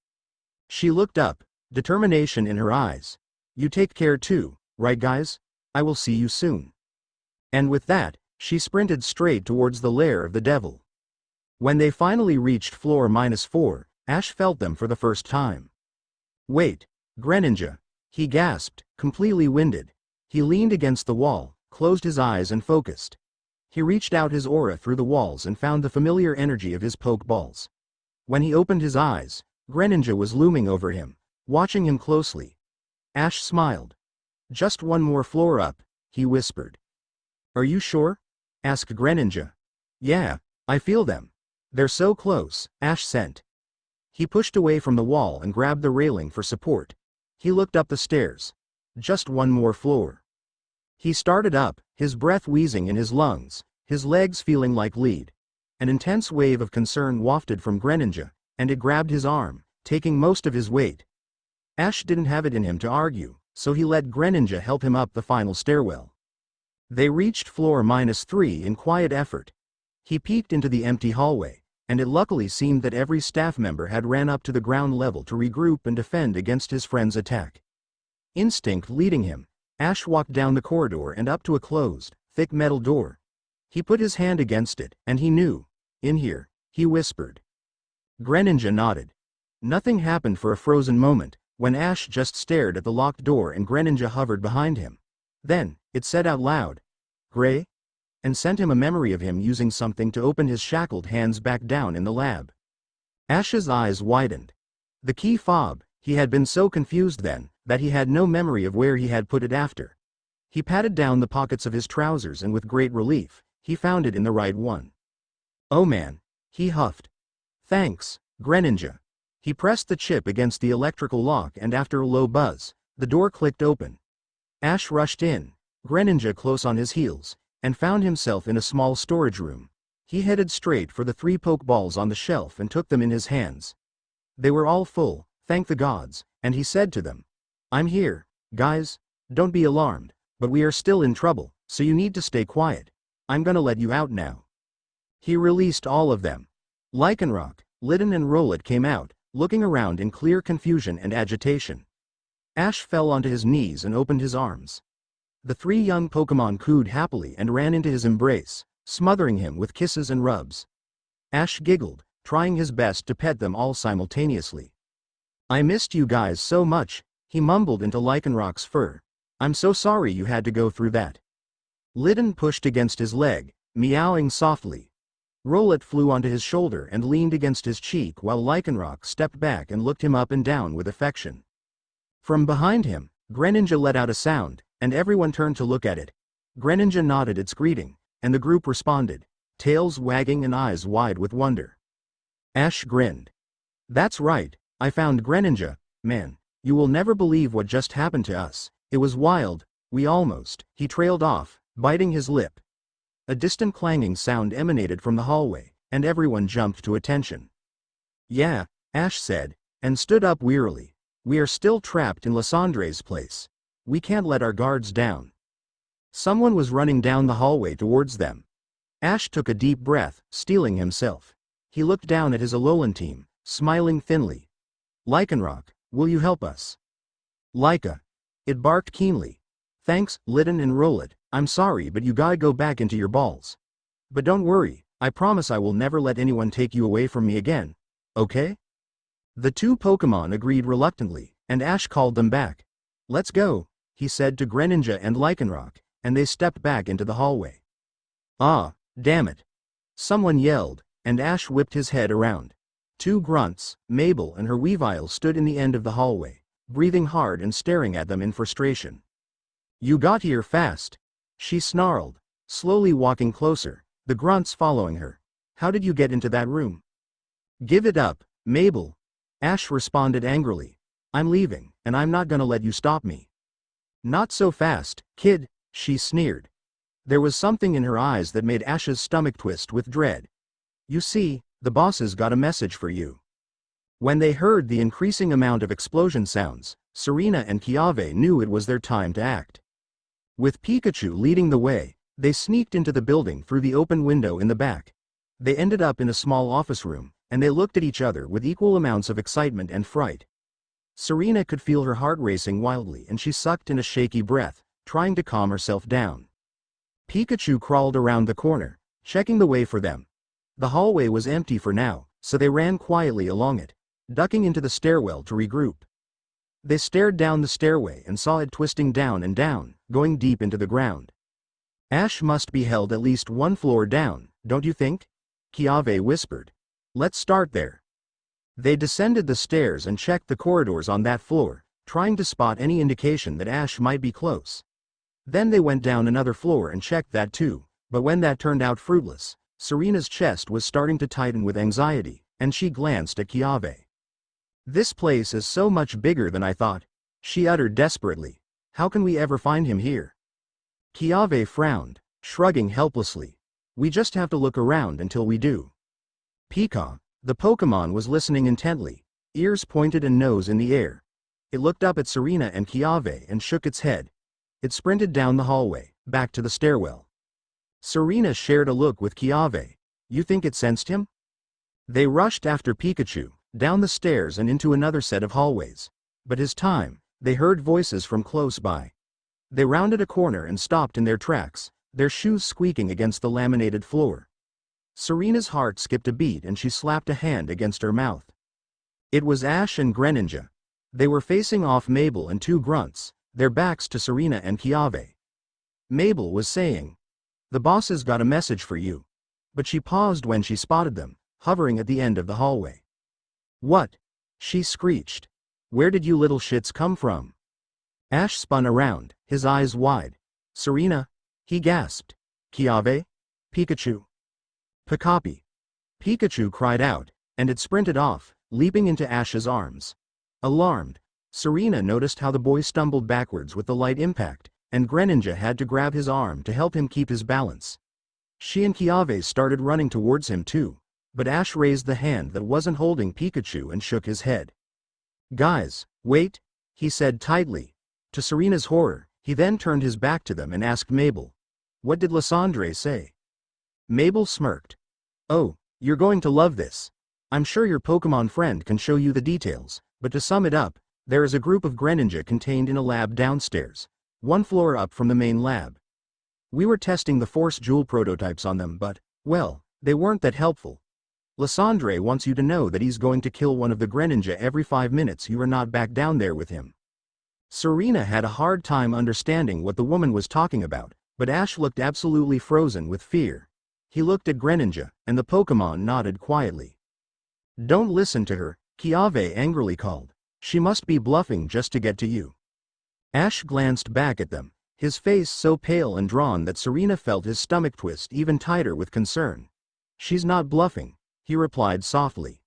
She looked up, determination in her eyes. You take care too, right guys? I will see you soon. And with that, she sprinted straight towards the lair of the devil. When they finally reached floor -4, Ash felt them for the first time. Wait, Greninja, he gasped, completely winded. He leaned against the wall, closed his eyes and focused. He reached out his aura through the walls and found the familiar energy of his pokeballs. When he opened his eyes, Greninja was looming over him, watching him closely. Ash smiled. Just one more floor up, he whispered. Are you sure? Asked Greninja. Yeah, I feel them. They're so close, Ash sent. He pushed away from the wall and grabbed the railing for support. He looked up the stairs. Just one more floor. He started up, his breath wheezing in his lungs, his legs feeling like lead. An intense wave of concern wafted from Greninja, and it grabbed his arm, taking most of his weight. Ash didn't have it in him to argue, so he let Greninja help him up the final stairwell. They reached floor -3 in quiet effort. He peeked into the empty hallway, and it luckily seemed that every staff member had ran up to the ground level to regroup and defend against his friend's attack. Instinct leading him, Ash walked down the corridor and up to a closed, thick metal door. He put his hand against it, and he knew. In here, he whispered. Greninja nodded. Nothing happened for a frozen moment, when Ash just stared at the locked door and Greninja hovered behind him. Then, it said out loud, Gray? And sent him a memory of him using something to open his shackled hands back down in the lab. Ash's eyes widened. The key fob, he had been so confused then, that he had no memory of where he had put it after. He patted down the pockets of his trousers and with great relief, he found it in the right one. Oh man, he huffed. Thanks, Greninja. He pressed the chip against the electrical lock and after a low buzz, the door clicked open. Ash rushed in, Greninja close on his heels, and found himself in a small storage room. He headed straight for the 3 pokeballs on the shelf and took them in his hands. They were all full, thank the gods, and he said to them, I'm here, guys, don't be alarmed, but we are still in trouble, so you need to stay quiet. I'm gonna let you out now. He released all of them. Lycanroc, Litten and Rowlet came out, looking around in clear confusion and agitation. Ash fell onto his knees and opened his arms. The 3 young Pokémon cooed happily and ran into his embrace, smothering him with kisses and rubs. Ash giggled, trying his best to pet them all simultaneously. I missed you guys so much, he mumbled into Lycanroc's fur. I'm so sorry you had to go through that. Litten pushed against his leg, meowing softly. Rowlet flew onto his shoulder and leaned against his cheek while Lycanroc stepped back and looked him up and down with affection. From behind him, Greninja let out a sound, and everyone turned to look at it. Greninja nodded its greeting, and the group responded, tails wagging and eyes wide with wonder. Ash grinned. That's right, I found Greninja, man, you will never believe what just happened to us. It was wild, we almost, he trailed off, biting his lip. A distant clanging sound emanated from the hallway, and everyone jumped to attention. Yeah, Ash said, and stood up wearily. We are still trapped in Lysandre's place. We can't let our guards down. Someone was running down the hallway towards them. Ash took a deep breath, steeling himself. He looked down at his Alolan team, smiling thinly. Lycanroc, will you help us? Lyca. It barked keenly. Thanks, Litten and Rowlet, I'm sorry but you gotta go back into your balls. But don't worry, I promise I will never let anyone take you away from me again, okay? The 2 Pokémon agreed reluctantly, and Ash called them back. Let's go, he said to Greninja and Lycanroc, and they stepped back into the hallway. Ah, damn it! Someone yelled, and Ash whipped his head around. Two grunts, Mabel and her Weavile stood in the end of the hallway, breathing hard and staring at them in frustration. You got here fast, she snarled, slowly walking closer, the grunts following her. How did you get into that room? Give it up, Mabel, Ash responded angrily. I'm leaving, and I'm not gonna let you stop me. Not so fast, kid, she sneered. There was something in her eyes that made Ash's stomach twist with dread. You see, the bosses got a message for you. When they heard the increasing amount of explosion sounds, Serena and Kiave knew it was their time to act. With Pikachu leading the way, they sneaked into the building through the open window in the back. They ended up in a small office room, and they looked at each other with equal amounts of excitement and fright. Serena could feel her heart racing wildly and she sucked in a shaky breath, trying to calm herself down. Pikachu crawled around the corner, checking the way for them. The hallway was empty for now, so they ran quietly along it, ducking into the stairwell to regroup. They stared down the stairway and saw it twisting down and down, going deep into the ground. Ash must be held at least one floor down, don't you think? Kiave whispered. Let's start there. They descended the stairs and checked the corridors on that floor, trying to spot any indication that Ash might be close. Then they went down another floor and checked that too, but when that turned out fruitless, Serena's chest was starting to tighten with anxiety, and she glanced at Kiave. This place is so much bigger than I thought, she uttered desperately. How can we ever find him here? Kiave frowned, shrugging helplessly. We just have to look around until we do. Pika, the Pokémon, was listening intently, ears pointed and nose in the air. It looked up at Serena and Kiave and shook its head. It sprinted down the hallway, back to the stairwell. Serena shared a look with Kiave. You think it sensed him? They rushed after Pikachu, down the stairs and into another set of hallways. But his time, they heard voices from close by. They rounded a corner and stopped in their tracks, their shoes squeaking against the laminated floor. Serena's heart skipped a beat and she slapped a hand against her mouth. It was Ash and Greninja. They were facing off Mabel and two grunts, their backs to Serena and Kiave. Mabel was saying, "The bosses got a message for you." But she paused when she spotted them, hovering at the end of the hallway. What? She screeched. Where did you little shits come from? Ash spun around, his eyes wide. Serena? He gasped. Kiave? Pikachu? Pikapi! Pikachu cried out, and it sprinted off, leaping into Ash's arms. Alarmed, Serena noticed how the boy stumbled backwards with the light impact, and Greninja had to grab his arm to help him keep his balance. She and Kiave started running towards him too, but Ash raised the hand that wasn't holding Pikachu and shook his head. Guys, wait, he said tightly. To Serena's horror, he then turned his back to them and asked Mabel. What did Lysandre say? Mabel smirked. Oh, you're going to love this. I'm sure your Pokémon friend can show you the details, but to sum it up, there is a group of Greninja contained in a lab downstairs, one floor up from the main lab. We were testing the Force Jewel prototypes on them but, well, they weren't that helpful. Lysandre wants you to know that he's going to kill one of the Greninja every 5 minutes you are not back down there with him. Serena had a hard time understanding what the woman was talking about, but Ash looked absolutely frozen with fear. He looked at Greninja, and the Pokémon nodded quietly. Don't listen to her, Kiave angrily called. She must be bluffing just to get to you. Ash glanced back at them, his face so pale and drawn that Serena felt his stomach twist even tighter with concern. She's not bluffing, he replied softly.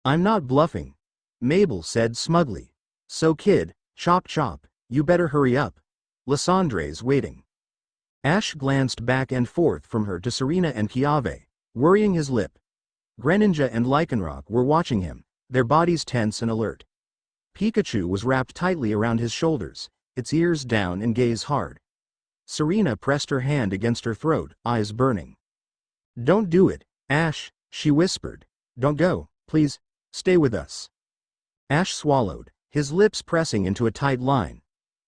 I'm not bluffing, Mabel said smugly. So kid, chop chop, you better hurry up. Lysandre's waiting. Ash glanced back and forth from her to Serena and Kiave, worrying his lip. Greninja and Lycanroc were watching him, their bodies tense and alert. Pikachu was wrapped tightly around his shoulders, its ears down and gaze hard. Serena pressed her hand against her throat, eyes burning. Don't do it, Ash, she whispered. Don't go, please, stay with us. Ash swallowed, his lips pressing into a tight line.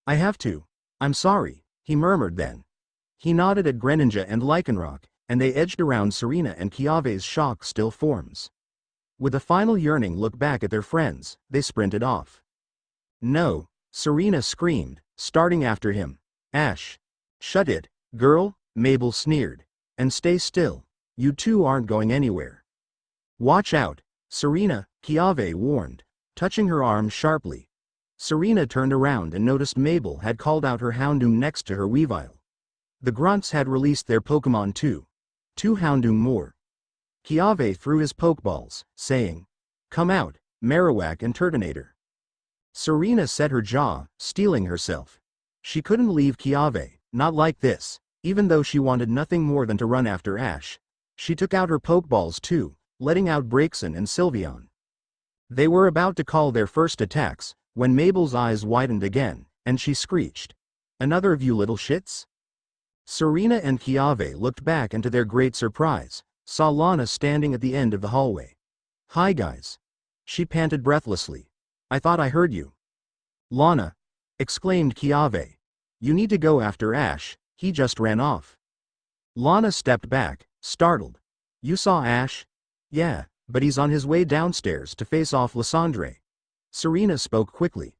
I have to. I'm sorry, he murmured then. He nodded at Greninja and Lycanroc, and they edged around Serena and Kiave's shock still forms. With a final yearning look back at their friends, they sprinted off. No, Serena screamed, starting after him. Ash. Shut it, girl, Mabel sneered. And stay still. You two aren't going anywhere. Watch out, Serena, Kiave warned, touching her arm sharply. Serena turned around and noticed Mabel had called out her Houndoom next to her Weavile. The grunts had released their Pokemon too. 2 Houndoom more. Kiave threw his Pokeballs, saying, "Come out, Marowak and Turtonator." Serena set her jaw, steeling herself. She couldn't leave Kiave, not like this, even though she wanted nothing more than to run after Ash. She took out her Pokeballs too, letting out Braixen and Sylveon. They were about to call their first attacks, when Mabel's eyes widened again, and she screeched, "Another of you little shits?" Serena and Kiave looked back and to their great surprise, saw Lana standing at the end of the hallway. "Hi guys." She panted breathlessly. "I thought I heard you." "Lana," exclaimed Kiave. "You need to go after Ash, he just ran off." Lana stepped back, startled. "You saw Ash?" "Yeah, but he's on his way downstairs to face off Lysandre." Serena spoke quickly.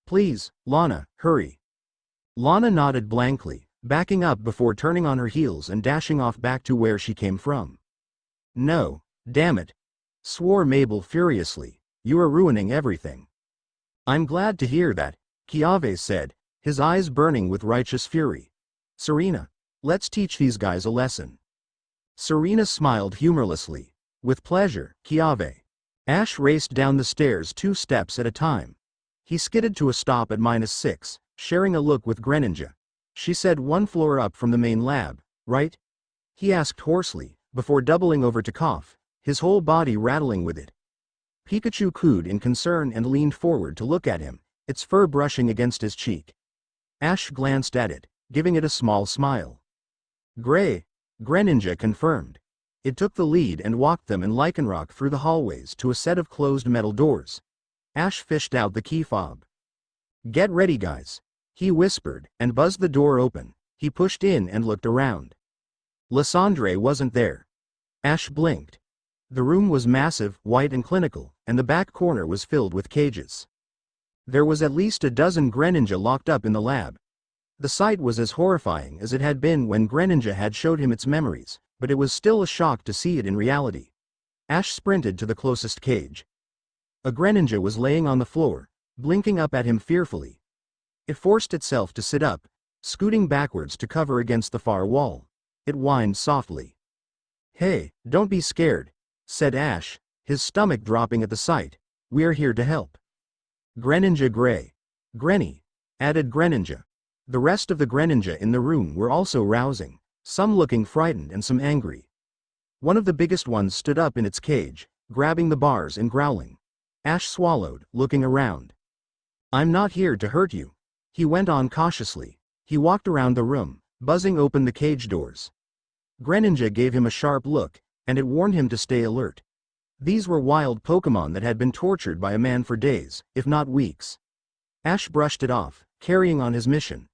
"Please, Lana, hurry." Lana nodded blankly, backing up before turning on her heels and dashing off back to where she came from. "No, damn it," swore Mabel furiously, "you are ruining everything." "I'm glad to hear that," Kiave said, his eyes burning with righteous fury. "Serena, let's teach these guys a lesson." Serena smiled humorlessly. "With pleasure, Kiave." Ash raced down the stairs 2 steps at a time. He skidded to a stop at -6, sharing a look with Greninja. "She said 1 floor up from the main lab, right?" he asked hoarsely, before doubling over to cough, his whole body rattling with it. Pikachu cooed in concern and leaned forward to look at him, its fur brushing against his cheek. Ash glanced at it, giving it a small smile. Greninja confirmed. It took the lead and walked them and Lycanroc through the hallways to a set of closed metal doors. Ash fished out the key fob. "Get ready guys," he whispered, and buzzed the door open. He pushed in and looked around. Lysandre wasn't there. Ash blinked. The room was massive, white and clinical, and the back corner was filled with cages. There was at least a dozen Greninja locked up in the lab. The sight was as horrifying as it had been when Greninja had showed him its memories, but it was still a shock to see it in reality. Ash sprinted to the closest cage. A Greninja was laying on the floor, blinking up at him fearfully. It forced itself to sit up, scooting backwards to cover against the far wall. It whined softly. "Hey, don't be scared," said Ash, his stomach dropping at the sight. "We're here to help." "Greninja Grey." "Grenny," added Greninja. The rest of the Greninja in the room were also rousing, some looking frightened and some angry. One of the biggest ones stood up in its cage, grabbing the bars and growling. Ash swallowed, looking around. "I'm not here to hurt you," he went on cautiously. He walked around the room, buzzing open the cage doors. Greninja gave him a sharp look, and it warned him to stay alert. These were wild Pokemon that had been tortured by a man for days, if not weeks. Ash brushed it off, carrying on his mission.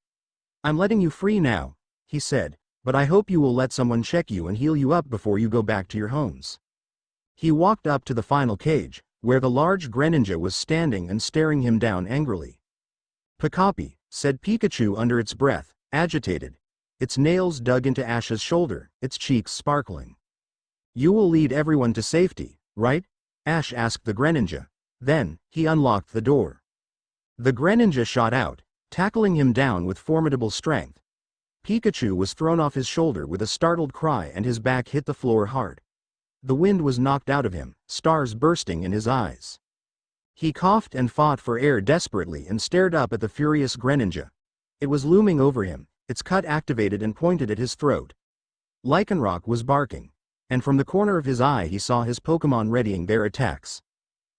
"I'm letting you free now," he said, "but I hope you will let someone check you and heal you up before you go back to your homes." He walked up to the final cage, where the large Greninja was standing and staring him down angrily. "Pikapi," said Pikachu under its breath, agitated. Its nails dug into Ash's shoulder, its cheeks sparkling. "You will lead everyone to safety, right?" Ash asked the Greninja. Then, he unlocked the door. The Greninja shot out, tackling him down with formidable strength. Pikachu was thrown off his shoulder with a startled cry and his back hit the floor hard. The wind was knocked out of him, stars bursting in his eyes. He coughed and fought for air desperately and stared up at the furious Greninja. It was looming over him, its cut activated and pointed at his throat. Lycanroc was barking, and from the corner of his eye he saw his Pokemon readying their attacks.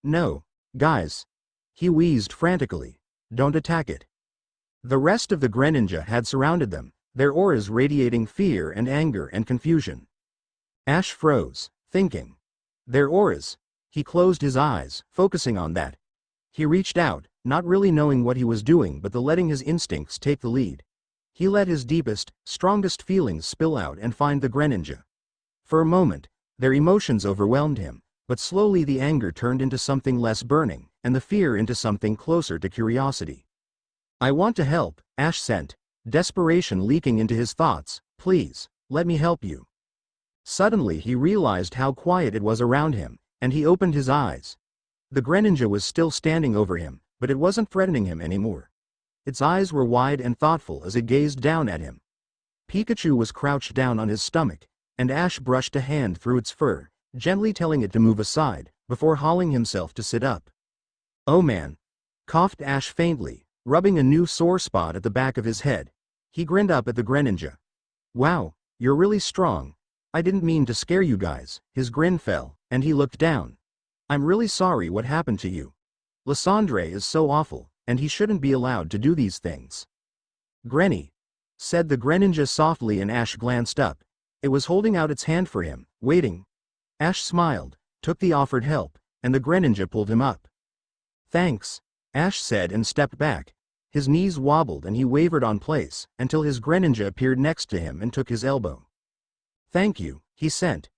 "No, guys," he wheezed frantically, "don't attack it." The rest of the Greninja had surrounded them, their auras radiating fear and anger and confusion. Ash froze, thinking. Their auras. He closed his eyes, focusing on that. He reached out, not really knowing what he was doing but letting his instincts take the lead. He let his deepest, strongest feelings spill out and find the Greninja. For a moment, their emotions overwhelmed him, but slowly the anger turned into something less burning, and the fear into something closer to curiosity. I want to help, Ash sent, desperation leaking into his thoughts. Please, let me help you. Suddenly he realized how quiet it was around him, and he opened his eyes. The Greninja was still standing over him, but it wasn't threatening him anymore. Its eyes were wide and thoughtful as it gazed down at him. Pikachu was crouched down on his stomach, and Ash brushed a hand through its fur, gently telling it to move aside, before hauling himself to sit up. Oh man! Coughed Ash faintly, rubbing a new sore spot at the back of his head. He grinned up at the Greninja. Wow, you're really strong. I didn't mean to scare you guys. His grin fell, and he looked down. I'm really sorry what happened to you. Lysandre is so awful, and he shouldn't be allowed to do these things. Granny, said the Greninja softly, and Ash glanced up. It was holding out its hand for him, waiting. Ash smiled, took the offered help, and the Greninja pulled him up. Thanks, Ash said and stepped back. His knees wobbled and he wavered on place, until his Greninja appeared next to him and took his elbow. Thank you, he sent.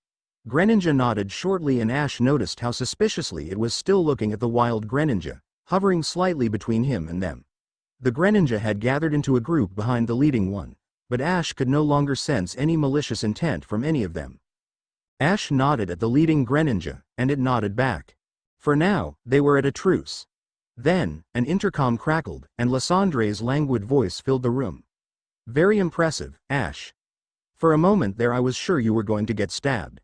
Greninja nodded shortly, and Ash noticed how suspiciously it was still looking at the wild Greninja, hovering slightly between him and them. The Greninja had gathered into a group behind the leading one, but Ash could no longer sense any malicious intent from any of them. Ash nodded at the leading Greninja, and it nodded back. For now, they were at a truce. Then, an intercom crackled, and Lysandre's languid voice filled the room. Very impressive, Ash. For a moment there I was sure you were going to get stabbed.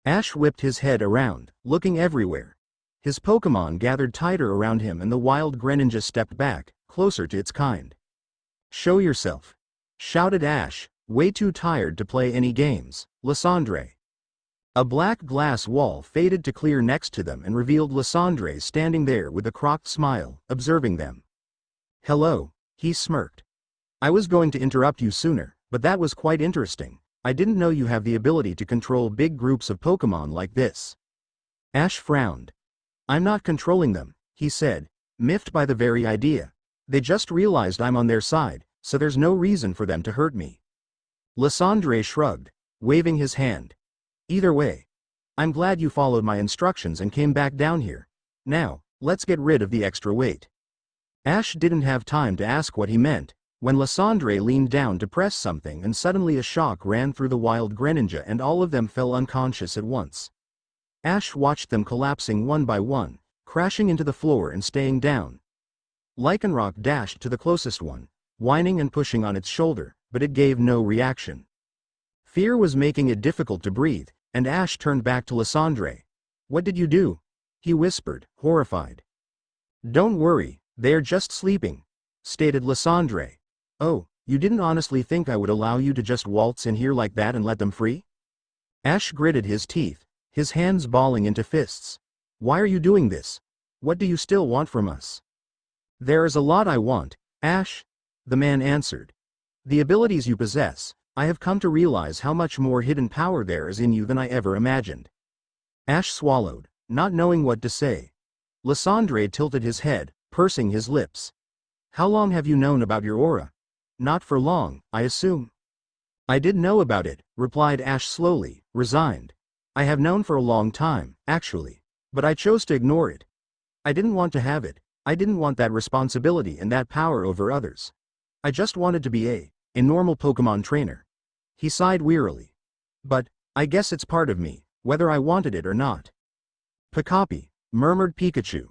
Ash whipped his head around, looking everywhere. His Pokémon gathered tighter around him, and the wild Greninja stepped back, closer to its kind. Show yourself, shouted Ash, way too tired to play any games. Lysandre. A black glass wall faded to clear next to them and revealed Lysandre standing there with a crocked smile, observing them. Hello, he smirked. I was going to interrupt you sooner, but that was quite interesting. I didn't know you have the ability to control big groups of Pokémon like this. Ash frowned. I'm not controlling them, he said, miffed by the very idea. They just realized I'm on their side, so there's no reason for them to hurt me. Lysandre shrugged, waving his hand. Either way, I'm glad you followed my instructions and came back down here. Now, let's get rid of the extra weight. Ash didn't have time to ask what he meant, when Lysandre leaned down to press something, and suddenly a shock ran through the wild Greninja and all of them fell unconscious at once. Ash watched them collapsing one by one, crashing into the floor and staying down. Lycanroc dashed to the closest one, whining and pushing on its shoulder, but it gave no reaction. Fear was making it difficult to breathe, and Ash turned back to Lysandre. What did you do? He whispered, horrified. Don't worry, they are just sleeping, stated Lysandre. Oh, you didn't honestly think I would allow you to just waltz in here like that and let them free? Ash gritted his teeth, his hands balling into fists. Why are you doing this? What do you still want from us? There is a lot I want, Ash, the man answered. The abilities you possess, I have come to realize how much more hidden power there is in you than I ever imagined. Ash swallowed, not knowing what to say. Lysandre tilted his head, pursing his lips. How long have you known about your aura? Not for long, I assume. I did know about it, replied Ash slowly, resigned. I have known for a long time, actually, but I chose to ignore it. I didn't want to have it. I didn't want that responsibility and that power over others. I just wanted to be a normal Pokémon trainer. He sighed wearily. But, I guess it's part of me, whether I wanted it or not. Pikapi, murmured Pikachu.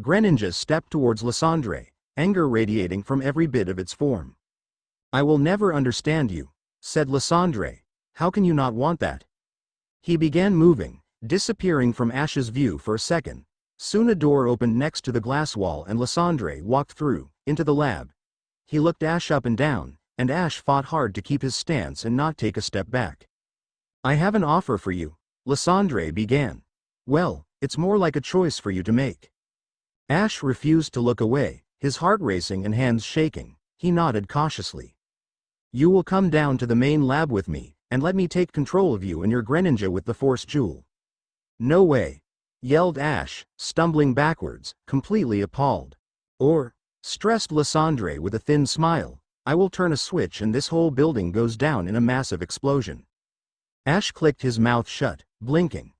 Greninja stepped towards Lysandre, anger radiating from every bit of its form. I will never understand you, said Lysandre. How can you not want that? He began moving, disappearing from Ash's view for a second. Soon a door opened next to the glass wall and Lysandre walked through, into the lab. He looked Ash up and down, and Ash fought hard to keep his stance and not take a step back. I have an offer for you, Lysandre began. Well, it's more like a choice for you to make. Ash refused to look away, his heart racing and hands shaking. He nodded cautiously. You will come down to the main lab with me, and let me take control of you and your Greninja with the Force Jewel. No way, yelled Ash, stumbling backwards, completely appalled. Or, stressed Lysandre with a thin smile, I will turn a switch and this whole building goes down in a massive explosion. Ash clicked his mouth shut, blinking.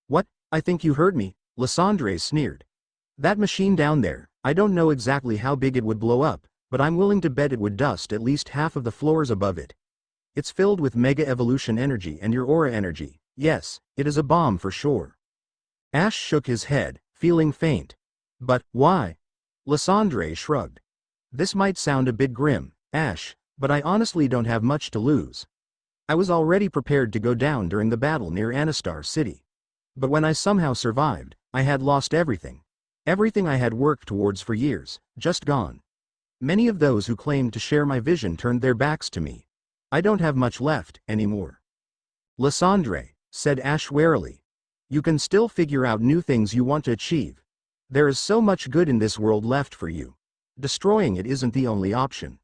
What, I think you heard me, Lysandre sneered. That machine down there, I don't know exactly how big it would blow up, but I'm willing to bet it would dust at least half of the floors above it. It's filled with Mega Evolution energy and your aura energy. Yes, it is a bomb for sure. Ash shook his head, feeling faint. But, why? Lysandre shrugged. This might sound a bit grim, Ash, but I honestly don't have much to lose. I was already prepared to go down during the battle near Anastar City. But when I somehow survived, I had lost everything. Everything I had worked towards for years, just gone. Many of those who claimed to share my vision turned their backs to me. I don't have much left, anymore. Lysandre, said Ash warily. You can still figure out new things you want to achieve. There is so much good in this world left for you. Destroying it isn't the only option.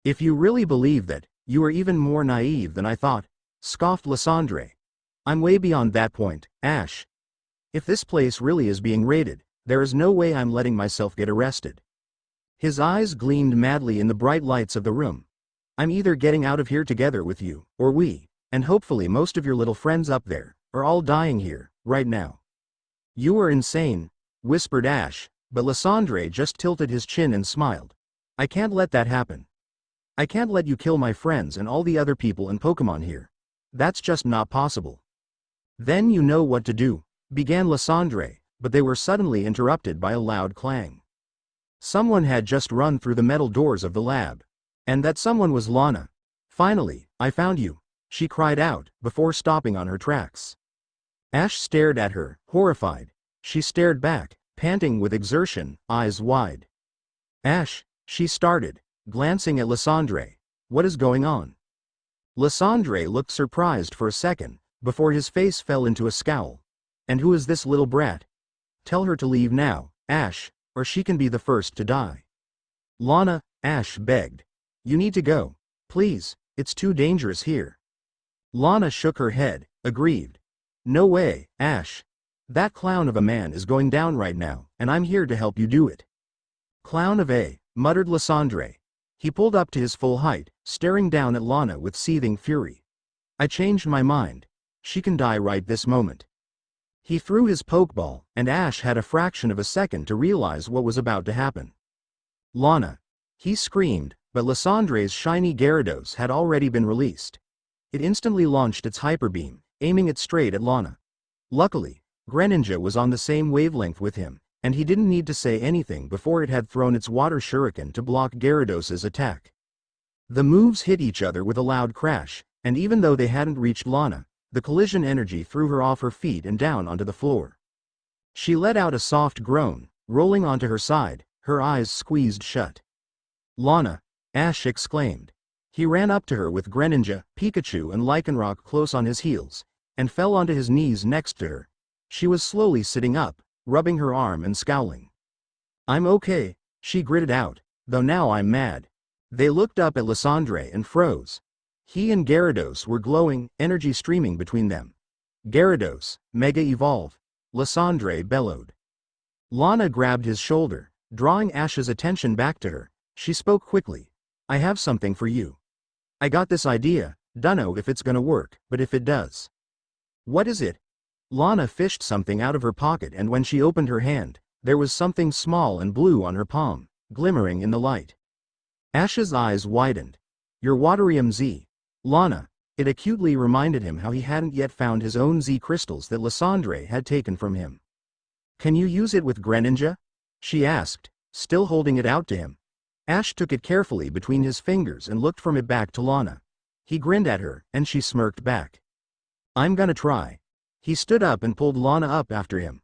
If you really believe that, you are even more naive than I thought, scoffed Lysandre. I'm way beyond that point, Ash. If this place really is being raided, there is no way I'm letting myself get arrested. His eyes gleamed madly in the bright lights of the room. I'm either getting out of here together with you, or we, and hopefully most of your little friends up there, are all dying here, right now. You are insane, whispered Ash, but Lysandre just tilted his chin and smiled. I can't let that happen. I can't let you kill my friends and all the other people and Pokemon here. That's just not possible. Then you know what to do, began Lysandre, but they were suddenly interrupted by a loud clang. Someone had just run through the metal doors of the lab. And that someone was Lana. Finally, I found you, she cried out, before stopping on her tracks. Ash stared at her, horrified. She stared back, panting with exertion, eyes wide. Ash, she started, glancing at Lysandre. What is going on? Lysandre looked surprised for a second, before his face fell into a scowl. And who is this little brat? Tell her to leave now, Ash, or she can be the first to die. Lana, Ash begged. You need to go. Please, it's too dangerous here. Lana shook her head, aggrieved. No way, Ash. That clown of a man is going down right now, and I'm here to help you do it. Clown of a, muttered Lysandre. He pulled up to his full height, staring down at Lana with seething fury. I changed my mind. She can die right this moment. He threw his pokeball, and Ash had a fraction of a second to realize what was about to happen. Lana. He screamed, but Lysandre's shiny Gyarados had already been released. It instantly launched its hyper beam, aiming it straight at Lana. Luckily, Greninja was on the same wavelength with him, and he didn't need to say anything before it had thrown its water shuriken to block Gyarados' attack. The moves hit each other with a loud crash, and even though they hadn't reached Lana, the collision energy threw her off her feet and down onto the floor. She let out a soft groan, rolling onto her side, her eyes squeezed shut. Lana, Ash exclaimed. He ran up to her with Greninja, Pikachu and Lycanroc close on his heels, and fell onto his knees next to her. She was slowly sitting up, rubbing her arm and scowling. I'm okay, she gritted out, though now I'm mad. They looked up at Lysandre and froze. He and Gyarados were glowing, energy streaming between them. Gyarados, Mega Evolve, Lysandre bellowed. Lana grabbed his shoulder, drawing Ash's attention back to her. She spoke quickly. I have something for you. I got this idea, dunno if it's gonna work, but if it does. What is it? Lana fished something out of her pocket, and when she opened her hand, there was something small and blue on her palm, glimmering in the light. Ash's eyes widened. Your Waterium Z. Lana. It acutely reminded him how he hadn't yet found his own Z crystals that Lysandre had taken from him. Can you use it with Greninja? She asked, still holding it out to him. Ash took it carefully between his fingers and looked from it back to Lana. He grinned at her, and she smirked back. I'm gonna try. He stood up and pulled Lana up after him.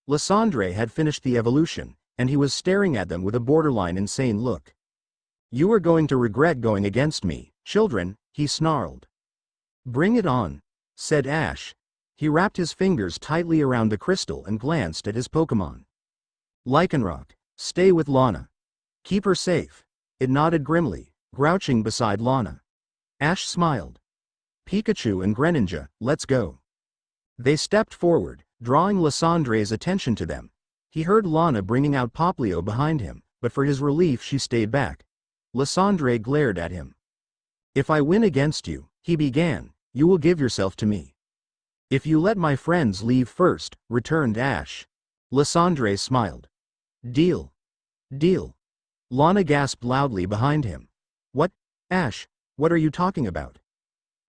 Lysandre had finished the evolution, and he was staring at them with a borderline insane look. You are going to regret going against me, children, he snarled. Bring it on, said Ash. He wrapped his fingers tightly around the crystal and glanced at his Pokemon. Lycanroc, stay with Lana. Keep her safe. It nodded grimly, crouching beside Lana. Ash smiled. Pikachu and Greninja, let's go. They stepped forward, drawing Lysandre's attention to them. He heard Lana bringing out Poplio behind him, but for his relief she stayed back. Lysandre glared at him. If I win against you, he began, you will give yourself to me. If you let my friends leave first, returned Ash. Lysandre smiled. Deal. Deal. Lana gasped loudly behind him. What? Ash, what are you talking about?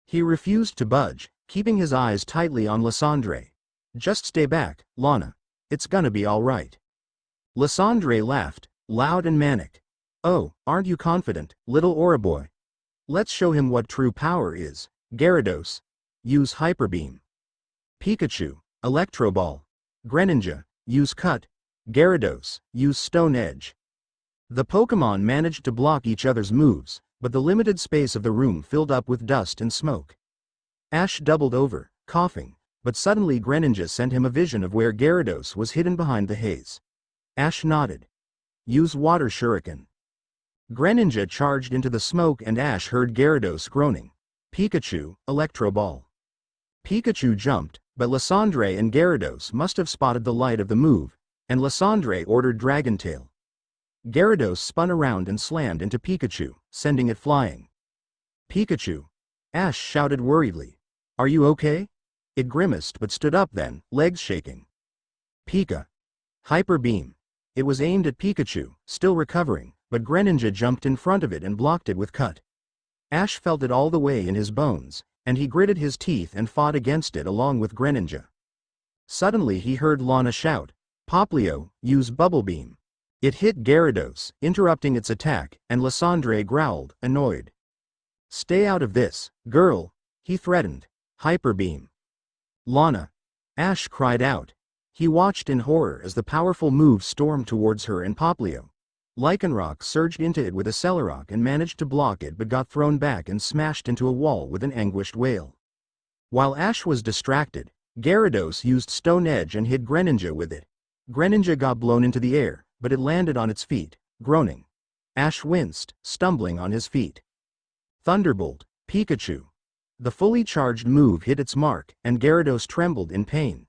He refused to budge, keeping his eyes tightly on Lysandre. Just stay back, Lana. It's gonna be alright. Lysandre laughed, loud and manic. Oh, aren't you confident, little Aura boy? Let's show him what true power is. Gyarados. Use Hyper Beam. Pikachu. Electro Ball. Greninja. Use Cut. Gyarados. Use Stone Edge. The Pokémon managed to block each other's moves, but the limited space of the room filled up with dust and smoke. Ash doubled over, coughing, but suddenly Greninja sent him a vision of where Gyarados was hidden behind the haze. Ash nodded. Use Water Shuriken. Greninja charged into the smoke and Ash heard Gyarados groaning. Pikachu, Electro Ball. Pikachu jumped, but Lysandre and Gyarados must have spotted the light of the move, and Lysandre ordered Dragon Tail. Gyarados spun around and slammed into Pikachu, sending it flying. Pikachu. Ash shouted worriedly. Are you okay? It grimaced but stood up then, legs shaking. Pika. Hyper Beam. It was aimed at Pikachu, still recovering, but Greninja jumped in front of it and blocked it with Cut. Ash felt it all the way in his bones, and he gritted his teeth and fought against it along with Greninja. Suddenly he heard Lana shout, Poplio, use Bubble Beam. It hit Gyarados, interrupting its attack, and Lysandre growled, annoyed. Stay out of this, girl, he threatened. Hyper Beam. Lana. Ash cried out. He watched in horror as the powerful move stormed towards her and Poplio. Lycanroc surged into it with Accelerock and managed to block it but got thrown back and smashed into a wall with an anguished wail. While Ash was distracted, Gyarados used Stone Edge and hit Greninja with it. Greninja got blown into the air, but it landed on its feet, groaning. Ash winced, stumbling on his feet. Thunderbolt. Pikachu. The fully charged move hit its mark, and Gyarados trembled in pain.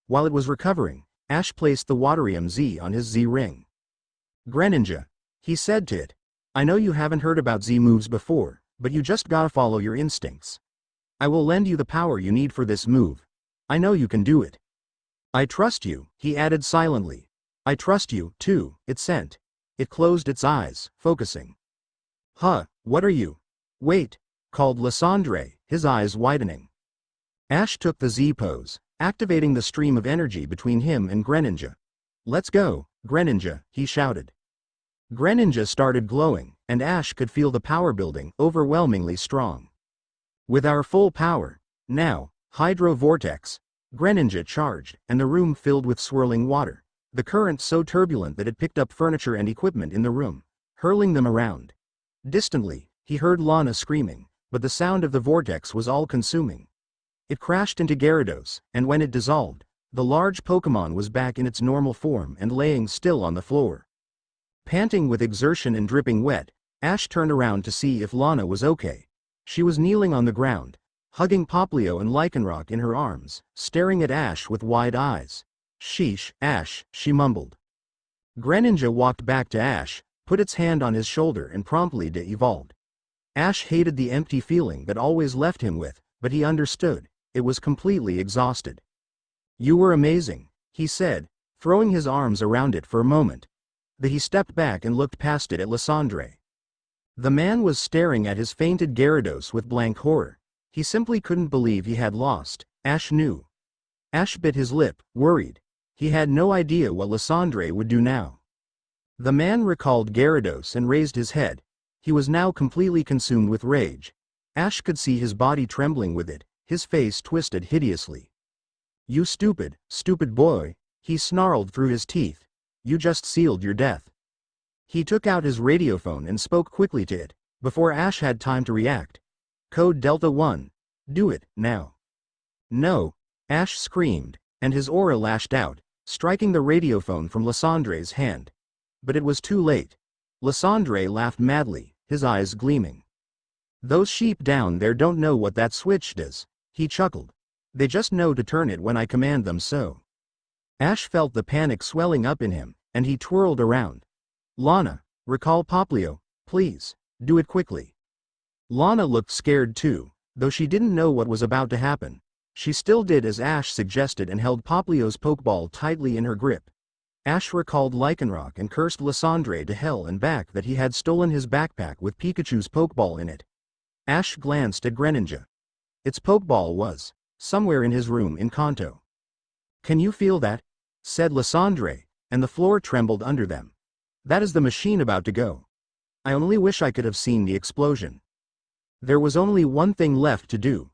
While it was recovering, Ash placed the Waterium Z on his Z ring. Greninja. He said to it. I know you haven't heard about Z moves before, but you just gotta follow your instincts. I will lend you the power you need for this move. I know you can do it. I trust you, he added silently. I trust you, too, it sent. It closed its eyes, focusing. Huh, what are you? Wait, called Lysandre, his eyes widening. Ash took the Z pose, activating the stream of energy between him and Greninja. Let's go, Greninja, he shouted. Greninja started glowing, and Ash could feel the power building, overwhelmingly strong. With our full power, now, Hydro Vortex, Greninja charged, and the room filled with swirling water, the current so turbulent that it picked up furniture and equipment in the room, hurling them around. Distantly, he heard Lana screaming, but the sound of the vortex was all-consuming. It crashed into Gyarados, and when it dissolved, the large Pokémon was back in its normal form and laying still on the floor. Panting with exertion and dripping wet, Ash turned around to see if Lana was okay. She was kneeling on the ground, hugging Poplio and Lycanroc in her arms, staring at Ash with wide eyes. Sheesh, Ash, she mumbled. Greninja walked back to Ash, put its hand on his shoulder and promptly de-evolved. Ash hated the empty feeling that always left him with, but he understood, it was completely exhausted. You were amazing, he said, throwing his arms around it for a moment. Then he stepped back and looked past it at Lysandre. The man was staring at his fainted Gyarados with blank horror. He simply couldn't believe he had lost, Ash knew. Ash bit his lip, worried. He had no idea what Lysandre would do now. The man recalled Gyarados and raised his head. He was now completely consumed with rage. Ash could see his body trembling with it, his face twisted hideously. You stupid, stupid boy, he snarled through his teeth. You just sealed your death. He took out his radiophone and spoke quickly to it, before Ash had time to react. Code Delta 1. Do it, now. No, Ash screamed, and his aura lashed out, striking the radiophone from Lysandre's hand. But it was too late. Lysandre laughed madly, his eyes gleaming. Those sheep down there don't know what that switch does, he chuckled. They just know to turn it when I command them so. Ash felt the panic swelling up in him, and he twirled around. Lana, recall Poplio, please, do it quickly. Lana looked scared too, though she didn't know what was about to happen. She still did as Ash suggested and held Poplio's Pokeball tightly in her grip. Ash recalled Lycanroc and cursed Lysandre to hell and back that he had stolen his backpack with Pikachu's Pokeball in it. Ash glanced at Greninja. Its Pokeball was somewhere in his room in Kanto. "Can you feel that?" said Lysandre, and the floor trembled under them. "That is the machine about to go. I only wish I could have seen the explosion." There was only one thing left to do.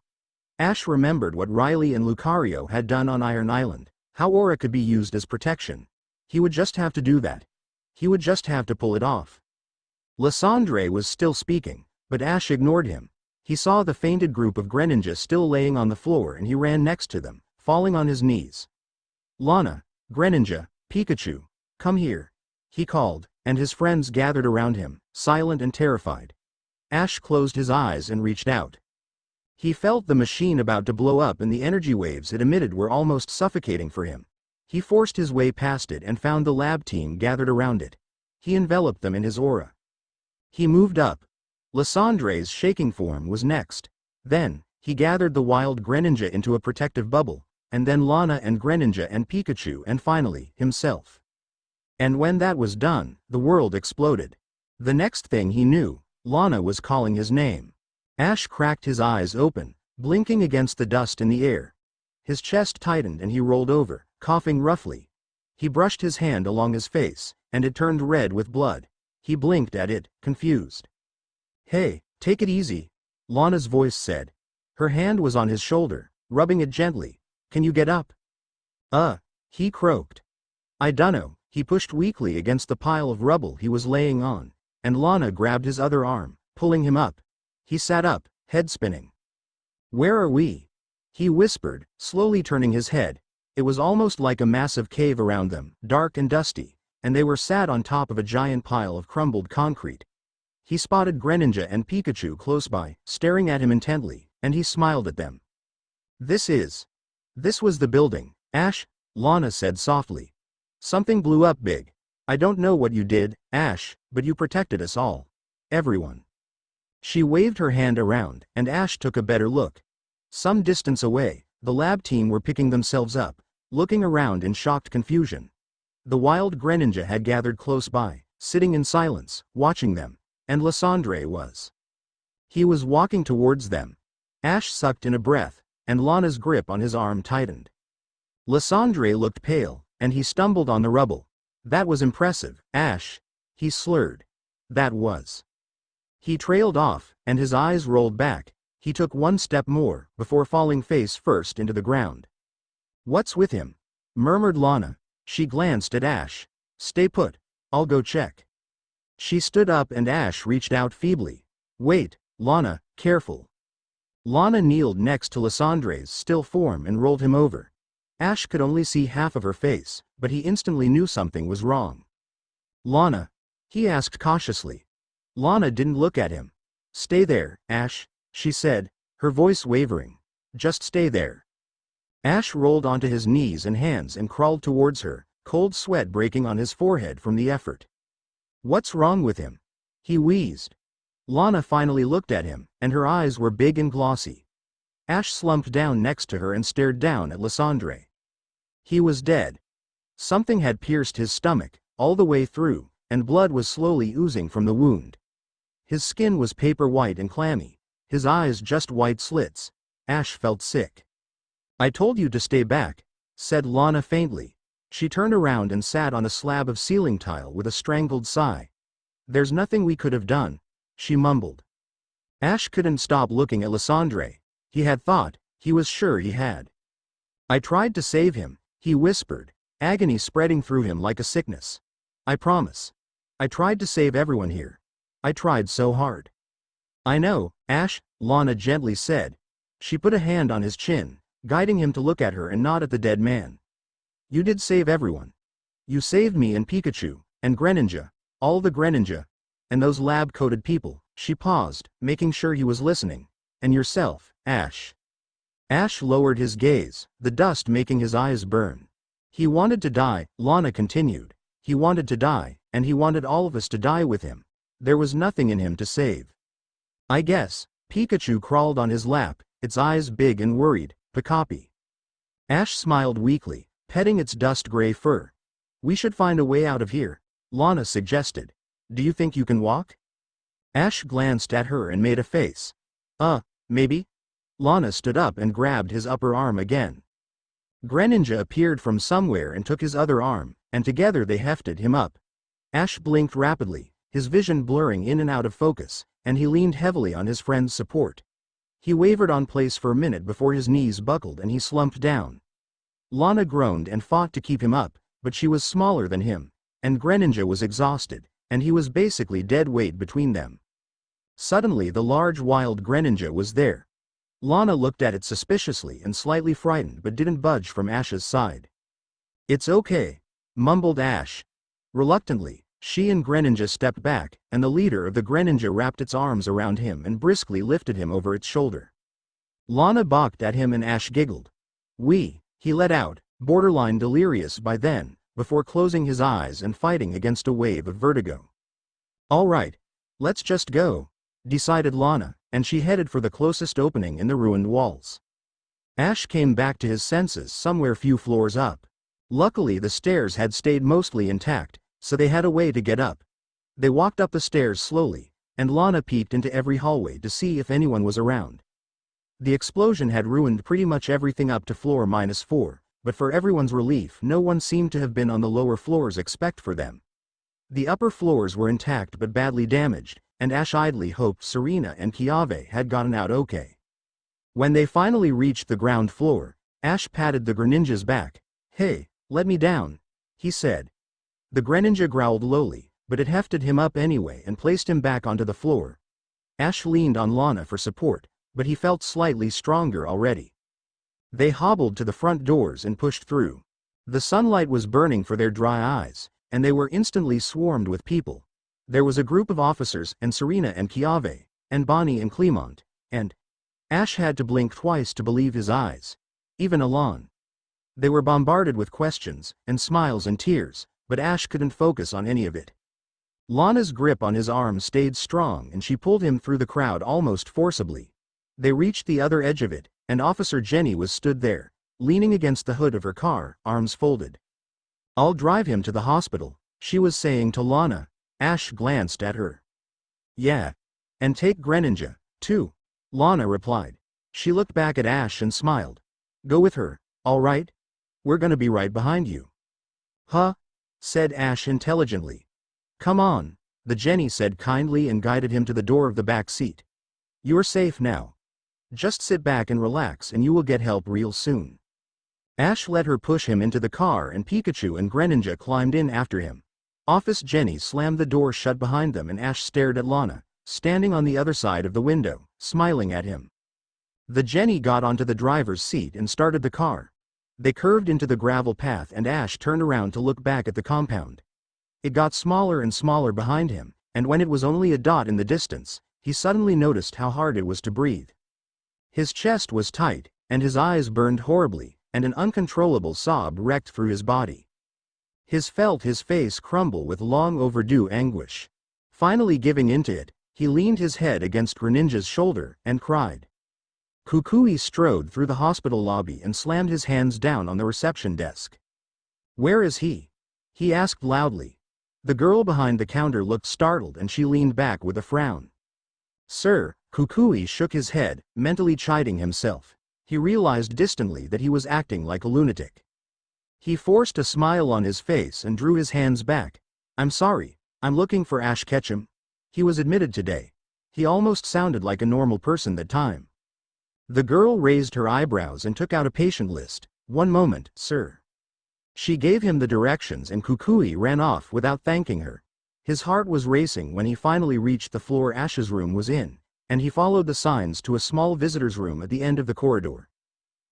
Ash remembered what Riley and Lucario had done on Iron Island, how Aura could be used as protection. He would just have to do that. He would just have to pull it off. Lysandre was still speaking, but Ash ignored him. He saw the fainted group of Greninja still laying on the floor and he ran next to them, falling on his knees. "Lana, Greninja, Pikachu, come here," he called, and his friends gathered around him, silent and terrified. Ash closed his eyes and reached out. He felt the machine about to blow up and the energy waves it emitted were almost suffocating for him. He forced his way past it and found the lab team gathered around it. He enveloped them in his aura. He moved up. Lysandre's shaking form was next. Then, he gathered the wild Greninja into a protective bubble, and then Lana and Greninja and Pikachu and finally, himself. And when that was done, the world exploded. The next thing he knew, Lana was calling his name. Ash cracked his eyes open, blinking against the dust in the air. His chest tightened and he rolled over, coughing roughly. He brushed his hand along his face, and it turned red with blood. He blinked at it, confused. "Hey, take it easy," Lana's voice said. Her hand was on his shoulder, rubbing it gently. "Can you get up?" He croaked. "I dunno." He pushed weakly against the pile of rubble he was laying on, and Lana grabbed his other arm, pulling him up. He sat up, head spinning. "Where are we?" he whispered, slowly turning his head. It was almost like a massive cave around them, dark and dusty, and they were sat on top of a giant pile of crumbled concrete. He spotted Greninja and Pikachu close by, staring at him intently, and he smiled at them. This was the building, Ash," Lana said softly. "Something blew up big. I don't know what you did, Ash, but you protected us all. Everyone." She waved her hand around, and Ash took a better look. Some distance away, the lab team were picking themselves up, looking around in shocked confusion. The wild Greninja had gathered close by, sitting in silence, watching them, and Lysandre was. He was walking towards them. Ash sucked in a breath, and Lana's grip on his arm tightened. Lysandre looked pale, and he stumbled on the rubble. "That was impressive, Ash," he slurred. "That was." He trailed off, and his eyes rolled back. He took one step more, before falling face first into the ground. "What's with him?" murmured Lana. She glanced at Ash. "Stay put. I'll go check." She stood up and Ash reached out feebly. "Wait, Lana, careful." Lana kneeled next to Lysandre's still form and rolled him over. Ash could only see half of her face, but he instantly knew something was wrong. "Lana?" he asked cautiously. Lana didn't look at him. "Stay there, Ash," she said, her voice wavering. "Just stay there." Ash rolled onto his knees and hands and crawled towards her, cold sweat breaking on his forehead from the effort. "What's wrong with him?" he wheezed. Lana finally looked at him, and her eyes were big and glossy. Ash slumped down next to her and stared down at Lysandre. He was dead. Something had pierced his stomach, all the way through, and blood was slowly oozing from the wound. His skin was paper white and clammy, his eyes just white slits. Ash felt sick. "I told you to stay back," said Lana faintly. She turned around and sat on a slab of ceiling tile with a strangled sigh. "There's nothing we could have done," she mumbled. Ash couldn't stop looking at Lysandre. He had thought, he was sure he had. "I tried to save him," he whispered, agony spreading through him like a sickness. "I promise. I tried to save everyone here. I tried so hard." "I know, Ash," Lana gently said. She put a hand on his chin, guiding him to look at her and not at the dead man. "You did save everyone. You saved me and Pikachu, and Greninja, all the Greninja, and those lab-coated people." She paused, making sure he was listening. "And yourself, Ash." Ash lowered his gaze, the dust making his eyes burn. "He wanted to die," Lana continued. "He wanted to die, and he wanted all of us to die with him. There was nothing in him to save." "I guess." Pikachu crawled on his lap, its eyes big and worried. "Pikapi." Ash smiled weakly, petting its dust-gray fur. We should find a way out of here, Lana suggested. Do you think you can walk? Ash glanced at her and made a face. Maybe? Lana stood up and grabbed his upper arm again. Greninja appeared from somewhere and took his other arm, and together they hefted him up. Ash blinked rapidly, his vision blurring in and out of focus, and he leaned heavily on his friend's support. He wavered on place for a minute before his knees buckled and he slumped down. Lana groaned and fought to keep him up, but she was smaller than him, and Greninja was exhausted, and he was basically dead weight between them. Suddenly the large wild Greninja was there. Lana looked at it suspiciously and slightly frightened but didn't budge from Ash's side. "It's okay," mumbled Ash. Reluctantly, she and Greninja stepped back, and the leader of the Greninja wrapped its arms around him and briskly lifted him over its shoulder. Lana balked at him and Ash giggled. He let out, borderline delirious by then, before closing his eyes and fighting against a wave of vertigo. "All right, let's just go," decided Lana, and she headed for the closest opening in the ruined walls. Ash came back to his senses somewhere few floors up. Luckily the stairs had stayed mostly intact, so they had a way to get up. They walked up the stairs slowly, and Lana peeked into every hallway to see if anyone was around. The explosion had ruined pretty much everything up to floor -4, but for everyone's relief no one seemed to have been on the lower floors except for them. The upper floors were intact but badly damaged, and Ash idly hoped Serena and Kiave had gotten out okay. When they finally reached the ground floor, Ash patted the Greninja's back. "Hey, let me down," he said. The Greninja growled lowly, but it hefted him up anyway and placed him back onto the floor. Ash leaned on Lana for support, but he felt slightly stronger already. They hobbled to the front doors and pushed through. The sunlight was burning for their dry eyes, and they were instantly swarmed with people. There was a group of officers, and Serena and Kiave, and Bonnie and Clemont, and Ash had to blink twice to believe his eyes. Even Alon. They were bombarded with questions, and smiles and tears, but Ash couldn't focus on any of it. Lana's grip on his arm stayed strong and she pulled him through the crowd almost forcibly. They reached the other edge of it, and Officer Jenny stood there, leaning against the hood of her car, arms folded. "I'll drive him to the hospital," she was saying to Lana. Ash glanced at her. "Yeah. And take Greninja, too," Lana replied. She looked back at Ash and smiled. "Go with her, all right? We're gonna be right behind you." "Huh?" said Ash intelligently. "Come on," the Jenny said kindly and guided him to the door of the back seat. "You're safe now. Just sit back and relax and you will get help real soon." Ash let her push him into the car and Pikachu and Greninja climbed in after him. Office Jenny slammed the door shut behind them and Ash stared at Lana, standing on the other side of the window, smiling at him. The Jenny got onto the driver's seat and started the car. They curved into the gravel path and Ash turned around to look back at the compound. It got smaller and smaller behind him, and when it was only a dot in the distance, he suddenly noticed how hard it was to breathe. His chest was tight, and his eyes burned horribly, and an uncontrollable sob wrecked through his body. He felt his face crumble with long overdue anguish. Finally giving in to it, he leaned his head against Greninja's shoulder and cried. Kukui strode through the hospital lobby and slammed his hands down on the reception desk. "Where is he?" he asked loudly. The girl behind the counter looked startled and she leaned back with a frown. "Sir," Kukui shook his head, mentally chiding himself. He realized distantly that he was acting like a lunatic. He forced a smile on his face and drew his hands back. "I'm sorry, I'm looking for Ash Ketchum. He was admitted today." He almost sounded like a normal person that time. The girl raised her eyebrows and took out a patient list. "One moment, sir." She gave him the directions and Kukui ran off without thanking her. His heart was racing when he finally reached the floor Ash's room was in, and he followed the signs to a small visitor's room at the end of the corridor.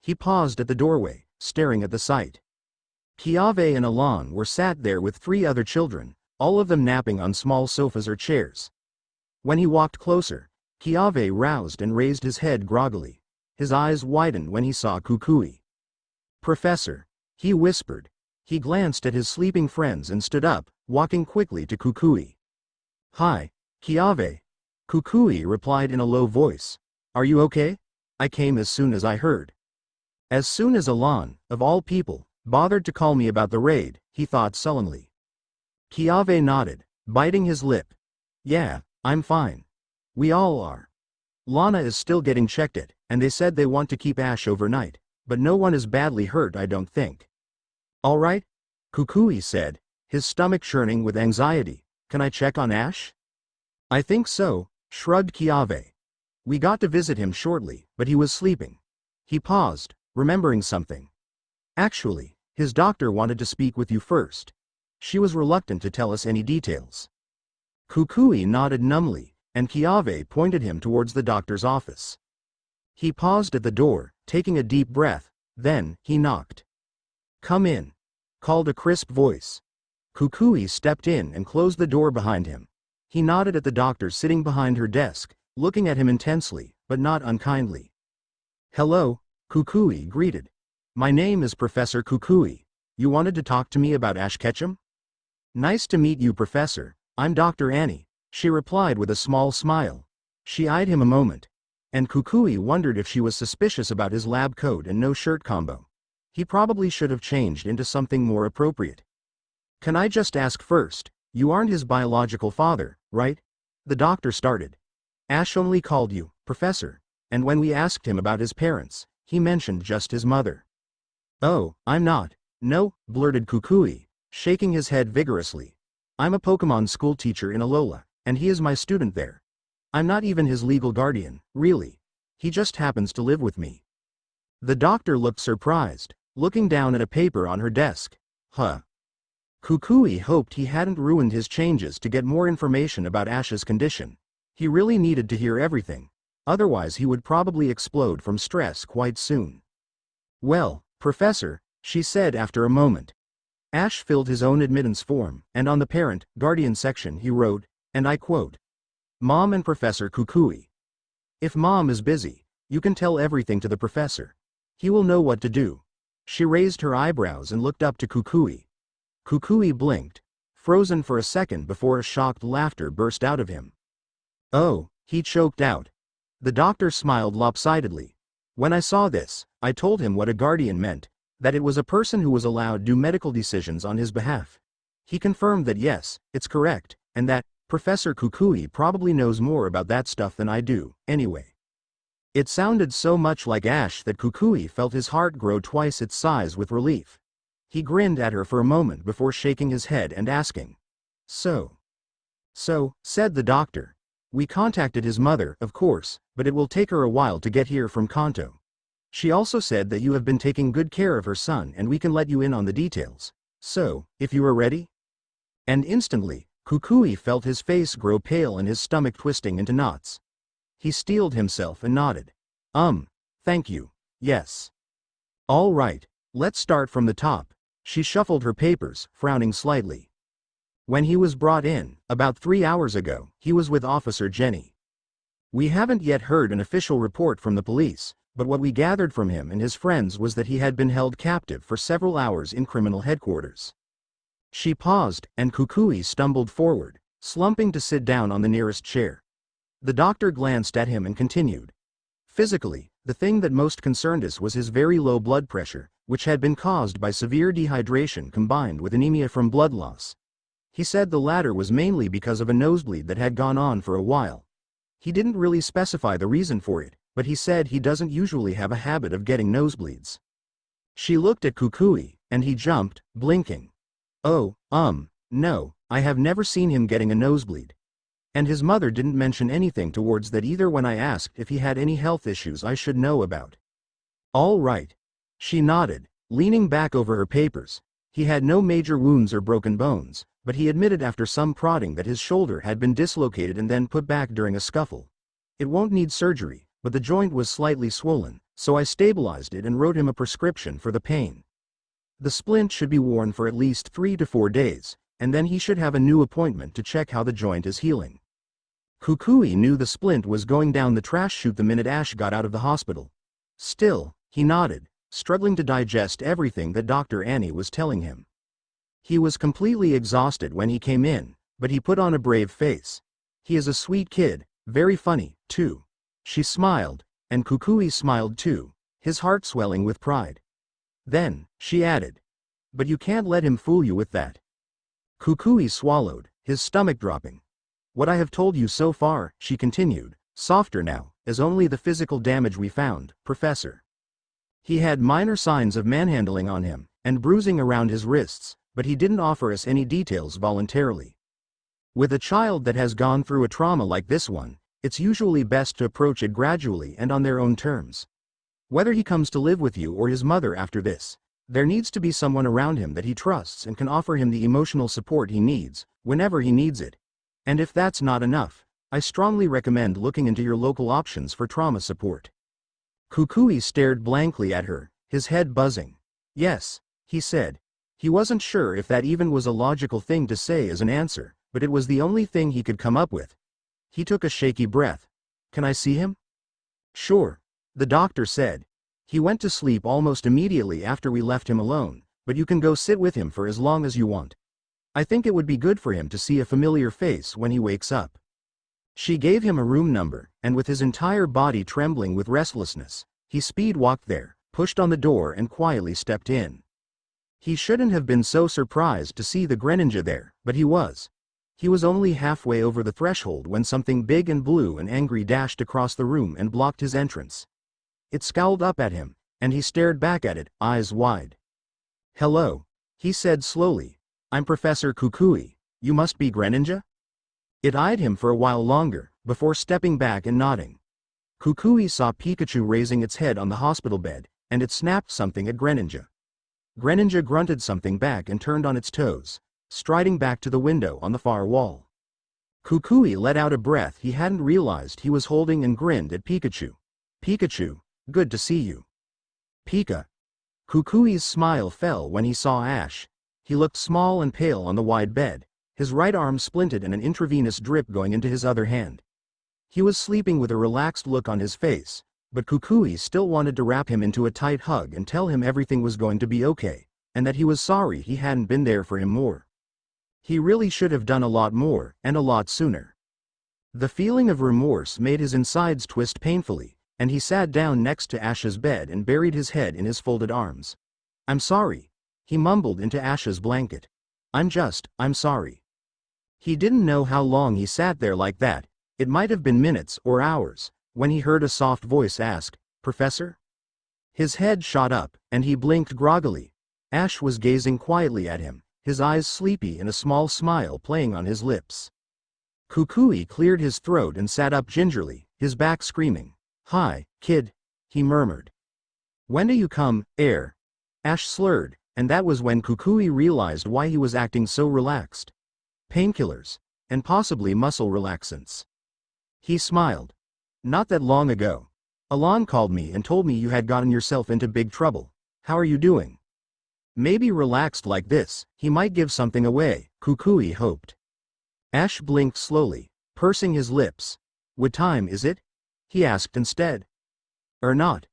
He paused at the doorway, staring at the sight. Kiave and Alon were sat there with 3 other children, all of them napping on small sofas or chairs. When he walked closer, Kiave roused and raised his head groggily. His eyes widened when he saw Kukui. "Professor," he whispered. He glanced at his sleeping friends and stood up, walking quickly to Kukui. "Hi, Kiave," Kukui replied in a low voice. "Are you okay? I came as soon as I heard." As soon as Alon, of all people, bothered to call me about the raid, he thought sullenly. Kiave nodded, biting his lip. Yeah, I'm fine. We all are. Lana is still getting checked at, and they said they want to keep Ash overnight, but no one is badly hurt, I don't think. All right? Kukui said, his stomach churning with anxiety. Can I check on Ash? I think so, shrugged Kiave. We got to visit him shortly, but he was sleeping. He paused, remembering something. Actually, his doctor wanted to speak with you first. She was reluctant to tell us any details. Kukui nodded numbly, and Kiave pointed him towards the doctor's office. He paused at the door, taking a deep breath, then he knocked. Come in, called a crisp voice. Kukui stepped in and closed the door behind him. He nodded at the doctor sitting behind her desk, looking at him intensely, but not unkindly. Hello, Kukui greeted. My name is Professor Kukui. You wanted to talk to me about Ash Ketchum? Nice to meet you, Professor. I'm Dr. Annie, she replied with a small smile. She eyed him a moment, and Kukui wondered if she was suspicious about his lab coat and no-shirt combo. He probably should have changed into something more appropriate. Can I just ask first, you aren't his biological father, right? The doctor started. Ash only called you, Professor, and when we asked him about his parents, he mentioned just his mother. Oh, I'm not. No, blurted Kukui, shaking his head vigorously. I'm a Pokemon school teacher in Alola, and he is my student there. I'm not even his legal guardian, really. He just happens to live with me. The doctor looked surprised, looking down at a paper on her desk. Huh. Kukui hoped he hadn't ruined his changes to get more information about Ash's condition. He really needed to hear everything. Otherwise he would probably explode from stress quite soon. Well, Professor, she said after a moment. Ash filled his own admittance form, and on the parent-guardian section he wrote, and I quote, Mom and Professor Kukui. If Mom is busy, you can tell everything to the professor. He will know what to do. She raised her eyebrows and looked up to Kukui. Kukui blinked, frozen for a second before a shocked laughter burst out of him. Oh, he choked out. The doctor smiled lopsidedly. When I saw this, I told him what a guardian meant, that it was a person who was allowed to do medical decisions on his behalf. He confirmed that yes, it's correct, and that Professor Kukui probably knows more about that stuff than I do, anyway. It sounded so much like Ash that Kukui felt his heart grow twice its size with relief. He grinned at her for a moment before shaking his head and asking. So, said the doctor. We contacted his mother, of course, but it will take her a while to get here from Kanto. She also said that you have been taking good care of her son and we can let you in on the details. So, if you are ready? And instantly, Kukui felt his face grow pale and his stomach twisting into knots. He steeled himself and nodded. Thank you, yes. All right, let's start from the top. She shuffled her papers, frowning slightly. When he was brought in, about 3 hours ago, he was with Officer Jenny. We haven't yet heard an official report from the police, but what we gathered from him and his friends was that he had been held captive for several hours in criminal headquarters. She paused, and Kukui stumbled forward, slumping to sit down on the nearest chair. The doctor glanced at him and continued. Physically, the thing that most concerned us was his very low blood pressure, which had been caused by severe dehydration combined with anemia from blood loss. He said the latter was mainly because of a nosebleed that had gone on for a while. He didn't really specify the reason for it, but he said he doesn't usually have a habit of getting nosebleeds. She looked at Kukui, and he jumped, blinking. Oh, no, I have never seen him getting a nosebleed. And his mother didn't mention anything towards that either when I asked if he had any health issues I should know about. All right. She nodded, leaning back over her papers. He had no major wounds or broken bones, but he admitted after some prodding that his shoulder had been dislocated and then put back during a scuffle. It won't need surgery, but the joint was slightly swollen, so I stabilized it and wrote him a prescription for the pain. The splint should be worn for at least 3 to 4 days, and then he should have a new appointment to check how the joint is healing. Kukui knew the splint was going down the trash chute the minute Ash got out of the hospital. Still, he nodded, struggling to digest everything that Dr. Annie was telling him. He was completely exhausted when he came in, but he put on a brave face. He is a sweet kid, very funny, too. She smiled, and Kukui smiled too, his heart swelling with pride. Then, she added, But you can't let him fool you with that. Kukui swallowed, his stomach dropping. What I have told you so far, she continued, softer now, is only the physical damage we found, Professor. He had minor signs of manhandling on him, and bruising around his wrists, but he didn't offer us any details voluntarily. With a child that has gone through a trauma like this one, it's usually best to approach it gradually and on their own terms. Whether he comes to live with you or his mother after this, there needs to be someone around him that he trusts and can offer him the emotional support he needs, whenever he needs it. And if that's not enough, I strongly recommend looking into your local options for trauma support. Kukui stared blankly at her, his head buzzing. Yes, he said. He wasn't sure if that even was a logical thing to say as an answer, but it was the only thing he could come up with. He took a shaky breath. Can I see him? Sure, the doctor said. He went to sleep almost immediately after we left him alone, but you can go sit with him for as long as you want. I think it would be good for him to see a familiar face when he wakes up. She gave him a room number, and with his entire body trembling with restlessness, he speed-walked there, pushed on the door and quietly stepped in. He shouldn't have been so surprised to see the Greninja there, but he was. He was only halfway over the threshold when something big and blue and angry dashed across the room and blocked his entrance. It scowled up at him, and he stared back at it, eyes wide. Hello, he said slowly. I'm Professor Kukui. You must be Greninja? It eyed him for a while longer, before stepping back and nodding. Kukui saw Pikachu raising its head on the hospital bed, and it snapped something at Greninja. Greninja grunted something back and turned on its toes, striding back to the window on the far wall. Kukui let out a breath he hadn't realized he was holding and grinned at Pikachu. Pikachu, good to see you. Pika. Kukui's smile fell when he saw Ash. He looked small and pale on the wide bed, his right arm splinted and an intravenous drip going into his other hand. He was sleeping with a relaxed look on his face, but Kukui still wanted to wrap him into a tight hug and tell him everything was going to be okay, and that he was sorry he hadn't been there for him more. He really should have done a lot more, and a lot sooner. The feeling of remorse made his insides twist painfully, and he sat down next to Ash's bed and buried his head in his folded arms. I'm sorry, he mumbled into Ash's blanket. I'm sorry. He didn't know how long he sat there like that, it might have been minutes or hours, when he heard a soft voice ask, Professor? His head shot up, and he blinked groggily. Ash was gazing quietly at him, his eyes sleepy and a small smile playing on his lips. Kukui cleared his throat and sat up gingerly, his back screaming. Hi, kid, he murmured. When do you come, Air? Ash slurred, and that was when Kukui realized why he was acting so relaxed. Painkillers, and possibly muscle relaxants. He smiled. Not that long ago. Alon called me and told me you had gotten yourself into big trouble. How are you doing? Maybe relaxed like this, he might give something away, Kukui hoped. Ash blinked slowly, pursing his lips. What time is it? He asked instead. Or not.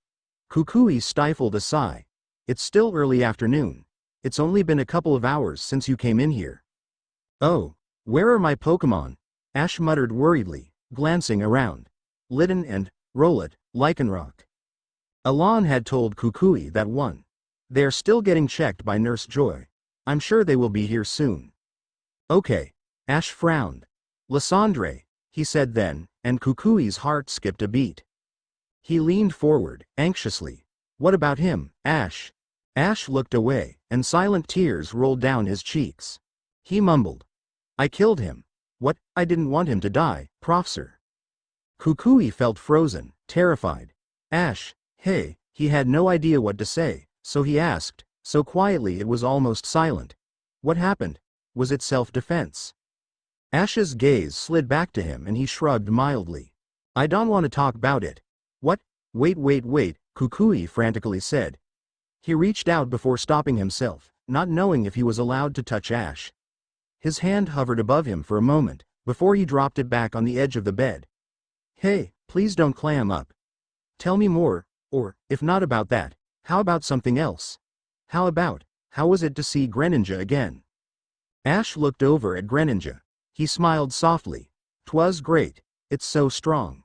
Kukui stifled a sigh. It's still early afternoon. It's only been a couple of hours since you came in here. Oh, where are my Pokemon? Ash muttered worriedly, glancing around. Litten and Rowlet, Lycanroc. Alon had told Kukui that one. They're still getting checked by Nurse Joy. I'm sure they will be here soon. Okay. Ash frowned. Lysandre, he said then, and Kukui's heart skipped a beat. He leaned forward, anxiously. What about him, Ash? Ash looked away, and silent tears rolled down his cheeks. He mumbled. I killed him. What? I didn't want him to die, Professor. Kukui felt frozen, terrified. Ash, hey, he had no idea what to say, so he asked, so quietly it was almost silent. What happened? Was it self-defense? Ash's gaze slid back to him and he shrugged mildly. I don't want to talk about it. What? Wait, Kukui frantically said. He reached out before stopping himself, not knowing if he was allowed to touch Ash. His hand hovered above him for a moment, before he dropped it back on the edge of the bed. Hey, please don't clam up. Tell me more, or, if not about that, how about something else? How was it to see Greninja again? Ash looked over at Greninja. He smiled softly. 'Twas great, it's so strong.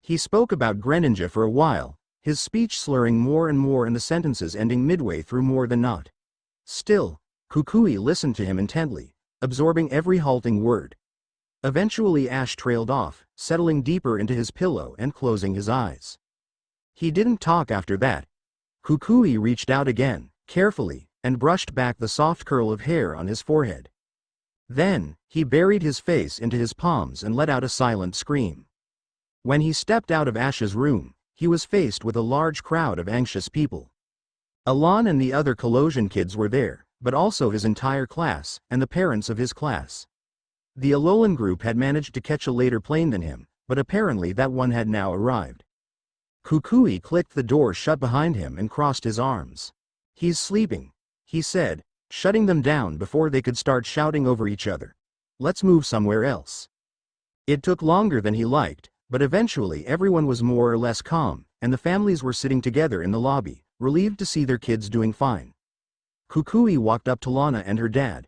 He spoke about Greninja for a while, his speech slurring more and more and the sentences ending midway through more than not. Still, Kukui listened to him intently, absorbing every halting word. Eventually Ash trailed off, settling deeper into his pillow and closing his eyes. He didn't talk after that. Kukui reached out again, carefully, and brushed back the soft curl of hair on his forehead. Then, he buried his face into his palms and let out a silent scream. When he stepped out of Ash's room, he was faced with a large crowd of anxious people. Alon and the other Kalosian kids were there, but also his entire class, and the parents of his class. The Alolan group had managed to catch a later plane than him, but apparently that one had now arrived. Kukui clicked the door shut behind him and crossed his arms. "He's sleeping," he said, shutting them down before they could start shouting over each other. "Let's move somewhere else." It took longer than he liked, but eventually everyone was more or less calm, and the families were sitting together in the lobby, relieved to see their kids doing fine. Kukui walked up to Lana and her dad.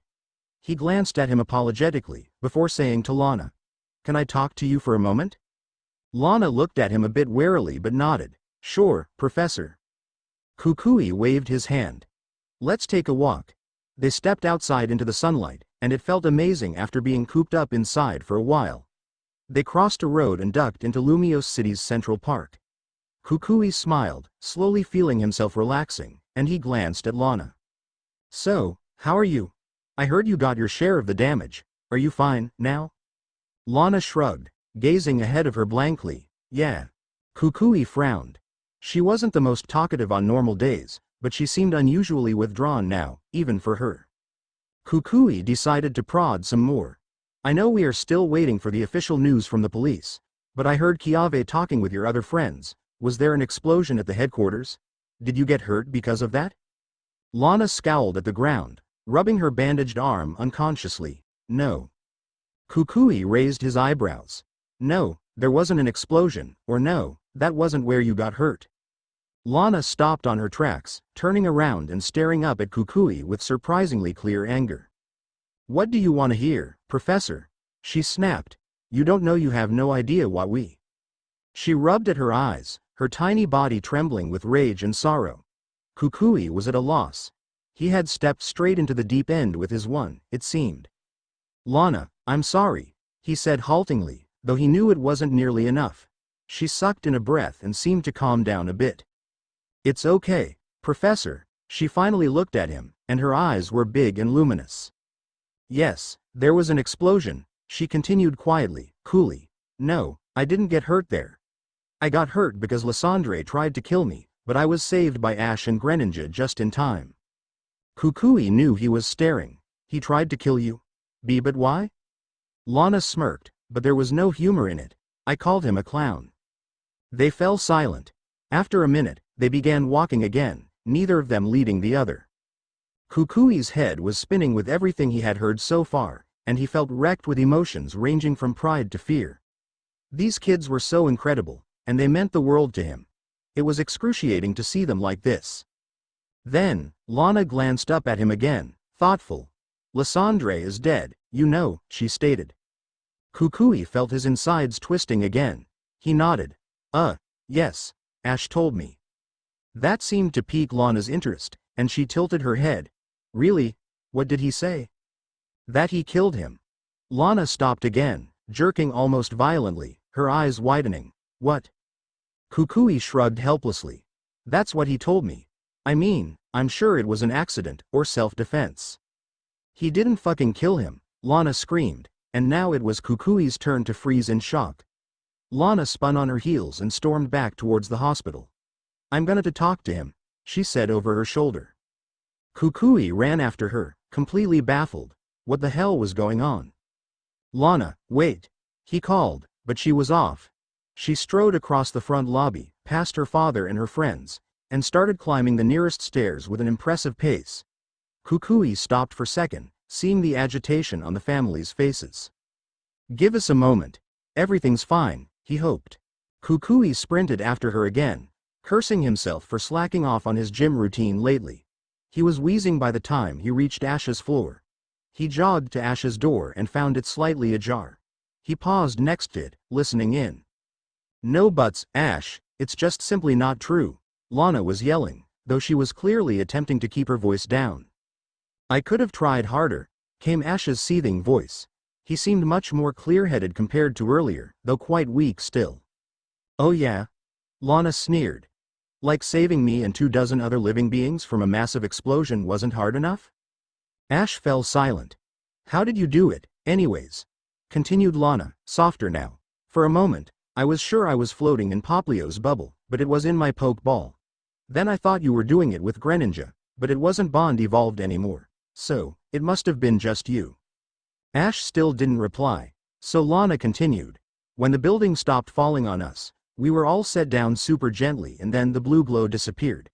He glanced at him apologetically, before saying to Lana, "Can I talk to you for a moment?" Lana looked at him a bit warily but nodded. "Sure, Professor." Kukui waved his hand. "Let's take a walk." They stepped outside into the sunlight, and it felt amazing after being cooped up inside for a while. They crossed a road and ducked into Lumiose City's Central Park. Kukui smiled, slowly feeling himself relaxing, and he glanced at Lana. "So, how are you? I heard you got your share of the damage. Are you fine, now?" Lana shrugged, gazing ahead of her blankly. "Yeah." Kukui frowned. She wasn't the most talkative on normal days, but she seemed unusually withdrawn now, even for her. Kukui decided to prod some more. "I know we are still waiting for the official news from the police, but I heard Kiave talking with your other friends. Was there an explosion at the headquarters? Did you get hurt because of that?" Lana scowled at the ground, rubbing her bandaged arm unconsciously. "No." Kukui raised his eyebrows. "No, there wasn't an explosion, or no, that wasn't where you got hurt." Lana stopped on her tracks, turning around and staring up at Kukui with surprisingly clear anger. "What do you want to hear, Professor?" she snapped. "You don't know, you have no idea what we..." She rubbed at her eyes, her tiny body trembling with rage and sorrow. Kukui was at a loss. He had stepped straight into the deep end with his one, it seemed. "Lana, I'm sorry," he said haltingly, though he knew it wasn't nearly enough. She sucked in a breath and seemed to calm down a bit. "It's okay, Professor." She finally looked at him, and her eyes were big and luminous. "Yes, there was an explosion," she continued quietly, coolly. "No, I didn't get hurt there. I got hurt because Lysandre tried to kill me, but I was saved by Ash and Greninja just in time." Kukui knew he was staring. "He tried to kill you? But why?" Lana smirked, but there was no humor in it. "I called him a clown." They fell silent. After a minute, they began walking again, neither of them leading the other. Kukui's head was spinning with everything he had heard so far, and he felt wrecked with emotions ranging from pride to fear. These kids were so incredible, and they meant the world to him. It was excruciating to see them like this. Then, Lana glanced up at him again, thoughtful. "Lysandre is dead, you know," she stated. Kukui felt his insides twisting again. He nodded. Yes, Ash told me." That seemed to pique Lana's interest, and she tilted her head. "Really? What did he say?" "That he killed him." Lana stopped again, jerking almost violently, her eyes widening. "What?" Kukui shrugged helplessly. "That's what he told me. I mean, I'm sure it was an accident, or self-defense." "He didn't fucking kill him," Lana screamed, and now it was Kukui's turn to freeze in shock. Lana spun on her heels and stormed back towards the hospital. "I'm gonna talk to him," she said over her shoulder. Kukui ran after her, completely baffled. What the hell was going on? "Lana, wait," he called, but she was off. She strode across the front lobby, past her father and her friends, and started climbing the nearest stairs with an impressive pace. Kukui stopped for a second, seeing the agitation on the family's faces. "Give us a moment. Everything's fine," he hoped. Kukui sprinted after her again, cursing himself for slacking off on his gym routine lately. He was wheezing by the time he reached Ash's floor. He jogged to Ash's door and found it slightly ajar. He paused next to it, listening in. "No buts, Ash, it's just simply not true," Lana was yelling, though she was clearly attempting to keep her voice down. I could have tried harder, came Ash's seething voice. He seemed much more clear-headed compared to earlier, though quite weak still. Oh yeah? Lana sneered. Like saving me and 24 other living beings from a massive explosion wasn't hard enough? Ash fell silent. How did you do it, anyways? Continued Lana, softer now. For a moment, I was sure I was floating in Poplio's bubble, but it was in my Pokeball. Then I thought you were doing it with Greninja, but it wasn't Bond evolved anymore. So, it must have been just you. Ash still didn't reply, so Lana continued. When the building stopped falling on us, we were all set down super gently and then the blue glow disappeared.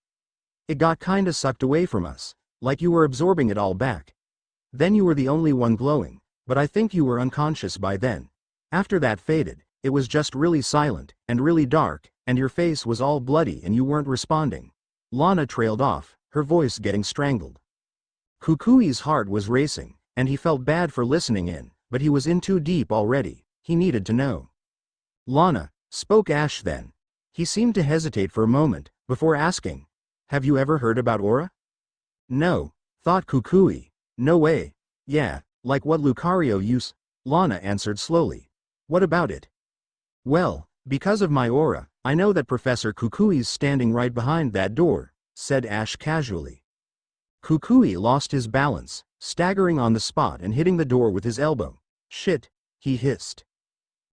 It got kinda sucked away from us, like you were absorbing it all back. Then you were the only one glowing, but I think you were unconscious by then. After that faded, it was just really silent, and really dark, and your face was all bloody and you weren't responding. Lana trailed off, her voice getting strangled. Kukui's heart was racing, and he felt bad for listening in, but he was in too deep already, he needed to know. Lana, spoke Ash then. He seemed to hesitate for a moment, before asking, have you ever heard about Aura? No, thought Kukui. No way. Yeah, like what Lucario used. Lana answered slowly. What about it? Well, because of my aura, I know that Professor Kukui's standing right behind that door, said Ash casually. Kukui lost his balance, staggering on the spot and hitting the door with his elbow. Shit, he hissed.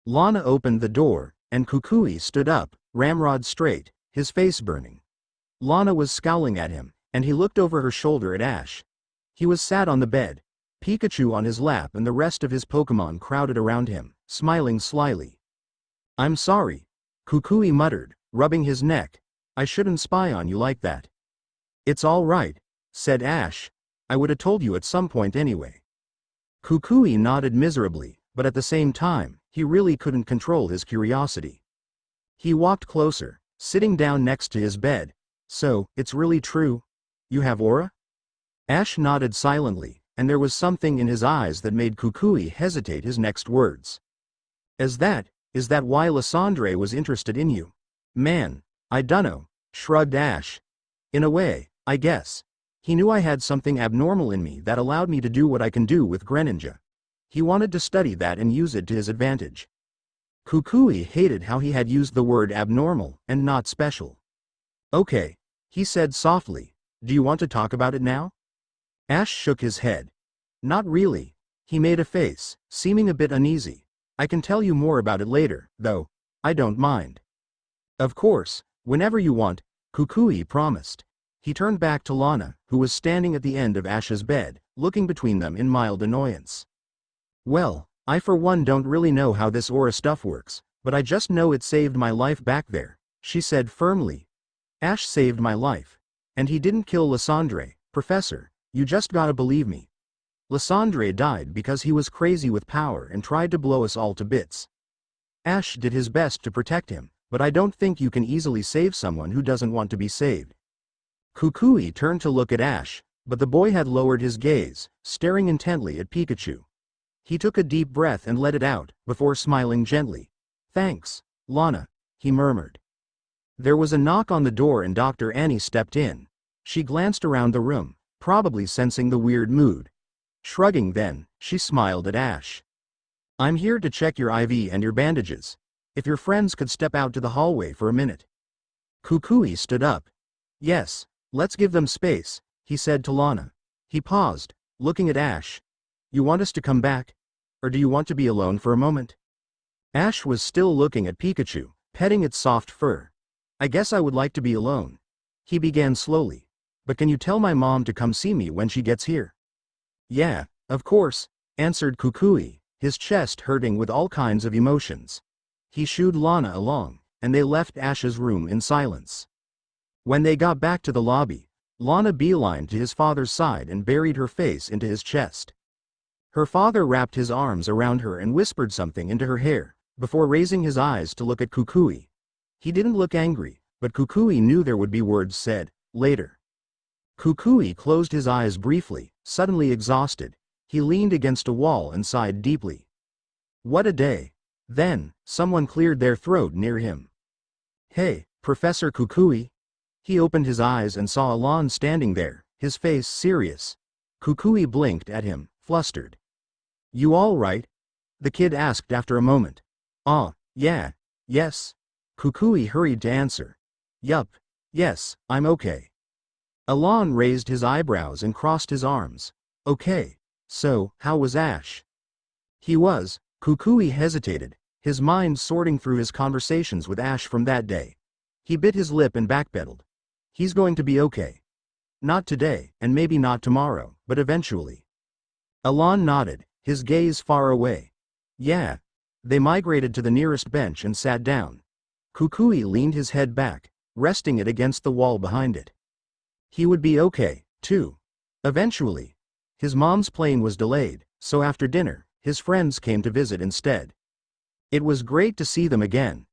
Lana opened the door, and Kukui stood up, ramrod straight, his face burning. Lana was scowling at him, and he looked over her shoulder at Ash. He was sat on the bed, Pikachu on his lap and the rest of his Pokémon crowded around him, smiling slyly. I'm sorry, Kukui muttered, rubbing his neck. I shouldn't spy on you like that. It's all right, said Ash. I would have told you at some point anyway. Kukui nodded miserably, but at the same time, he really couldn't control his curiosity. He walked closer, sitting down next to his bed. So, it's really true? You have aura? Ash nodded silently, and there was something in his eyes that made Kukui hesitate his next words. Is that why Lysandre was interested in you? Man, I dunno, shrugged Ash. In a way, I guess. He knew I had something abnormal in me that allowed me to do what I can do with Greninja. He wanted to study that and use it to his advantage. Kukui hated how he had used the word abnormal and not special. Okay, he said softly. Do you want to talk about it now? Ash shook his head. Not really. He made a face, seeming a bit uneasy. I can tell you more about it later, though. I don't mind. Of course, whenever you want, Kukui promised. He turned back to Lana, who was standing at the end of Ash's bed, looking between them in mild annoyance. Well, I for one don't really know how this aura stuff works, but I just know it saved my life back there, she said firmly. Ash saved my life. And he didn't kill Lysandre, Professor, you just gotta believe me. Lysandre died because he was crazy with power and tried to blow us all to bits. Ash did his best to protect him, but I don't think you can easily save someone who doesn't want to be saved. Kukui turned to look at Ash, but the boy had lowered his gaze, staring intently at Pikachu. He took a deep breath and let it out, before smiling gently. Thanks, Lana, he murmured. There was a knock on the door and Dr. Annie stepped in. She glanced around the room, probably sensing the weird mood. Shrugging then, she smiled at Ash. I'm here to check your IV and your bandages. If your friends could step out to the hallway for a minute. Kukui stood up. Yes, let's give them space, he said to Lana. He paused, looking at Ash. You want us to come back? Or do you want to be alone for a moment? Ash was still looking at Pikachu, petting its soft fur. I guess I would like to be alone. He began slowly. But can you tell my mom to come see me when she gets here? Yeah, of course, answered Kukui, his chest hurting with all kinds of emotions. He shooed Lana along, and they left Ash's room in silence. When they got back to the lobby, Lana beelined to his father's side and buried her face into his chest. Her father wrapped his arms around her and whispered something into her hair, before raising his eyes to look at Kukui. He didn't look angry, but Kukui knew there would be words said, later. Kukui closed his eyes briefly, suddenly exhausted. He leaned against a wall and sighed deeply. What a day. Then, someone cleared their throat near him. Hey, Professor Kukui. He opened his eyes and saw Alon standing there, his face serious. Kukui blinked at him, flustered. You all right? The kid asked after a moment. Yeah, yes. Kukui hurried to answer. Yup, yes, I'm okay. Alon raised his eyebrows and crossed his arms. Okay, so, how was Ash? Kukui hesitated, his mind sorting through his conversations with Ash from that day. He bit his lip and backpedaled. He's going to be okay. Not today, and maybe not tomorrow, but eventually. Alon nodded, his gaze far away. Yeah. They migrated to the nearest bench and sat down. Kukui leaned his head back, resting it against the wall behind it. He would be okay, too. Eventually. His mom's plane was delayed, so after dinner, his friends came to visit instead. It was great to see them again.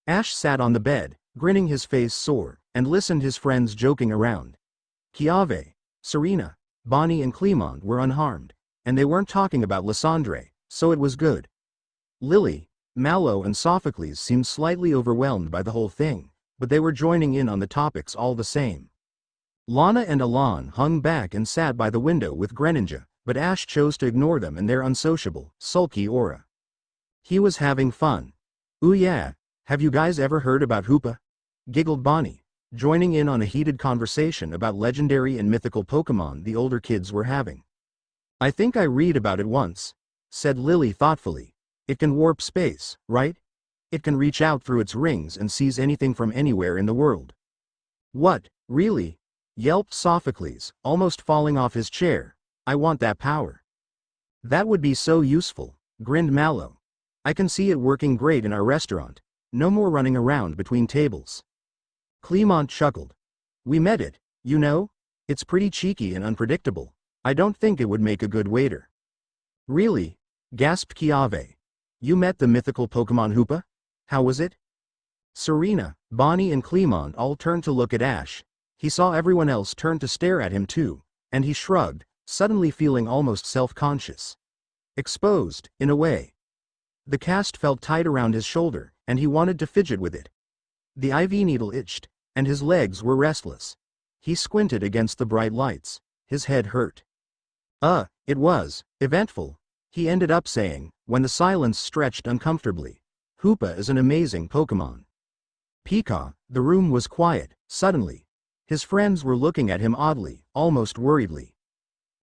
Ash sat on the bed, grinning his face sore, and listened his friends joking around. Kiave, Serena, Bonnie and Clement were unharmed, and they weren't talking about Lysandre, so it was good. Lily, Mallow and Sophocles seemed slightly overwhelmed by the whole thing, but they were joining in on the topics all the same. Lana and Alon hung back and sat by the window with Greninja, but Ash chose to ignore them and their unsociable, sulky aura. He was having fun. Ooh yeah, have you guys ever heard about Hoopa? Giggled Bonnie, joining in on a heated conversation about legendary and mythical Pokemon the older kids were having. I think I read about it once, said Lily thoughtfully. It can warp space, right? It can reach out through its rings and seize anything from anywhere in the world. What, really? Yelped Sophocles, almost falling off his chair. I want that power. That would be so useful, grinned Mallow. I can see it working great in our restaurant. No more running around between tables. Clement chuckled. We met it, you know? It's pretty cheeky and unpredictable. I don't think it would make a good waiter. Really? Gasped Kiave. You met the mythical Pokemon Hoopa? How was it? Serena, Bonnie and Clement all turned to look at Ash. He saw everyone else turn to stare at him too, and he shrugged, suddenly feeling almost self-conscious. Exposed, in a way. The cast felt tight around his shoulder, and he wanted to fidget with it. The IV needle itched, and his legs were restless. He squinted against the bright lights. His head hurt. It was eventful, he ended up saying, when the silence stretched uncomfortably. Hoopa is an amazing Pokemon. Pika, the room was quiet, suddenly. His friends were looking at him oddly, almost worriedly.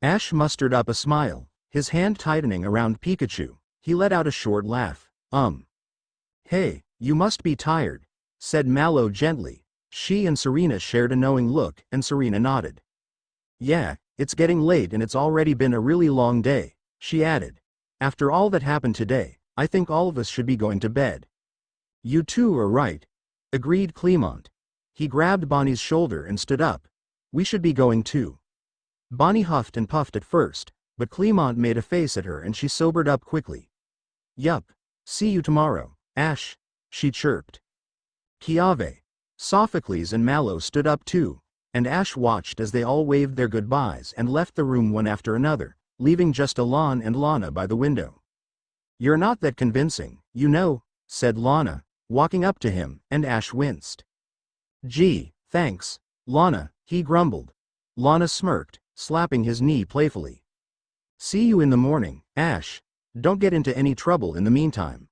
Ash mustered up a smile, his hand tightening around Pikachu. He let out a short laugh. Hey, you must be tired, said Mallow gently. She and Serena shared a knowing look, and Serena nodded. Yeah, it's getting late and it's already been a really long day, she added. After all that happened today, I think all of us should be going to bed. You two are right, agreed Clement. He grabbed Bonnie's shoulder and stood up. We should be going too. Bonnie huffed and puffed at first, but Clement made a face at her and she sobered up quickly. Yup. See you tomorrow, Ash, she chirped. Kiave, Sophocles and Mallow stood up too, and Ash watched as they all waved their goodbyes and left the room one after another, leaving just Alon and Lana by the window. You're not that convincing, you know, said Lana, walking up to him, and Ash winced. Gee, thanks, Lana, he grumbled. Lana smirked, slapping his knee playfully. See you in the morning, Ash. Don't get into any trouble in the meantime.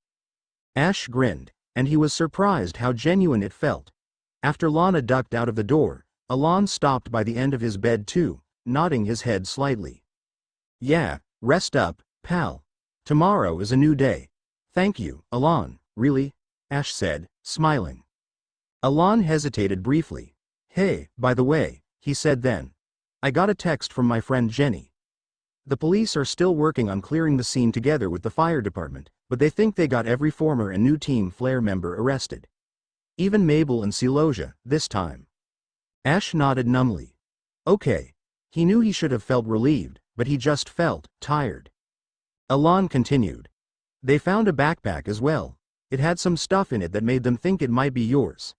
Ash grinned, and he was surprised how genuine it felt. After Lana ducked out of the door, Alon stopped by the end of his bed too, nodding his head slightly. Yeah, rest up, pal. Tomorrow is a new day. Thank you, Alon, really? Ash said, smiling. Alon hesitated briefly. Hey, by the way, he said then. I got a text from my friend Jenny. The police are still working on clearing the scene together with the fire department, but they think they got every former and new Team Flare member arrested. Even Mabel and Celosia, this time. Ash nodded numbly. Okay. He knew he should have felt relieved, but he just felt tired. Alon continued. They found a backpack as well. It had some stuff in it that made them think it might be yours.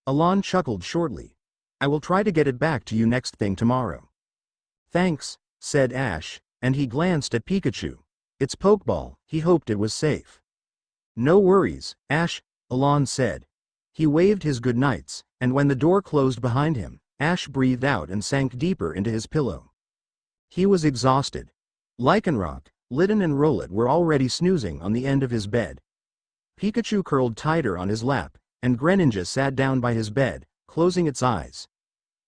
Alon chuckled shortly. I will try to get it back to you next thing tomorrow. Thanks, said Ash, and he glanced at Pikachu. It's Pokeball, he hoped it was safe. No worries, Ash, Alon said. He waved his goodnights, and when the door closed behind him, Ash breathed out and sank deeper into his pillow. He was exhausted. Lycanroc, Litten and Rowlet were already snoozing on the end of his bed. Pikachu curled tighter on his lap, and Greninja sat down by his bed, closing its eyes.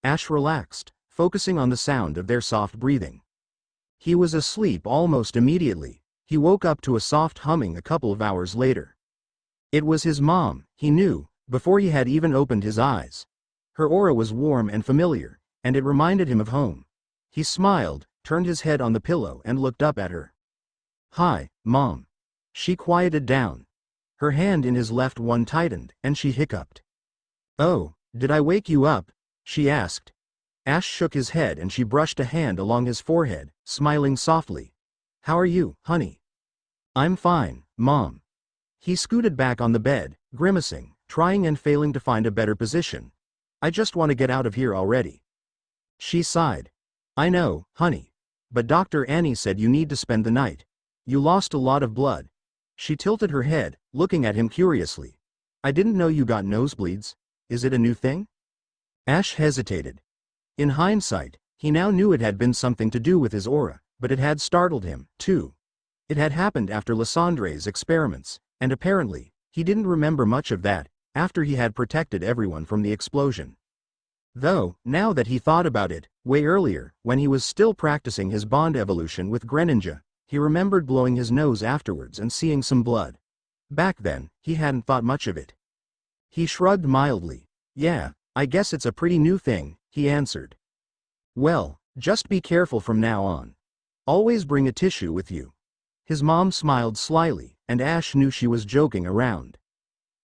Ash relaxed, focusing on the sound of their soft breathing. He was asleep almost immediately. He woke up to a soft humming a couple of hours later. It was his mom, he knew, before he had even opened his eyes. Her aura was warm and familiar, and it reminded him of home. He smiled, turned his head on the pillow and looked up at her. "Hi, Mom." She quieted down. Her hand in his left one tightened, and she hiccuped. "Oh, did I wake you up?" she asked. Ash shook his head and she brushed a hand along his forehead, smiling softly. "How are you, honey?" "I'm fine, Mom." He scooted back on the bed, grimacing, trying and failing to find a better position. "I just want to get out of here already." She sighed. "I know, honey. But Dr. Annie said you need to spend the night. You lost a lot of blood." She tilted her head, looking at him curiously. "I didn't know you got nosebleeds. Is it a new thing?" Ash hesitated. In hindsight, he now knew it had been something to do with his aura, but it had startled him, too. It had happened after Lysandre's experiments, and apparently, he didn't remember much of that, after he had protected everyone from the explosion. Though, now that he thought about it, way earlier, when he was still practicing his bond evolution with Greninja, he remembered blowing his nose afterwards and seeing some blood. Back then, he hadn't thought much of it. He shrugged mildly. "Yeah, I guess it's a pretty new thing," he answered. "Well, just be careful from now on. Always bring a tissue with you." His mom smiled slyly, and Ash knew she was joking around.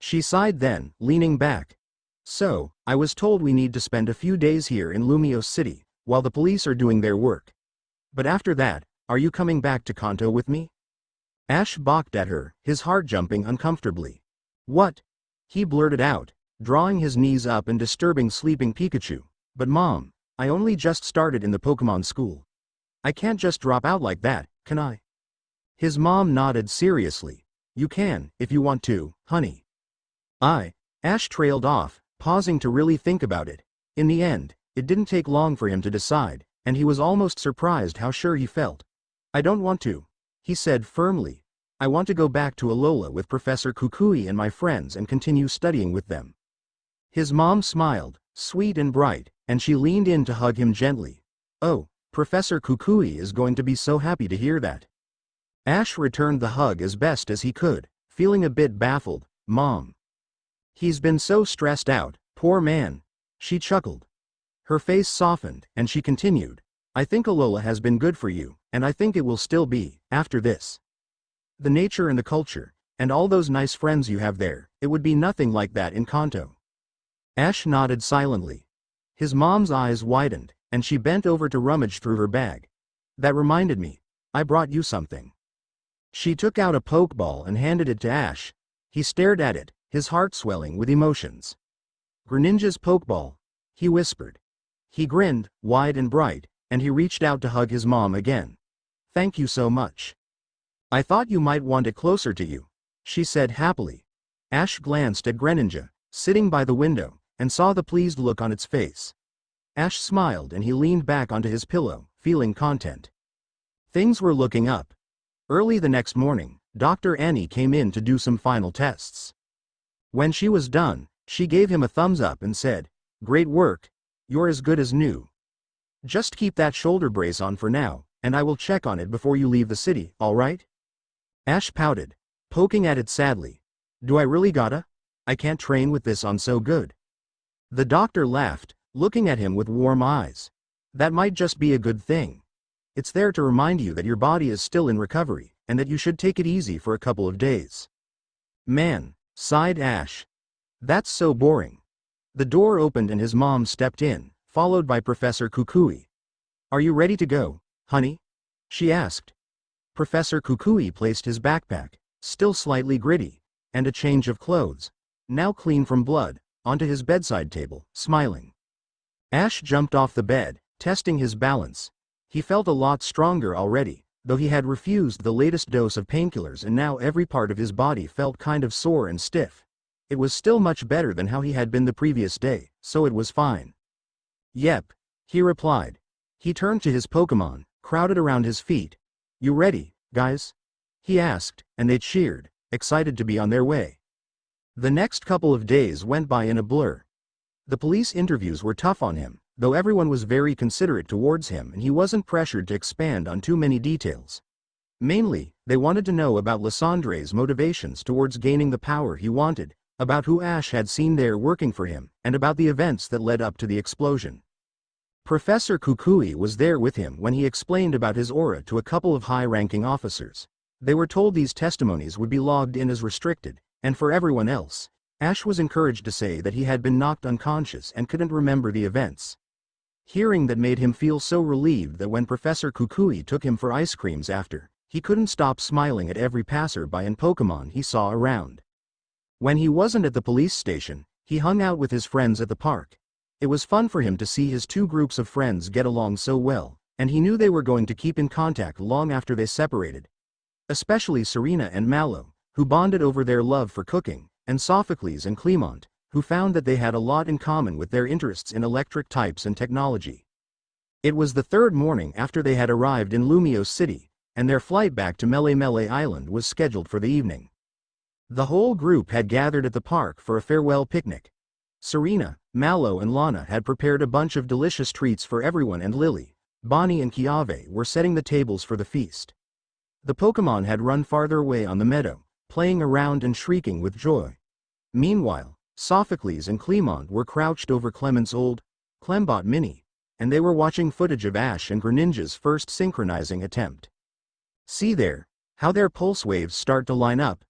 She sighed then, leaning back. "So, I was told we need to spend a few days here in Lumiose City, while the police are doing their work. But after that, are you coming back to Kanto with me?" Ash balked at her, his heart jumping uncomfortably. "What?" he blurted out, drawing his knees up and disturbing sleeping Pikachu. "But Mom, I only just started in the Pokemon school. I can't just drop out like that, can I?" His mom nodded seriously. "You can, if you want to, honey." Ash trailed off, pausing to really think about it. In the end, it didn't take long for him to decide, and he was almost surprised how sure he felt. "I don't want to," he said firmly. "I want to go back to Alola with Professor Kukui and my friends and continue studying with them." His mom smiled, sweet and bright, and she leaned in to hug him gently. "Oh, Professor Kukui is going to be so happy to hear that." Ash returned the hug as best as he could, feeling a bit baffled. "Mom. He's been so stressed out, poor man." She chuckled. Her face softened, and she continued. "I think Alola has been good for you, and I think it will still be, after this. The nature and the culture, and all those nice friends you have there, it would be nothing like that in Kanto." Ash nodded silently. His mom's eyes widened, and she bent over to rummage through her bag. "That reminded me. I brought you something." She took out a Pokeball and handed it to Ash. He stared at it, his heart swelling with emotions. "Greninja's Pokeball," he whispered. He grinned, wide and bright, and he reached out to hug his mom again. "Thank you so much. I thought you might want it closer to you," she said happily. Ash glanced at Greninja, sitting by the window, and saw the pleased look on its face. Ash smiled and he leaned back onto his pillow, feeling content. Things were looking up. Early the next morning, Dr. Annie came in to do some final tests. When she was done, she gave him a thumbs up and said, "Great work. You're as good as new. Just keep that shoulder brace on for now, and I will check on it before you leave the city, all right?" Ash pouted, poking at it sadly. "Do I really gotta? I can't train with this on so good." The doctor laughed, looking at him with warm eyes. "That might just be a good thing. It's there to remind you that your body is still in recovery, and that you should take it easy for a couple of days." "Man," sighed Ash. "That's so boring." The door opened and his mom stepped in, followed by Professor Kukui. "Are you ready to go, honey?" she asked. Professor Kukui placed his backpack, still slightly gritty, and a change of clothes, now clean from blood, onto his bedside table, smiling. Ash jumped off the bed, testing his balance. He felt a lot stronger already, though he had refused the latest dose of painkillers and now every part of his body felt kind of sore and stiff. It was still much better than how he had been the previous day, so it was fine. "Yep," he replied. He turned to his Pokemon, crowded around his feet. "You ready, guys?" he asked, and they cheered, excited to be on their way. The next couple of days went by in a blur. The police interviews were tough on him, though everyone was very considerate towards him and he wasn't pressured to expand on too many details. Mainly, they wanted to know about Lysandre's motivations towards gaining the power he wanted, about who Ash had seen there working for him, and about the events that led up to the explosion. Professor Kukui was there with him when he explained about his aura to a couple of high-ranking officers. They were told these testimonies would be logged in as restricted, and for everyone else, Ash was encouraged to say that he had been knocked unconscious and couldn't remember the events. Hearing that made him feel so relieved that when Professor Kukui took him for ice creams after, he couldn't stop smiling at every passerby and Pokemon he saw around. When he wasn't at the police station, he hung out with his friends at the park. It was fun for him to see his two groups of friends get along so well, and he knew they were going to keep in contact long after they separated. Especially Serena and Mallow, who bonded over their love for cooking, and Sophocles and Clement, who found that they had a lot in common with their interests in electric types and technology. It was the third morning after they had arrived in Lumiose City, and their flight back to Mele Mele Island was scheduled for the evening. The whole group had gathered at the park for a farewell picnic. Serena, Mallow and Lana had prepared a bunch of delicious treats for everyone and Lily, Bonnie and Kiave were setting the tables for the feast. The Pokemon had run farther away on the meadow, playing around and shrieking with joy. Meanwhile, Sophocles and Clement were crouched over Clement's old Clembot Mini, and they were watching footage of Ash and Greninja's first synchronizing attempt. "See there, how their pulse waves start to line up,"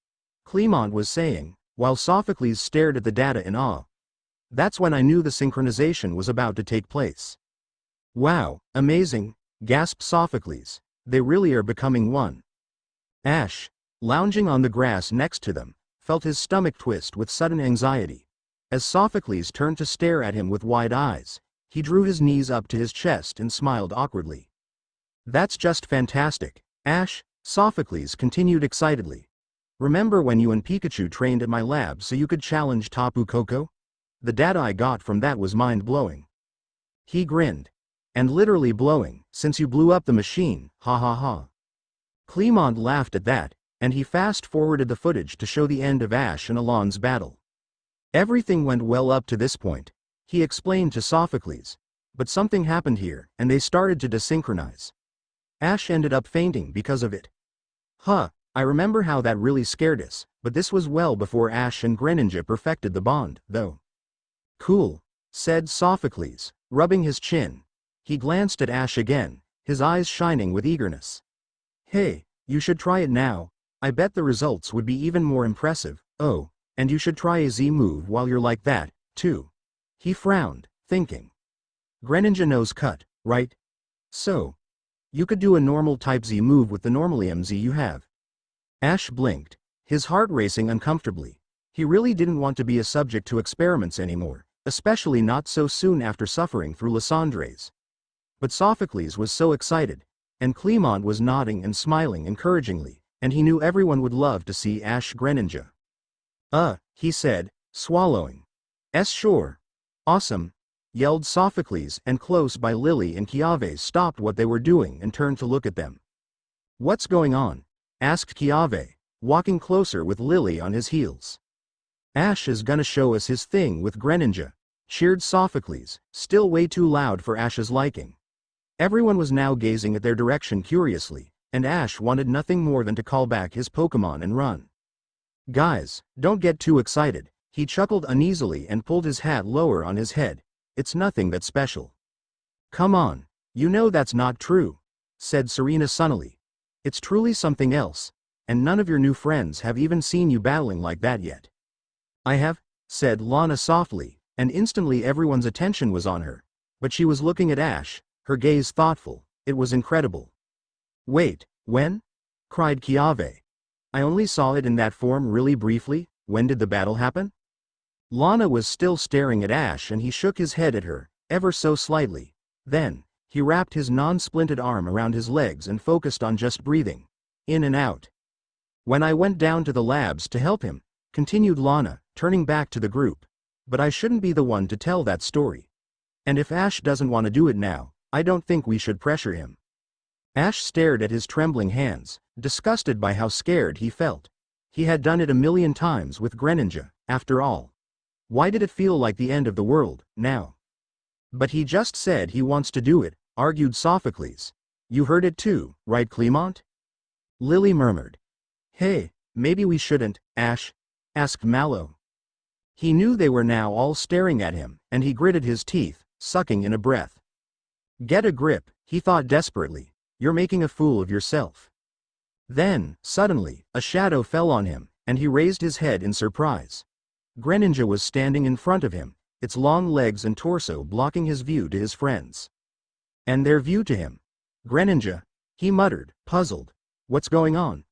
Clement was saying, while Sophocles stared at the data in awe. "That's when I knew the synchronization was about to take place." "Wow, amazing," gasped Sophocles. "They really are becoming one." Ash, lounging on the grass next to them, felt his stomach twist with sudden anxiety. As Sophocles turned to stare at him with wide eyes, he drew his knees up to his chest and smiled awkwardly. "That's just fantastic, Ash," Sophocles continued excitedly. "Remember when you and Pikachu trained at my lab so you could challenge Tapu Koko? The data I got from that was mind-blowing." He grinned. "And literally blowing, since you blew up the machine, ha ha ha." Clement laughed at that, and he fast-forwarded the footage to show the end of Ash and Alon's battle. Everything went well up to this point, he explained to Sophocles. But something happened here, and they started to desynchronize. Ash ended up fainting because of it. I remember how that really scared us, but this was well before Ash and Greninja perfected the bond, though. "Cool," said Sophocles, rubbing his chin. He glanced at Ash again, his eyes shining with eagerness. "Hey, you should try it now. I bet the results would be even more impressive. Oh, and you should try a Z move while you're like that, too." He frowned, thinking. Greninja knows cut, right? So, you could do a normal type Z move with the normal MZ you have. Ash blinked, his heart racing uncomfortably. He really didn't want to be a subject to experiments anymore, especially not so soon after suffering through Lysandre's. But Sophocles was so excited, and Clement was nodding and smiling encouragingly, and he knew everyone would love to see Ash Greninja. He said, swallowing. Sure. Awesome," yelled Sophocles, and close by Lily and Kiave stopped what they were doing and turned to look at them. "What's going on?" asked Kiave, walking closer with Lily on his heels. "Ash is gonna show us his thing with Greninja," cheered Sophocles, still way too loud for Ash's liking. Everyone was now gazing at their direction curiously, and Ash wanted nothing more than to call back his Pokemon and run. "Guys, don't get too excited," he chuckled uneasily and pulled his hat lower on his head. "It's nothing that special." "Come on, you know that's not true," said Serena sunnily. "It's truly something else, and none of your new friends have even seen you battling like that yet." "I have," said Lana softly, and instantly everyone's attention was on her. But she was looking at Ash, her gaze thoughtful. It was incredible. "Wait, when?" cried Kiave. "I only saw it in that form really briefly. When did the battle happen?" Lana was still staring at Ash and he shook his head at her, ever so slightly. Then, he wrapped his non-splinted arm around his legs and focused on just breathing. In and out. "When I went down to the labs to help him," continued Lana, turning back to the group. "But I shouldn't be the one to tell that story. And if Ash doesn't want to do it now, I don't think we should pressure him." Ash stared at his trembling hands, disgusted by how scared he felt. He had done it a million times with Greninja, after all. Why did it feel like the end of the world, now? But he just said he wants to do it, argued Sophocles. You heard it too, right Clement? Lily murmured. Hey, maybe we shouldn't, Ash? Asked Mallow. He knew they were now all staring at him, and he gritted his teeth, sucking in a breath. Get a grip, he thought desperately. You're making a fool of yourself. Then, suddenly, a shadow fell on him, and he raised his head in surprise. Greninja was standing in front of him, its long legs and torso blocking his view to his friends. And their view to him. Greninja, he muttered, puzzled. What's going on?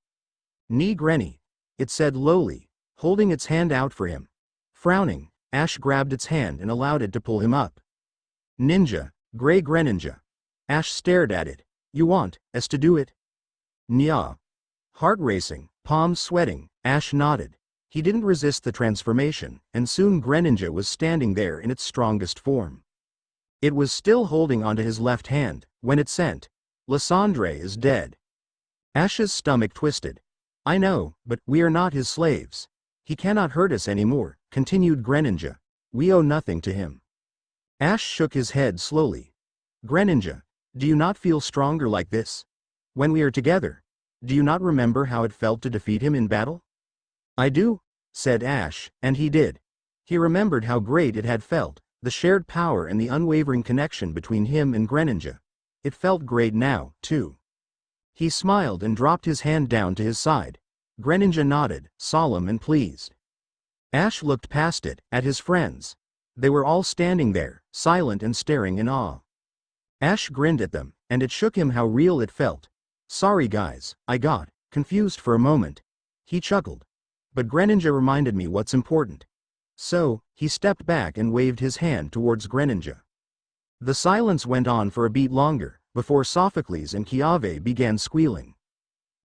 Knee Granny, it said lowly, holding its hand out for him. Frowning, Ash grabbed its hand and allowed it to pull him up. Ninja, Gray Greninja. Ash stared at it. You want us to do it? Nya. Heart racing, palms sweating, Ash nodded. He didn't resist the transformation, and soon Greninja was standing there in its strongest form. It was still holding onto his left hand, when it sent, Lysandre is dead. Ash's stomach twisted. I know, but we are not his slaves. He cannot hurt us anymore, continued Greninja. We owe nothing to him. Ash shook his head slowly. Greninja, do you not feel stronger like this? When we are together, do you not remember how it felt to defeat him in battle? I do, said Ash, and he did. He remembered how great it had felt, the shared power and the unwavering connection between him and Greninja. It felt great now, too. He smiled and dropped his hand down to his side. Greninja nodded, solemn and pleased. Ash looked past it, at his friends. They were all standing there, silent and staring in awe. Ash grinned at them, and it shook him how real it felt. Sorry guys, I got confused for a moment. He chuckled. But Greninja reminded me what's important. So, he stepped back and waved his hand towards Greninja. The silence went on for a beat longer, before Sophocles and Kiave began squealing.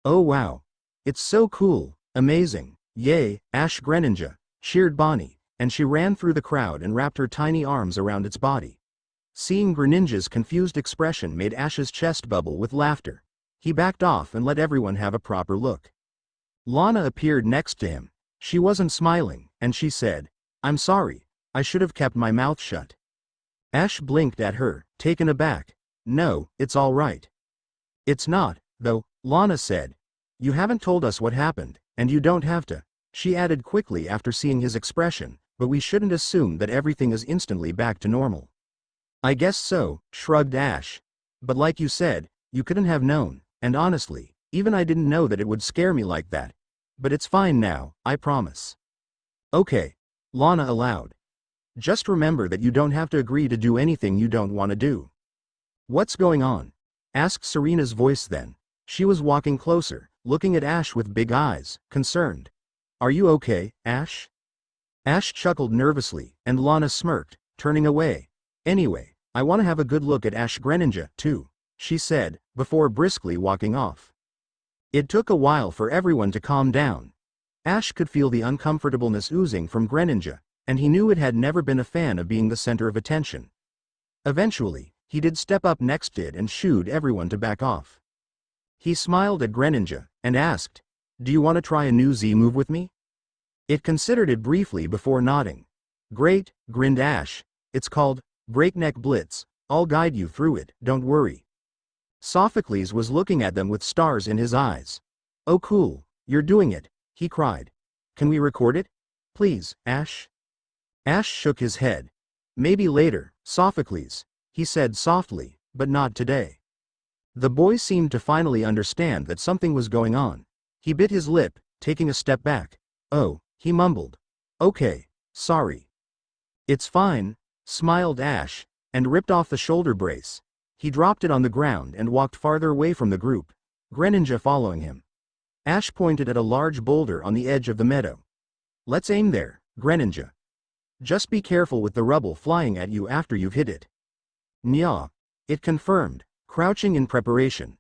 Oh wow. It's so cool, amazing, yay, Ash Greninja, cheered Bonnie, and she ran through the crowd and wrapped her tiny arms around its body. Seeing Greninja's confused expression made Ash's chest bubble with laughter. He backed off and let everyone have a proper look. Lana appeared next to him. She wasn't smiling, and she said, I'm sorry, I should have kept my mouth shut. Ash blinked at her, taken aback. No, it's all right. It's not, though, Lana said. You haven't told us what happened, and you don't have to, she added quickly after seeing his expression, but we shouldn't assume that everything is instantly back to normal. I guess so, shrugged Ash. But like you said, you couldn't have known, and honestly, even I didn't know that it would scare me like that. But it's fine now, I promise. Okay, Lana allowed. Just remember that you don't have to agree to do anything you don't want to do. What's going on? Asked Serena's voice then. She was walking closer, looking at Ash with big eyes, concerned. Are you okay, Ash? Ash chuckled nervously, and Lana smirked, turning away. Anyway, I want to have a good look at Ash Greninja, too, she said, before briskly walking off. It took a while for everyone to calm down. Ash could feel the uncomfortableness oozing from Greninja, and he knew it had never been a fan of being the center of attention. Eventually, he did step up next to it and shooed everyone to back off. He smiled at Greninja, and asked, Do you want to try a new Z move with me? It considered it briefly before nodding. Great, grinned Ash. It's called Breakneck Blitz. I'll guide you through it, don't worry. Sophocles was looking at them with stars in his eyes. Oh cool, you're doing it, he cried. Can we record it? Please, Ash? Ash shook his head. Maybe later, Sophocles, he said softly, but not today. The boy seemed to finally understand that something was going on. He bit his lip, taking a step back. Oh, he mumbled. Okay, sorry. It's fine, smiled Ash, and ripped off the shoulder brace. He dropped it on the ground and walked farther away from the group, Greninja following him. Ash pointed at a large boulder on the edge of the meadow. Let's aim there, Greninja. Just be careful with the rubble flying at you after you've hit it. Nya. It confirmed, crouching in preparation.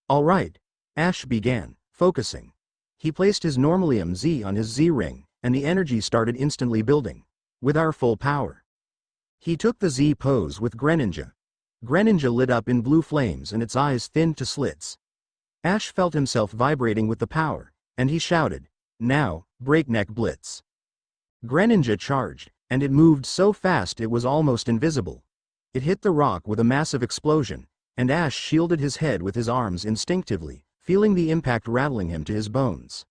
All right, Ash began, focusing. He placed his Normalium Z on his Z-ring, and the energy started instantly building. With our full power. He took the Z pose with Greninja. Greninja lit up in blue flames and its eyes thinned to slits. Ash felt himself vibrating with the power, and he shouted, "Now, breakneck blitz." Greninja charged, and it moved so fast it was almost invisible. It hit the rock with a massive explosion, and Ash shielded his head with his arms instinctively, feeling the impact rattling him to his bones.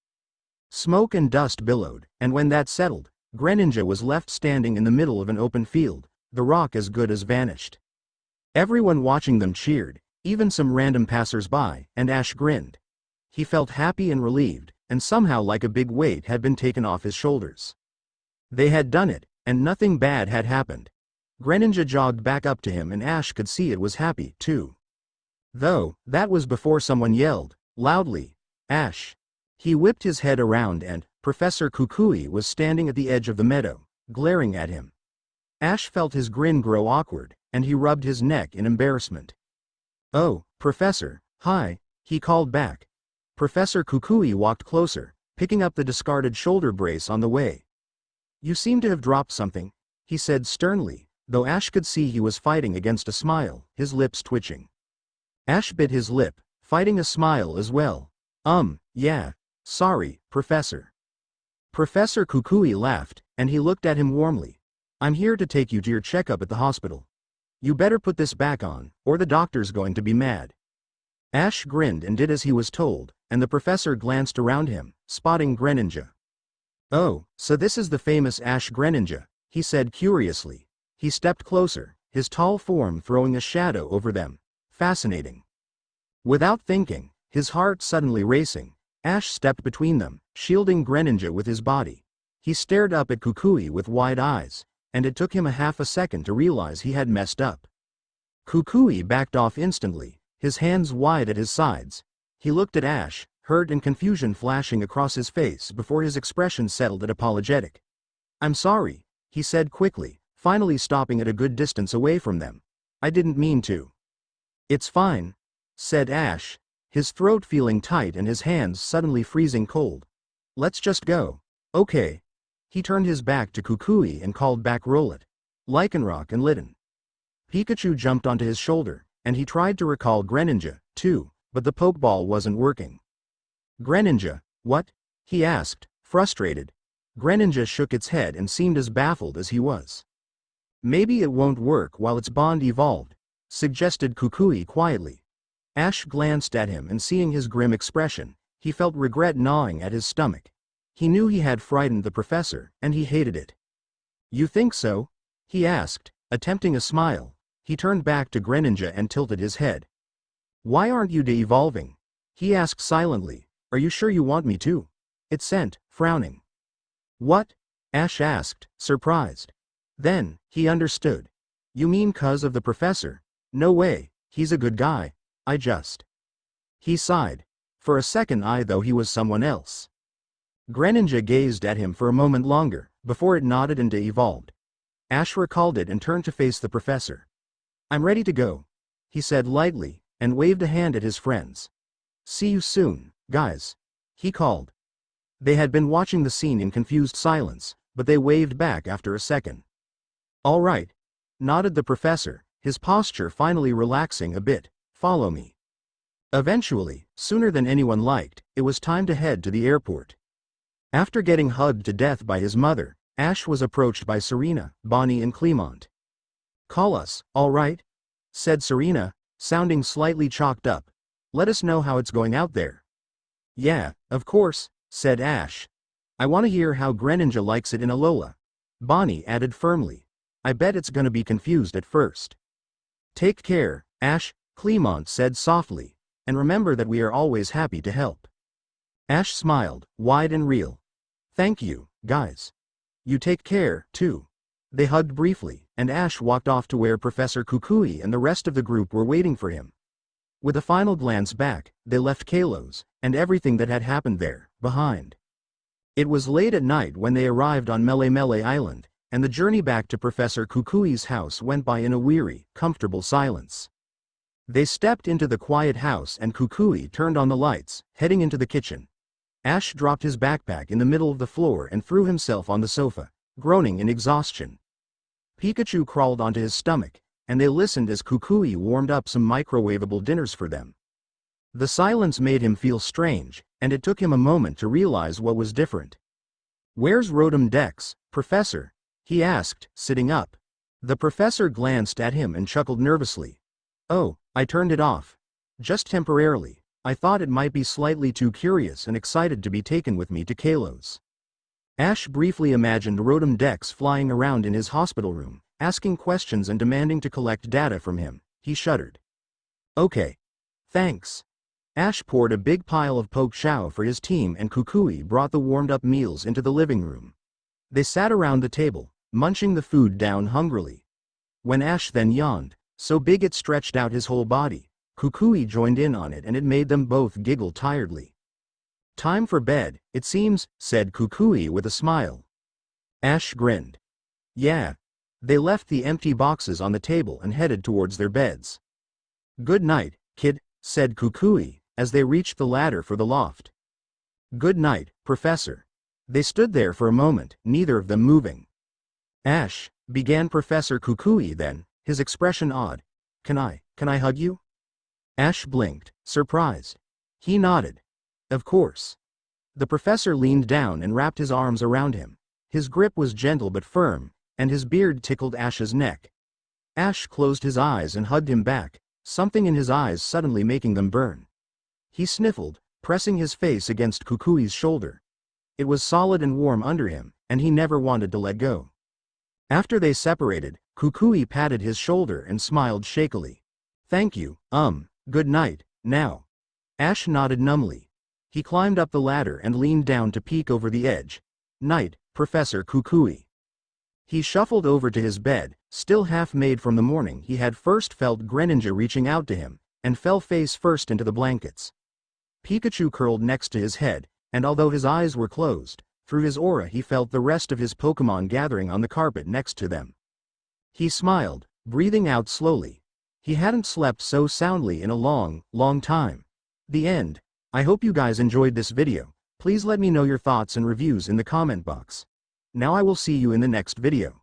Smoke and dust billowed, and when that settled, Greninja was left standing in the middle of an open field, the rock as good as vanished. Everyone watching them cheered, even some random passers-by, and Ash grinned. He felt happy and relieved, and somehow like a big weight had been taken off his shoulders. They had done it, and nothing bad had happened. Greninja jogged back up to him and Ash could see it was happy, too. Though, that was before someone yelled, loudly, "Ash!" He whipped his head around and Professor Kukui was standing at the edge of the meadow, glaring at him. Ash felt his grin grow awkward, and he rubbed his neck in embarrassment. "Oh, Professor, hi," he called back. Professor Kukui walked closer, picking up the discarded shoulder brace on the way. "You seem to have dropped something," he said sternly, though Ash could see he was fighting against a smile, his lips twitching. Ash bit his lip, fighting a smile as well. Yeah. Sorry, Professor." Professor Kukui laughed, and he looked at him warmly. "I'm here to take you to your checkup at the hospital. You better put this back on, or the doctor's going to be mad." Ash grinned and did as he was told, and the professor glanced around him, spotting Greninja. "Oh, so this is the famous Ash Greninja," he said curiously. He stepped closer, his tall form throwing a shadow over them. Fascinating. Without thinking, his heart suddenly racing, Ash stepped between them, shielding Greninja with his body. He stared up at Kukui with wide eyes, and it took him a half a second to realize he had messed up. Kukui backed off instantly, his hands wide at his sides. He looked at Ash, hurt and confusion flashing across his face before his expression settled at apologetic. "I'm sorry," he said quickly, finally stopping at a good distance away from them. "I didn't mean to." "It's fine," said Ash, his throat feeling tight and his hands suddenly freezing cold. "Let's just go." "Okay." He turned his back to Kukui and called back Rowlet, Lycanroc and Litten. Pikachu jumped onto his shoulder, and he tried to recall Greninja, too, but the Pokeball wasn't working. "Greninja, what?" he asked, frustrated. Greninja shook its head and seemed as baffled as he was. "Maybe it won't work while its bond evolved," suggested Kukui quietly. Ash glanced at him and seeing his grim expression, he felt regret gnawing at his stomach. He knew he had frightened the professor, and he hated it. "You think so?" he asked, attempting a smile. He turned back to Greninja and tilted his head. "Why aren't you de-evolving?" he asked silently. "Are you sure you want me to?" It sent, frowning. "What?" Ash asked, surprised. Then, he understood. "You mean 'cause of the professor? No way, he's a good guy. I just..." He sighed. For a second I thought he was someone else. Greninja gazed at him for a moment longer, before it nodded and de-evolved. Ash recalled it and turned to face the professor. "I'm ready to go," he said lightly, and waved a hand at his friends. "See you soon, guys," he called. They had been watching the scene in confused silence, but they waved back after a second. "All right," nodded the professor, his posture finally relaxing a bit. "Follow me." Eventually, sooner than anyone liked, it was time to head to the airport. After getting hugged to death by his mother, Ash was approached by Serena, Bonnie and Clemont. "Kalos, all right?" said Serena, sounding slightly chalked up. "Let us know how it's going out there." "Yeah, of course," said Ash. "I want to hear how Greninja likes it in Alola." Bonnie added firmly. "I bet it's gonna be confused at first." "Take care, Ash," Clemont said softly, "and remember that we are always happy to help." Ash smiled, wide and real. "Thank you, guys. You take care, too." They hugged briefly, and Ash walked off to where Professor Kukui and the rest of the group were waiting for him. With a final glance back, they left Kalos, and everything that had happened there, behind. It was late at night when they arrived on Mele Mele Island, and the journey back to Professor Kukui's house went by in a weary, comfortable silence. They stepped into the quiet house and Kukui turned on the lights, heading into the kitchen. Ash dropped his backpack in the middle of the floor and threw himself on the sofa, groaning in exhaustion. Pikachu crawled onto his stomach, and they listened as Kukui warmed up some microwavable dinners for them. The silence made him feel strange, and it took him a moment to realize what was different. "Where's Rotom Dex, Professor?" he asked, sitting up. The professor glanced at him and chuckled nervously. "Oh, I turned it off. Just temporarily. I thought it might be slightly too curious and excited to be taken with me to Kalos." Ash briefly imagined Rotom Dex flying around in his hospital room, asking questions and demanding to collect data from him. He shuddered. "Okay. Thanks." Ash poured a big pile of poke chow for his team and Kukui brought the warmed-up meals into the living room. They sat around the table, munching the food down hungrily. When Ash then yawned, so big it stretched out his whole body, Kukui joined in on it and it made them both giggle tiredly. "Time for bed, it seems," said Kukui with a smile. Ash grinned. "Yeah." They left the empty boxes on the table and headed towards their beds. "Good night, kid," said Kukui, as they reached the ladder for the loft. "Good night, Professor." They stood there for a moment, neither of them moving. "Ash," began Professor Kukui then, his expression odd. Can I hug you?" Ash blinked, surprised. He nodded. "Of course." The professor leaned down and wrapped his arms around him. His grip was gentle but firm, and his beard tickled Ash's neck. Ash closed his eyes and hugged him back, something in his eyes suddenly making them burn. He sniffled, pressing his face against Kukui's shoulder. It was solid and warm under him, and he never wanted to let go. After they separated, Kukui patted his shoulder and smiled shakily. "Thank you, good night, now." Ash nodded numbly. He climbed up the ladder and leaned down to peek over the edge. "Night, Professor Kukui." He shuffled over to his bed, still half made from the morning he had first felt Greninja reaching out to him, and fell face first into the blankets. Pikachu curled next to his head, and although his eyes were closed, through his aura he felt the rest of his Pokémon gathering on the carpet next to them. He smiled, breathing out slowly. He hadn't slept so soundly in a long, long time. The end. I hope you guys enjoyed this video. Please let me know your thoughts and reviews in the comment box. Now I will see you in the next video.